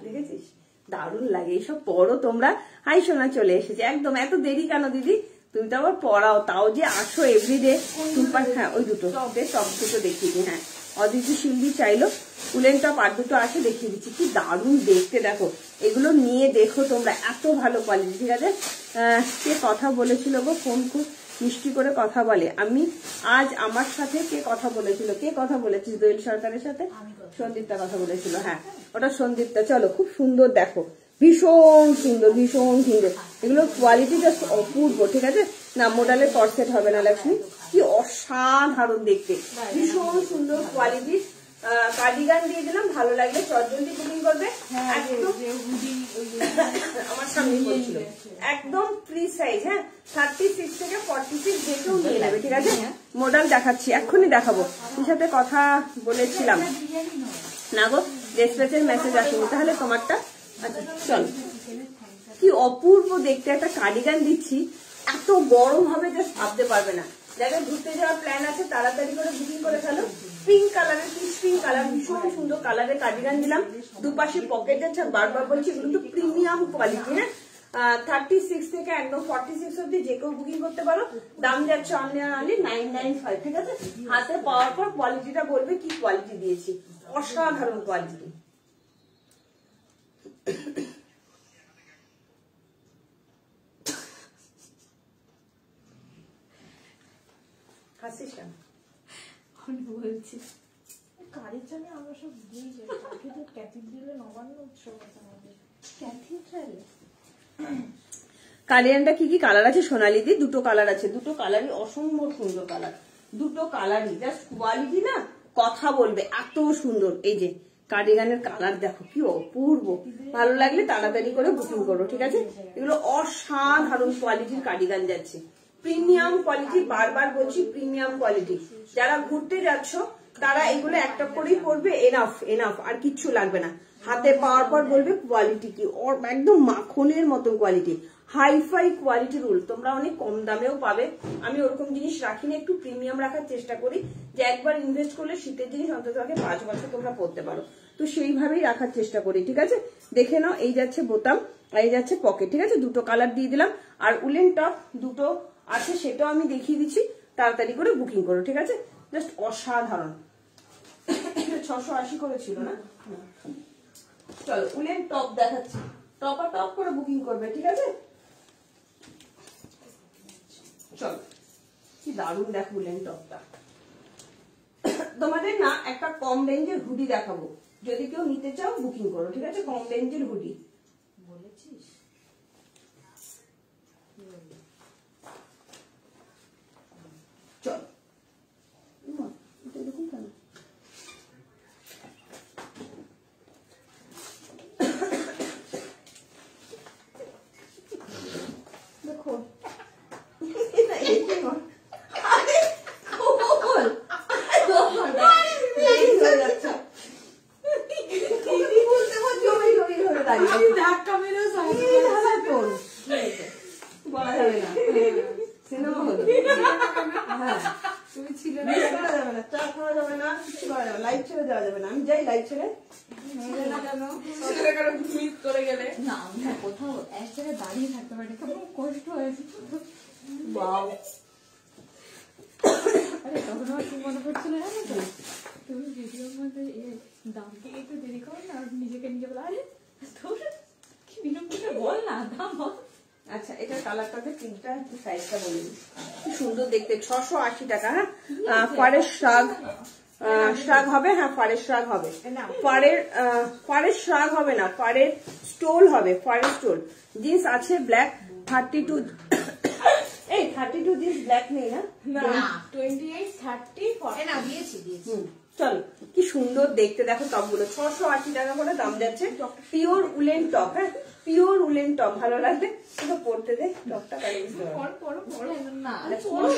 দেখেছিস, দারুণ লাগে। এইসব পড়ো তোমরা। হাই সোনা চলে এসেছে একদম। এত দেরি কেন দিদি, তুমি তো আবার পড়াও, তাও যে আসো এভরিডে। হ্যাঁ ওই দুটো টপ দুটো দেখিয়ে দিই। হ্যাঁ অদিতি শিল্পী চাইলো উলেন টপ, আর দুটো আছে দেখিয়ে দিচ্ছি। কি দারুণ দেখতে, দেখো এগুলো নিয়ে দেখো তোমরা, এত ভালো কোয়ালিটি, ঠিক আছে। কে কথা বলেছিল গো, ফোন খুব মিষ্টি করে কথা বলে। আমি আজ আমার সাথে কে কথা বলেছিল, কে কথা বলেছিস, দোয়েল সরকারের সাথে সন্দীপটা কথা বলেছিল। হ্যাঁ ওটা সন্দীপটা। চলো খুব সুন্দর দেখো, ভীষণ সুন্দর, ভীষণ সুন্দর। এগুলোর কোয়ালিটি জাস্ট অপূর্ব, ঠিক আছে। না মোডালের কর্সেট হবে না লক্ষ্মী, কি অসাধারণ দেখতে, ভীষণ সুন্দর কোয়ালিটির কার্ডিগান দিয়ে দিলাম। ভালো লাগলে চটজলদি বুকিং করবে। একদম আমার সামনে বলছিল, একদম ফ্রি সাইজ। হ্যাঁ 36 থেকে 46 যে কেউ নিয়ে নেবে, ঠিক আছে। মডেল দেখাচ্ছি, এক্ষুনি দেখাবো। তোর সাথে কথা বলেছিলাম না গো, ডেসপ্যাচের মেসেজ আসেনি, তাহলে তোমারটা। আচ্ছা চলো, কি অপূর্ব দেখতে একটা কার্ডিগান দিচ্ছি, এত গরম হবে জাস্ট ভাবতে পারবে না। যাদের ঘুরতে যাওয়ার প্ল্যান আছে তাড়াতাড়ি করে বুকিং করে ফেলো। পিঙ্ক কালারের, পিঙ্ক কালার, ভীষণ সুন্দর কালারের কার্ডিগান দিলাম। দুপাশে পকেট আছে, বারবার বলছি এগুলো কিন্তু প্রিমিয়াম কোয়ালিটি। হ্যাঁ 36 থেকে একদম 46 অব্দি যে কেউ বুকিং করতে পারো। দাম যাচ্ছে অনলি 995, ঠিক আছে। হাতে পাওয়ার পর কোয়ালিটিটা বলবে কি কোয়ালিটি দিয়েছি, অসাধারণ কোয়ালিটি। হাসিস কেন বলছি কারির জন্য আমরা সব দিয়ে যাই, কাকে তো ক্যাথিড্রালে নবান্ন উৎসব আছে আমাদের। ক্যাথিড্রালে কালিয়ানটা কি কি কালার আছে সোনালি দি? দুটো কালার আছে, দুটো কালারই অসম্ভব সুন্দর কালার, দুটো কালারই জাস্ট কোয়ালিটি না কথা বলবে, এত সুন্দর। এই যে কার্ডিগানের কালার দেখো কি অপূর্ব, ভালো লাগলে তাড়াতাড়ি করে বুকিং করো, ঠিক আছে। এগুলো অসাধারণ কোয়ালিটির কার্ডিগান যাচ্ছে, প্রিমিয়াম কোয়ালিটি, বারবার বলছি প্রিমিয়াম কোয়ালিটি। যারা ঘুরতে যাচ্ছ তারা এগুলো একটা করেই পরবে, এনাফ এনাফ, আর কিচ্ছু লাগবে না। হাতে পাওয়ার পর বলবে কোয়ালিটি কি, একদম মাখনের মতন কোয়ালিটি, হাইফাই কোয়ালিটির উল। তোমরা অনেক কম দামেও পাবে, আমি ওরকম জিনিস রাখি না, একটু প্রিমিয়াম রাখার চেষ্টা করি, যে একবার ইনভেস্ট করলে শীতের জিনিস অন্তত 5 বছর তোমরা পরতে পারো, তো সেইভাবেই রাখার চেষ্টা করি, ঠিক আছে। দেখে নাও, এই যাচ্ছে বোতাম আর এই যাচ্ছে পকেট, ঠিক আছে। দুটো কালার দিয়ে দিলাম, আর উলেন টপ দুটো আছে সেটাও আমি দেখিয়ে দিচ্ছি, তাড়াতাড়ি করে বুকিং করো, ঠিক আছে। জাস্ট অসাধারণ। 680 করে ছিল না। চলো উলেন টপ দেখাচ্ছি, টপ আর টপ করে বুকিং করবে, ঠিক আছে। চলো কি দারুণ দেখো উলেন টপটা। তোমাদের না একটা কম রেঞ্জের হুডি দেখাবো, যদি কেউ নিতে চাও বুকিং করো, ঠিক আছে। কম রেঞ্জের হুডি বলেছিস চলো। এরকম কেন দেখো, ধাক্কা মেরে বলা যাবে না, সিনেমা হলো, তুমি ছিল না, চা খাওয়া যাবে না, কিছু করা যাবে, লাইট ছেড়ে দেওয়া যাবে না। আমি যাই লাইট ছেড়ে করে গেলে না আমি কোথাও এক জায়গায় দাঁড়িয়ে থাকতে পারি, খুব কষ্ট হয়েছে। আরে তখন আমার কি মনে পড়ছিল জানো তো, তুমি ভিডিওর মধ্যে দাম থেকে একটু দেরি করো না, আর নিজেকে নিজে বলো আরে তোর কি বিলম্বটা বল না দাম বল। আচ্ছা, এটা কালারটাতে প্রিন্টটা একটু সাইজটা বলে দিই, কি সুন্দর দেখতে। 680 টাকা। হ্যাঁ, পাড়ের শ্রাগ হবে। হ্যাঁ, পাড়ের শ্রাগ হবে। পাড়ের শ্রাগ হবে না, পাড়ের স্টোল হবে, পাড়ের স্টোল। জিন্স আছে ব্ল্যাক 32। এই 32 জিন্স ব্ল্যাক নেই না? 28, 30, 40 না দিয়েছি। চলো, কি সুন্দর দেখতে দেখো টপগুলো। 680 টাকা করে দাম যাচ্ছে। Pure woollen top. হ্যাঁ, পিওর উলেন টপ। ভালো লাগবে তো পড়তে দে টপটা।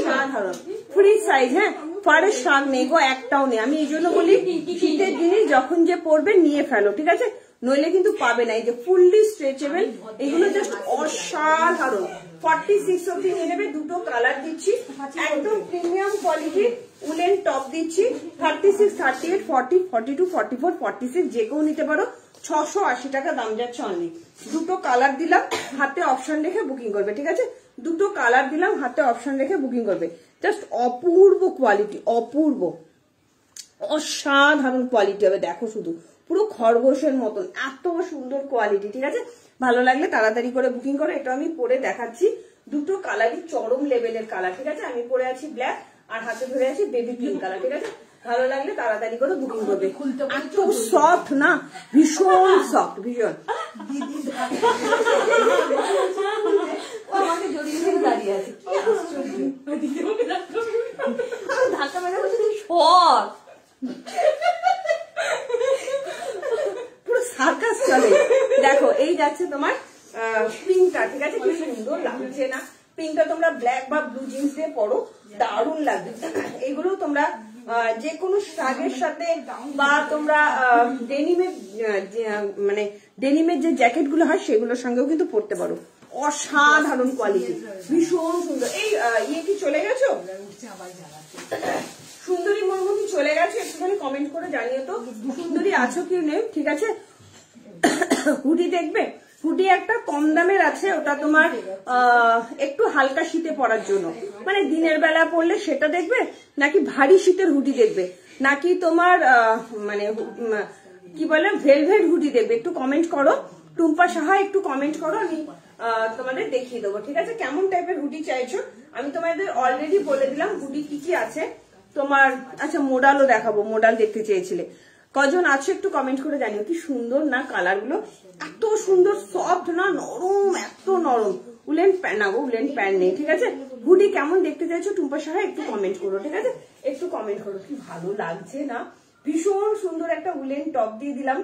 সাধারণ ফ্রি সাইজ। হ্যাঁ, পাড়ের শাক নেই গো, একটাও নেই। আমি এই জন্য বলি শীতের জিনিস যখন যে পরবে নিয়ে ফেলো, ঠিক আছে, নইলে কিন্তু পাবে না। এই যে ফুললি স্ট্রেচেবল, এগুলো জাস্ট অসাধারণ। 46 অব্দি নিয়ে নেবে। দুটো কালার দিচ্ছি, একদম প্রিমিয়াম কোয়ালিটির উলেন টপ দিচ্ছি। 36, 38, 40, 42, 44, 46 যে কেউ নিতে পারো। 680 টাকা দাম যাচ্ছে অনলি। দুটো কালার দিলাম, হাতে অপশন রেখে বুকিং করবে, ঠিক আছে। দুটো কালার দিলাম, হাতে অপশন রেখে বুকিং করবে। জাস্ট অপূর্ব কোয়ালিটি, অপূর্ব অসাধারণ কোয়ালিটি হবে। দেখো শুধু পুরো খরগোশের মতন, এত সুন্দর কোয়ালিটি, ঠিক আছে। ভালো লাগলে তাড়াতাড়ি করে বুকিং করো। এটা আমি পরে দেখাচ্ছি। দুটো কালারই চরম লেভেলের কালার, ঠিক আছে। আমি পরে আছি ব্ল্যাক, আর হাতে ধরে আছি বেবি পিঙ্ক কালার, ঠিক আছে। ভালো লাগলে তাড়াতাড়ি করে বুকিং করবে। এত সফট না, ভীষণ সফট, ভীষণ। আমাকে জড়িয়ে দাঁড়িয়ে আছে, ধাক্কা মেরে বলছে তুই সর। পুরো সার্কাস চলে। দেখো, এই যাচ্ছে তোমার পিঙ্কটা, ঠিক আছে। কি সুন্দর লাগছে না পিঙ্কটা? তোমরা ব্ল্যাক বা ব্লু জিন্স দিয়ে পরো, দারুণ লাগবে। এগুলো তোমরা যে কোনো শাগের সাথে বা তোমরা ডেনিমের মানে ডেনিমের যে জ্যাকেট গুলো হয় সেগুলোর সঙ্গেও কিন্তু পরতে পারো। অসাধারণ কোয়ালিটি, ভীষণ সুন্দর। এই ইয়ে কি চলে গেছো? সুন্দরী মর্মু কি চলে গেছে? একটুখানি কমেন্ট করে জানিও তো সুন্দরী আছো কি নেই, ঠিক আছে। হুডি দেখবে, হুডি একটা কম দামের আছে, ওটা তোমার একটু হালকা শীতে পরার জন্য, মানে দিনের বেলা পরলে সেটা দেখবে, নাকি ভারী শীতের হুডি দেখবে, নাকি তোমার মানে কি বলে ভেলভেট হুডি দেখবে? একটু কমেন্ট করো। টুম্পা সাহা একটু কমেন্ট করো, আমি তোমাদের দেখিয়ে দেবো, ঠিক আছে। কেমন টাইপের হুডি চাইছো আমি তোমাদের অলরেডি বলে দিলাম হুডি কি কি আছে তোমার। আচ্ছা, মোডালও দেখাবো, মোডাল দেখতে চেয়েছিলে। কজন আছো একটু কমেন্ট করে জানিও। কি সুন্দর না কালার গুলো, এত সুন্দর সফট না, নরম, এত নরম। উলেন প্যান্ট না গো, উলেন প্যান্ট নেই, ঠিক আছে। হুডি কেমন দেখতে চাইছো টুম্পা সাহা একটু কমেন্ট করো, ঠিক আছে। একটু কমেন্ট করো। কি ভালো লাগছে না, ভীষণ সুন্দর একটা উলেন টপ দিয়ে দিলাম।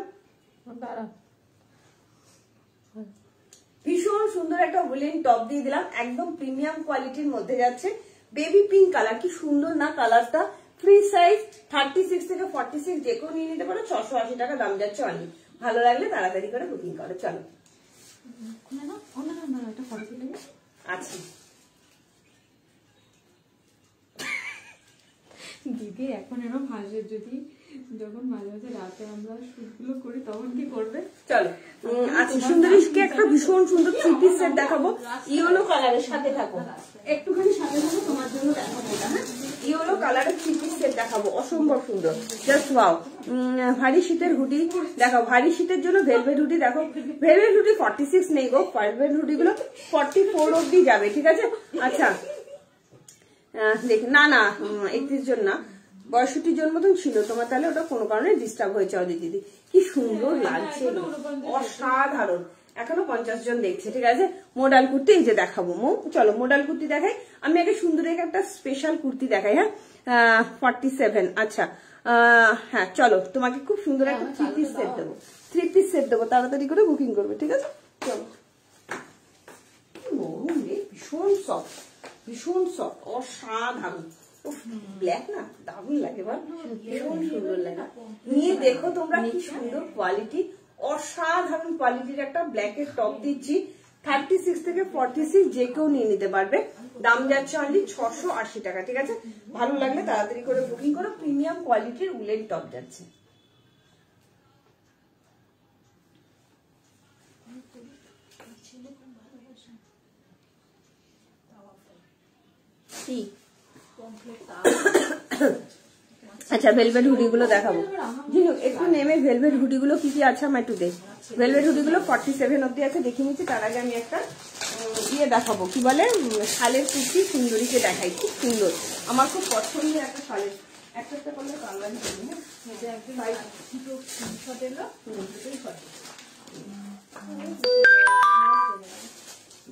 ভীষণ সুন্দর একটা উলেন টপ দিয়ে দিলাম, একদম প্রিমিয়াম কোয়ালিটির মধ্যে যাচ্ছে। বেবি পিঙ্ক কালার, কি সুন্দর না কালারটা। ফ্রি সাইজ 36 থেকে 46 যে কেউ নিয়ে নিতে পারো। 680 টাকা দাম যাচ্ছে অনলি। ভালো লাগলে তাড়াতাড়ি করে বুকিং করো। চলো, আচ্ছা দিদি এখন এরকম হাসে, যদি যখন মাঝে মাঝে রাতে আমরা শুটগুলো করি তখন কি করবে? চলো, আচ্ছা, সুন্দরীকে একটা ভীষণ সুন্দর 3 পিস সেট দেখাবো, ইয়েলো কালারের সাথে থাকো, একটুখানি সাথে থাকো, তোমার জন্য দেখাবো এটা। হ্যাঁ, ইয়েলো কালারের 3 পিস সেট দেখাবো, অসম্ভব সুন্দর, জাস্ট ওয়াও। ভারী শীতের হুডি দেখো, ভারী শীতের জন্য ভেলভেট হুডি দেখো। ভেলভেট হুডি 46 নেই গো, ভেলভেট হুডি গুলো 44 অব্দি যাবে, ঠিক আছে। আচ্ছা, দেখ না না 31 জন না, 62 জন মতন ছিল তোমার, তাহলে ওটা কোনো কারণে ডিস্টার্ব হয়েছে অদিতি দিদি। কি সুন্দর লাগছে, অসাধারণ। এখনো 50 জন দেখছে, ঠিক আছে। মডাল কুর্তি এই যে দেখাবো। চলো মডাল কুর্তি দেখাই। আমি আগে সুন্দর একটা স্পেশাল কুর্তি দেখাই। হ্যাঁ, 47। আচ্ছা, হ্যাঁ চলো, তোমাকে খুব সুন্দর একটা 3 পিস সেট দেবো, 3 পিস সেট দেবো, তাড়াতাড়ি করে বুকিং করবে, ঠিক আছে। চলো, নরম রে, ভীষণ সফট, ভীষণ সফট, অসাধারণ। ব্ল্যাক না, দারুণ লাগে বল, ভীষণ সুন্দর লাগে। নিয়ে দেখো তোমরা কি সুন্দর কোয়ালিটি, অসাধারণ কোয়ালিটির একটা ব্ল্যাকের টপ দিচ্ছি। 36 থেকে 46 যে কেউ নিয়ে নিতে পারবে। দাম যাচ্ছে অনলি 680 টাকা, ঠিক আছে। ভালো লাগলে তাড়াতাড়ি করে বুকিং করো। প্রিমিয়াম কোয়ালিটির উলের টপ যাচ্ছে। কি আচ্ছা ভেলভেট হুডি গুলো দেখাবো জিনু, একটু নেমে ভেলভেট হুডি গুলো কি কি আছে আমার একটু দেখ। ভেলভেট হুডি গুলো 47 অব্দি আছে, দেখিয়ে নিচ্ছি। তার আগে আমি একটা ইয়ে দেখাবো, কি বলে শালের কুর্তি সুন্দরীকে দেখাই, খুব সুন্দর, আমার খুব পছন্দের একটা শালের, একটা করলে কালারি করি।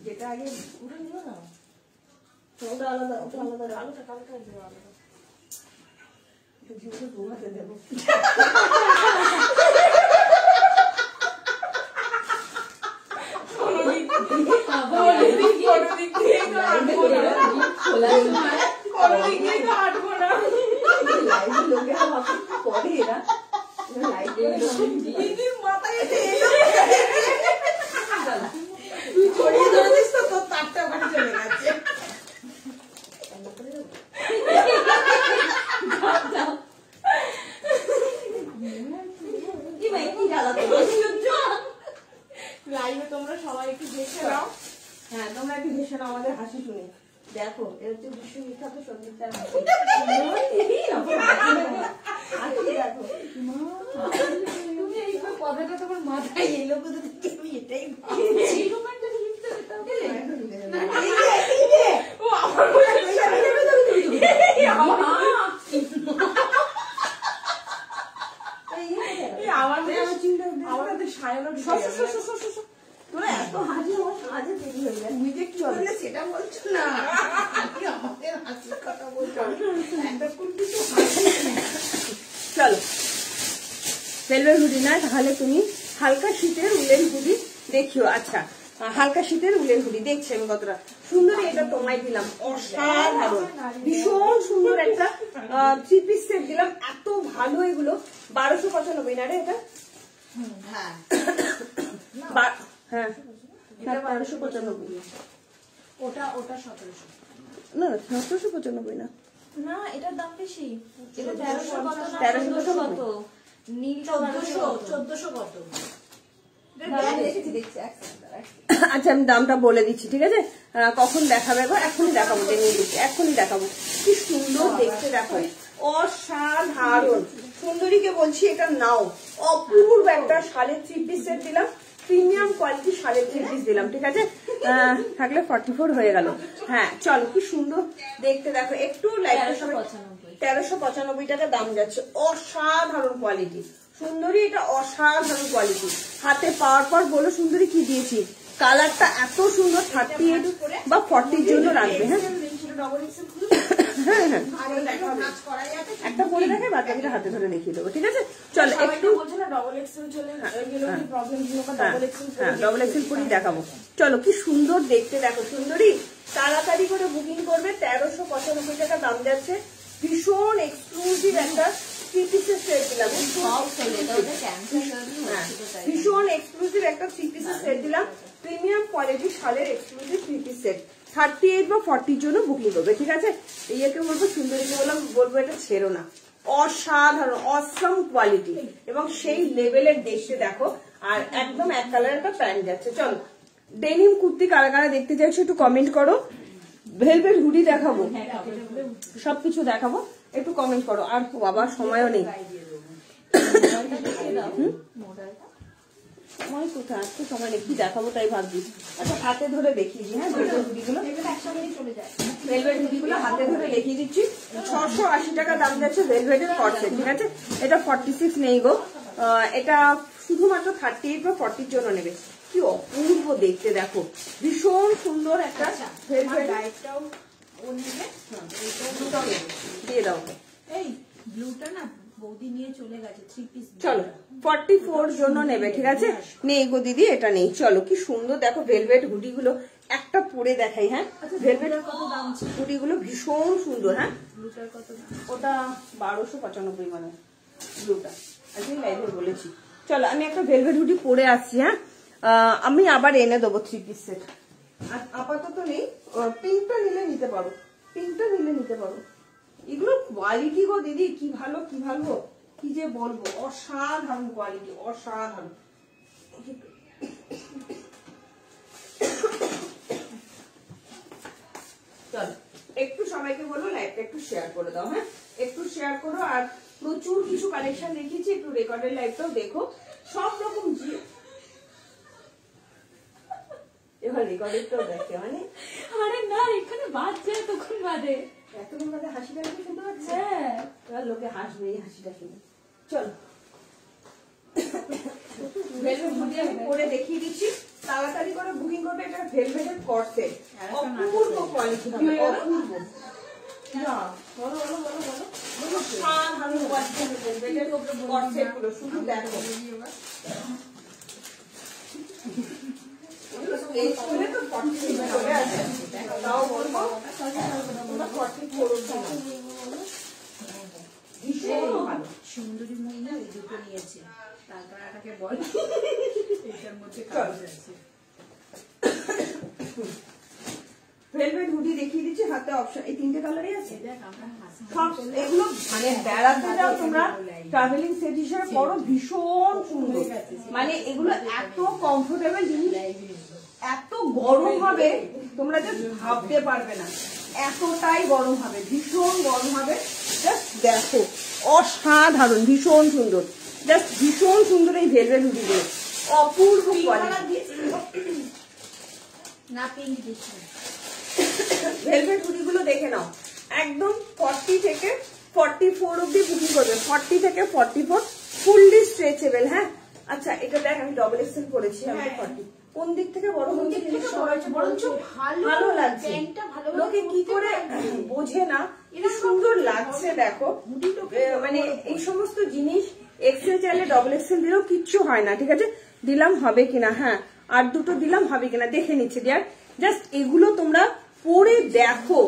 যেটা আগে পুরো নিও না, ওটা আলাদা, ওটা আলাদা, আলাদা কালারটা আলাদা। ঘুমাতে দেবো লাইভে তোমরা সবাই একটু দেখে নাও। হ্যাঁ তোমরা একটু দেখে নাও আমাদের হাসি শুনে। দেখো এর হচ্ছে বিশ্ববিখ্যাত সঙ্গীতটা। তুমি এই কথাটা তোমার মাথায় এলো কোথা থেকে? আমি এটাই তোরা এত হাসি আমার সাজে তৈরি হয়ে যায়, তুমি যে কি বললে সেটা বলছো না, আমাদের হাসির কথা বলছো। চলো ভেলভেট হুডি না, তাহলে তুমি হালকা শীতের উলের হুডি দেখিও। আচ্ছা হালকা শীতের উলের হুডি দেখছি আমি কতটা সুন্দর, এটা তোমায় দিলাম, অসাধারণ ভীষণ সুন্দর একটা 3 পিস সেট দিলাম, এত ভালো এগুলো। 1295 না রে এটা? হ্যাঁ হ্যাঁ 1295। ওটা 1700 না 1795 না, না, এটার দাম বেশি। এটা 1300 কত না 1300 কত? নীল 1400 কত? আচ্ছা আমি দামটা বলে দিচ্ছি, ঠিক আছে? কখন দেখাবে গো? এখনই দেখাবো, এখনই দেখাবো। কি সুন্দর দেখতে দেখো, অসাধারণ। সুন্দরীকে বলছি এটা নাও, অপূর্ব একটা শালের 3 পিস সেট দিলাম, প্রিমিয়াম কোয়ালিটি শালের 3 পিস দিলাম, ঠিক আছে? থাকলে 44 হয়ে গেল। হ্যাঁ চলো কি সুন্দর দেখতে দেখো, একটু লাইট 1395 টাকা দাম যাচ্ছে, অসাধারণ কোয়ালিটি। সুন্দরী এটা অসাধারণ কোয়ালিটি, হাতে পাওয়ার পর বলো সুন্দরী কি দিয়েছি, কালারটা এত সুন্দর। 38 বা 40 জন্য রাখবে। হ্যাঁ হ্যাঁ হ্যাঁ একটা পরে দেখে বাচ্চাটা হাতে ধরে দেখিয়ে দেবো, ঠিক আছে? চলো একটু ডবল এক্সেল পরেই দেখাবো। চলো কি সুন্দর দেখতে দেখো সুন্দরী, তাড়াতাড়ি করে বুকিং করবে। 1395 টাকা দাম যাচ্ছে, ভীষণ এক্সক্লুসিভ একটা 3 পিসের সেট দিলাম, ভীষণ এক্সক্লুসিভ একটা 3 পিসের সেট দিলাম, প্রিমিয়াম কোয়ালিটি শালের এক্সক্লুসিভ 3 পিস সেট। 38 বা 40 জন্য বুকিং করবে, ঠিক আছে? এইকে বলবো সুন্দরীকে বলবো এটা ছেড়ো না, অসাধারণ অসম কোয়ালিটি এবং সেই লেভেলের দেখতে দেখো। আর একদম এক কালার একটা প্যান্ট যাচ্ছে। চলো ডেনিম কুর্তি কারা কারা দেখতে চাইছো একটু কমেন্ট করো। ভেলভেট হুডি দেখাবো, সবকিছু দেখাবো, একটু কমেন্ট করো। আর বাবা সময়ও নেই, সময় কোথায়, আজকে সময় নেই, কি দেখাবো তাই ভাবছি। আচ্ছা হাতে ধরে দেখিয়ে দিই। হ্যাঁ ভেলভেট হুডিগুলো ভেলভেট হুডিগুলো হাতে ধরে দেখিয়ে দিচ্ছি। 680 টাকা দাম যাচ্ছে ভেলভেটের কটসেট, ঠিক আছে? এটা 46 নেই গো, এটা শুধুমাত্র 38 বা 40 জন্য নেবে। কি অপূর্ব দেখতে দেখো, ভীষণ সুন্দর একটা ভেলভেট। দিয়ে দাও, এই ব্লুটা না বৌদি নিয়ে চলে গেছে 3 পিস। চলো 44 জন্য নেবে, ঠিক আছে? নেই গো দিদি এটা নেই। চলো কি সুন্দর দেখো ভেলভেট হুডি গুলো, একটা পরে দেখাই। হ্যাঁ ভেলভেট কত দাম ছিল? হুডি গুলো ভীষণ সুন্দর। হ্যাঁ ব্লুটার কত দাম? ওটা 1295 মানে ব্লুটা, আজকে লাইভে বলেছি। চলো আমি একটা ভেলভেট হুডি পরে আসছি। হ্যাঁ আমি আবার এনে দেবো 3 পিস সেট, আপাতত নেই। পিঙ্কটা নিলে নিতে পারো, পিঙ্কটা নিলে নিতে পারো। এগুলো কোয়ালিটি গো দিদি, কি ভালো কি ভালো, কি যে বলবো, অসাধারণ কোয়ালিটি, অসাধারণ। চলো একটু সবাইকে বলো লাইভটা একটু শেয়ার করে দাও, হ্যাঁ একটু শেয়ার করো। আর প্রচুর কিছু কালেকশন দেখিয়েছি, একটু রেকর্ডের লাইভটাও দেখো। সব রকম এবার রেকর্ডেরটাও দেখে মানে আরে না এখানে বাজছে তখন বাদে এতক্ষণ বাদে হাসিটা শুনতে পাচ্ছি। হ্যাঁ এবার লোকে হাসবে এই হাসিটা শুনে। চলো ভেলভেট আমি পরে দেখিয়ে দিচ্ছি, তাড়াতাড়ি করে বুকিং করবে। এটা ভেলভেটের কর্সেট, অপূর্ব কোয়ালিটি হবে, অপূর্ব। সাধারণ কোয়ালিটি হবে ভেলভেটের কর্সেট গুলো, শুধু দেখো। তো 40 চলে আসে, তাও বলবো তোমরা 40 করো না। ভীষণ ভালো। সুন্দরী মহিলা ওই দুটো নিয়েছে, তারপর এটাকে বল এটার মধ্যে কাজ আছে। ভেলভেট হুডি দেখিয়ে দিচ্ছি, হাতে অপশন এই তিনটে কালারই আছে। দেখ আমরা হাসি সব এগুলো মানে বেড়াতে যাও তোমরা, ট্রাভেলিং সেট হিসেবে পরো, ভীষণ সুন্দর। মানে এগুলো এত কমফোর্টেবল জিনিস, এত গরম হবে তোমরা জাস্ট ভাবতে পারবে না, এতটাই গরম হবে, ভীষণ গরম হবে। জাস্ট দেখো অসাধারণ, ভীষণ সুন্দর, জাস্ট ভীষণ সুন্দর এই ভেলভেট হুডিগুলো, অপূর্ব কোয়ালিটি। না পিঙ্ক দিচ্ছি ভেলভেট হুডিগুলো দেখে নাও, একদম 40 থেকে 44 অব্দি বুকিং করবে, 40 থেকে 44 ফুললি স্ট্রেচেবল। হ্যাঁ আচ্ছা এটা দেখ আমি ডবল এক্সেল করেছি, আমি 40 কোন দিক থেকে বড় হচ্ছে বরঞ্চ ভালো লাগছে। লোকে কি করে বোঝে না, এটা সুন্দর লাগছে দেখো। মানে এই সমস্ত জিনিস এক্সেল চাইলে ডবল এক্সেল দিলেও কিচ্ছু হয় না, ঠিক আছে দিলাম হবে কিনা, হ্যাঁ আর দুটো দিলাম হবে কিনা দেখে নিচ্ছে ডিয়ার। জাস্ট এগুলো তোমরা পরে দেখো,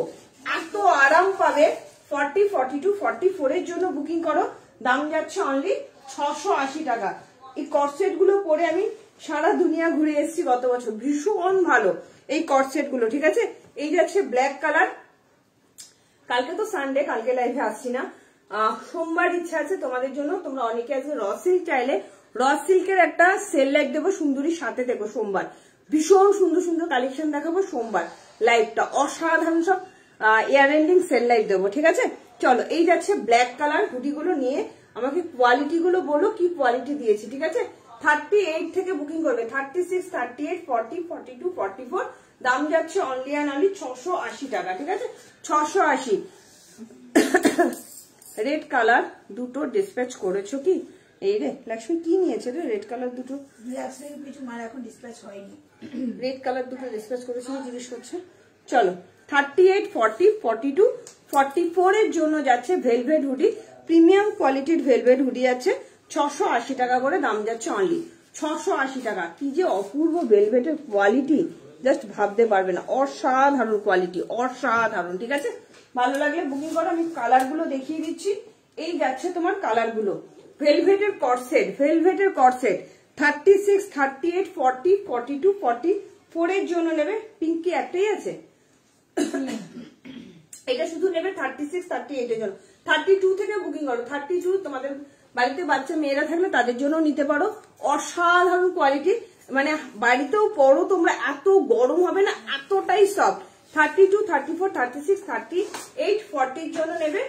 এত আরাম পাবে। 40, 42, 44 এর জন্য বুকিং করো, দাম যাচ্ছে অনলি 680 টাকা। এই কর্সেট গুলো পরে আমি সারা দুনিয়া ঘুরে এসেছি গত বছর, ভীষণ ভালো এই কর্সেট গুলো, ঠিক আছে। এই যাচ্ছে ব্ল্যাক কালার, কালকে তো সানডে, কালকে লাইভে আসছি না, সোমবার ইচ্ছা আছে তোমাদের জন্য। তোমরা অনেকে আছে র সিল্ক চাইলে, র সিল্কের একটা সেল লাইভ দেবো সুন্দরীর সাথে দেখো সোমবার, ভীষণ সুন্দর সুন্দর কালেকশন দেখাবো সোমবার লাইভটা, অসাধারণ সব ইয়ার এন্ডিং সেল লাইভ দেবো, ঠিক আছে। চলো এই যাচ্ছে ব্ল্যাক কালার হুডিগুলো নিয়ে আমাকে কোয়ালিটি গুলো বলো, কি কোয়ালিটি দিয়েছি, ঠিক আছে। 38 থেকে বুকিং করবে, 36, 38, 40, 42, 44, দাম যাচ্ছে অনলি অ্যান্ড অনলি 680 টাকা, ঠিক আছে 680। রেড কালার দুটো ডিসপ্যাচ করেছো কি? এই রে লক্ষ্মী কি নিয়েছে রে? রেড কালার দুটো কিছু মার এখন ডিসপ্যাচ হয়নি, রেড কালার দুটো ডিসপ্যাচ করেছি জিজ্ঞেস করছে। চলো 38, 40, 42, 44 এর জন্য যাচ্ছে ভেলভেট হুডি, প্রিমিয়াম কোয়ালিটির ভেলভেট হুডি আছে 680 টাকা করে, দাম যাচ্ছে অনলি 680 টাকা। কি যে অপূর্ব ভেলভেটের কোয়ালিটি, জাস্ট ভাবতে পারবে না, অসাধারণ কোয়ালিটি, অসাধারণ, ঠিক আছে। ভালো লাগলে বুকিং করো। আমি কালার গুলো দেখিয়ে দিচ্ছি, এই যাচ্ছে তোমার কালার গুলো। ভেলভেটের কর্সেট, ভেলভেটের কর্সেট 36, 38, 40, 42, 44 এর জন্য নেবে। পিঙ্ক কি একটাই আছে? এটা শুধু নেবে 36, 38 এর জন্য। 32 থেকে বুকিং করো, 32 তোমাদের বাড়িতে বাচ্চা মেয়েরা থাকলে তাদের জন্য নিতে পারো, অসাধারণ কোয়ালিটি। মানে বাড়িতেও পরো তোমরা, এত গরম হবে না, এতটাই সফট। 32, 34, 36, 38, 40 এর জন্য নেবে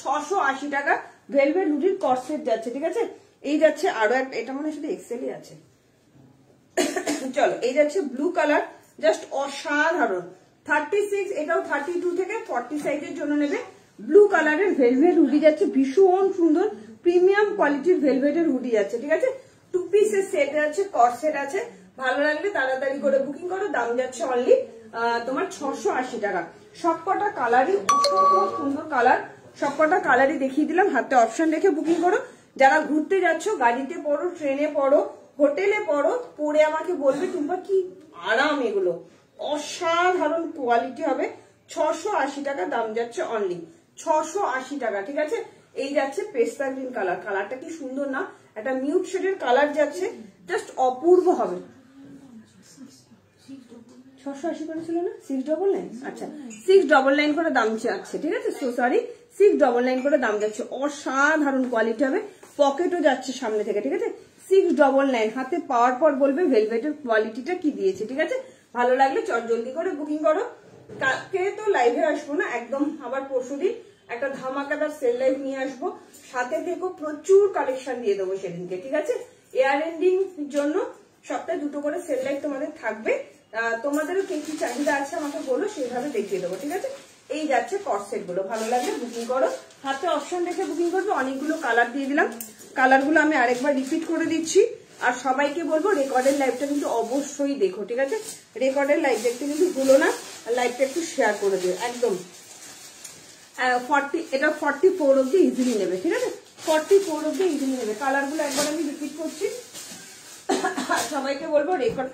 680 টাকা। ভেলভেট হুডির কর্সেট যাচ্ছে, ঠিক আছে। এই যাচ্ছে আরো একটা, এটা মানে শুধু এক্সেলই আছে। চলো এই যাচ্ছে ব্লু কালার, জাস্ট অসাধারণ। 36, এটাও 32 থেকে 40 সাইজের জন্য নেবে। ব্লু কালারের ভেলভেট হুডি যাচ্ছে, ভীষণ সুন্দর প্রিমিয়াম কোয়ালিটির ভেলভেটের হুডি যাচ্ছে, ঠিক আছে। 2 পিসের সেট আছে, কর্সেট আছে। ভালো লাগলে তাড়াতাড়ি করে বুকিং করো, দাম যাচ্ছে অনলি তোমার 680 টাকা। সবকটা কালারই অসম্ভব সুন্দর কালার, সবকটা কালারই দেখিয়ে দিলাম। হাতে অপশন রেখে বুকিং করো। যারা ঘুরতে যাচ্ছ, গাড়িতে পড়ো, ট্রেনে পড়ো, হোটেলে পড়ো, পরে আমাকে বলবে টুম্পা কি আরাম, এগুলো অসাধারণ কোয়ালিটি হবে। 680 টাকা দাম যাচ্ছে অনলি 680 টাকা, ঠিক আছে। এই যাচ্ছে পেস্তা গ্রিন কালার, কালারটা কি সুন্দর না, একটা মিউট শেডের কালার যাচ্ছে, জাস্ট অপূর্ব হবে। 680 করে ছিল না, 699, আচ্ছা 699 করে দাম যাচ্ছে, ঠিক আছে। সো সরি, 699 করে দাম যাচ্ছে, অসাধারণ কোয়ালিটি হবে। পকেটও যাচ্ছে সামনে থেকে, ঠিক আছে। 699 হাতে পাওয়ার পর বলবে ভেলভেটের কোয়ালিটিটা কি দিয়েছে, ঠিক আছে। ভালো লাগলে চট জলদি করে বুকিং করো। কালকে তো লাইভে আসবো না, একদম আবার পরশুদিন একটা ধামাকাদার সেল লাইভ নিয়ে আসবো, সাথে থেকেও প্রচুর কালেকশন দিয়ে দেবো সেদিনকে, ঠিক আছে। এয়ার এন্ডিং জন্য সপ্তাহে 2টো করে সেল লাইভ তোমাদের থাকবে, তোমাদেরও কি কি চাহিদা আছে আমাকে বলো, সেইভাবে দেখিয়ে দেবো, ঠিক আছে। এই যাচ্ছে কর্সেট গুলো, ভালো লাগলে বুকিং করো, হাতে অপশন দেখে বুকিং করবে। অনেকগুলো কালার দিয়ে দিলাম, কালার গুলো আমি আরেকবার রিপিট করে দিচ্ছি। আর সবাইকে বলবো রেকর্ডের লাইভটা কিন্তু অবশ্যই দেখো, ঠিক আছে। রেকর্ডের লাইভ দেখতে কিন্তু ভুলো না, লাইভটা একটু শেয়ার করে দিও একদম। 44 অব্দি ইজিলি নেবে, ঠিক আছে। 44 অব্দি ইজিলি নেবে। কালার গুলো একবার আমি রিপিট করছি, সবাইকে বলবো রেকর্ড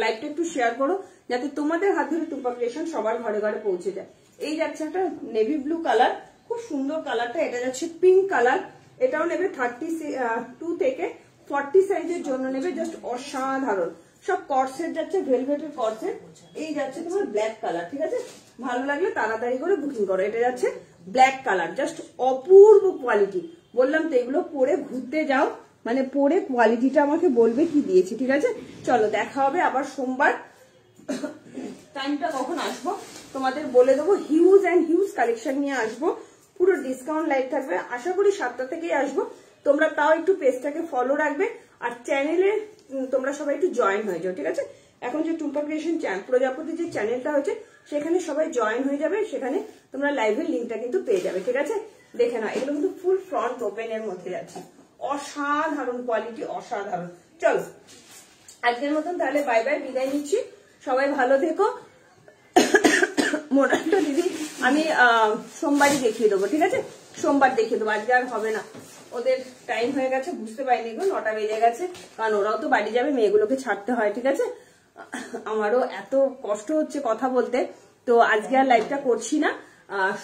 লাইভটা একটু শেয়ার করো, যাতে তোমাদের হাত ধরে টুম্পা ক্রিয়েশন সবার ঘরে ঘরে পৌঁছে যায়। এই যাচ্ছে একটা নেভি ব্লু কালার, খুব সুন্দর কালারটা। এটা যাচ্ছে পিঙ্ক কালার, এটাও নেবে 32 থেকে 40 সাইজের জন্য নেবে, জাস্ট অসাধারণ। সব কর্সেট যাচ্ছে, ভেলভেটের কর্সেট। এই যাচ্ছে তোমার ব্ল্যাক কালার, ঠিক আছে। ভালো লাগলে তাড়াতাড়ি করে বুকিং করো। এটা যাচ্ছে ব্ল্যাক কালার, জাস্ট অপূর্ব কোয়ালিটি। বললাম তো এগুলো পরে ঘুরতে যাও, মানে পরে কোয়ালিটিটা আমাকে বলবে কি দিয়েছি, ঠিক আছে। চলো দেখা হবে আবার সোমবার, টাইমটা কখন আসবো তোমাদের বলে দেবো। হিউজ অ্যান্ড হিউজ কালেকশন নিয়ে আসবো, পুরো ডিসকাউন্ট লাইভ থাকবে। আশা করি 7টা থেকেই আসবো, তোমরা তাও একটু পেজটাকে ফলো রাখবে, আর চ্যানেলে তোমরা সবাই একটু জয়েন হয়ে যাও, ঠিক আছে। এখন যে টুম্পা ক্রিয়েশন প্রজাপতি যে চ্যানেলটা হয়েছে, সেখানে সবাই জয়েন হয়ে যাবে, সেখানে তোমরা লাইভের লিঙ্কটা কিন্তু পেয়ে যাবে, ঠিক আছে। দেখে না, এগুলো কিন্তু ফুল ফ্রন্ট ওপেন এর মধ্যে যাচ্ছে, অসাধারণ কোয়ালিটি, অসাধারণ। চলো আজকের মতন তাহলে বাই বাই, বিদায় নিচ্ছি, সবাই ভালো থেকো। মোটামুটি দিদি আমি সোমবারই দেখিয়ে দেবো, ঠিক আছে। সোমবার দেখিয়ে দেবো, আজকে আর হবে না, ওদের টাইম হয়ে গেছে, বুঝতে পারিনি গো, 9টা বেজে গেছে, কারণ ওরাও তো বাড়ি যাবে, মেয়েগুলোকে ছাড়তে হয়, ঠিক আছে। আমারও এত কষ্ট হচ্ছে কথা বলতে, তো আজকে আর লাইভটা করছি না,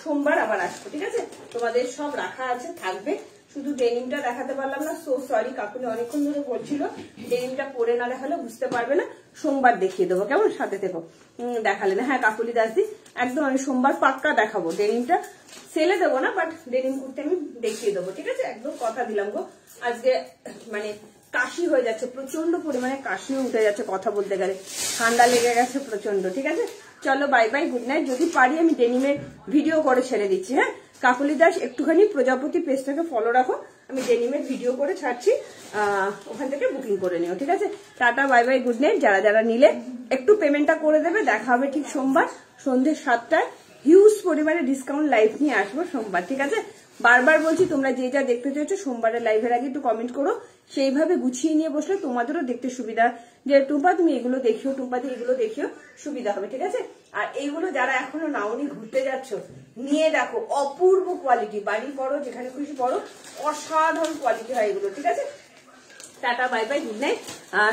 সোমবার আবার আসবো, ঠিক আছে। তোমাদের সব রাখা আছে, থাকবে, শুধু ডেনিমটা দেখাতে পারলাম না, সো সরি। কাকুলি অনেকক্ষণ ধরে বলছিল ডেনিমটা পরে না দেখালে বুঝতে পারবে না, সোমবার দেখিয়ে দেবো, কেমন, সাথে থেকো। দেখালে না, হ্যাঁ কাকুলি দাসদি, একদম আমি সোমবার পাক্কা দেখাবো। ডেনিমটা সেলে দেবো না, বাট ডেনিম করতে আমি দেখিয়ে দেবো, ঠিক আছে, একদম কথা দিলাম গো। আজকে মানে কাশি হয়ে যাচ্ছে, প্রচন্ড পরিমাণে কাশিও উঠে যাচ্ছে কথা বলতে গেলে, ঠান্ডা লেগে গেছে প্রচন্ড, ঠিক আছে। চলো বাই বাই, গুড নাইট। যদি পারি আমি ডেনিমের ভিডিও করে ছেড়ে দিচ্ছি, হ্যাঁ। কাকুলি দাস একটুখানি প্রজাপতি পেজটাকে ফলো রাখো, আমি ডেনিমের ভিডিও করে ছাড়ছি, ওখান থেকে বুকিং করে নিও, ঠিক আছে। Tata bye bye, good night. যারা যারা নিলে একটু পেমেন্টটা করে দেবে, দেখা হবে ঠিক সোমবার সন্ধ্যে 7টায়। হিউজ পরিমাণে ডিসকাউন্ট লাইভ নিয়ে আসবো সোমবার, ঠিক আছে। বারবার বলছি, তোমরা যে যা দেখতে চাইছো সোমবারের লাইভের আগে একটু কমেন্ট করো, সেইভাবে গুছিয়ে নিয়ে বসলে তোমাদেরও দেখতে সুবিধা, যে টুম্পা তুমি এগুলো দেখিও, টুম্পাতে এগুলো দেখিও, সুবিধা হবে, ঠিক আছে। আর এইগুলো যারা এখনো নাওনি, ঘুরতে যাচ্ছ, নিয়ে দেখো, অপূর্ব কোয়ালিটি, বাড়ি পড়ো, যেখানে খুশি পড়ো, অসাধারণ কোয়ালিটি হয় এগুলো, ঠিক আছে। Tata bye bye, good night.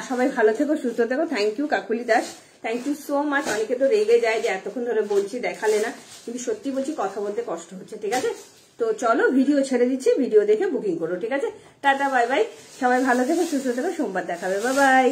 সবাই ভালো থেকো, সুস্থ থেকো। Thank you Kakuli Das, thank you so much. অনেকে তো রেগে যায় যে এতক্ষণ ধরে বলছি দেখালে না, কিন্তু সত্যি বলছি কথা বলতে কষ্ট হচ্ছে, ঠিক আছে। তো চলো ভিডিও ছেড়ে দিচ্ছি, ভিডিও দেখে বুকিং করো, ঠিক আছে। টাটা বাই বাই, সবাই ভালো থেকো, সুস্থ থেকো, সোমবার দেখাবে, বাই বাই।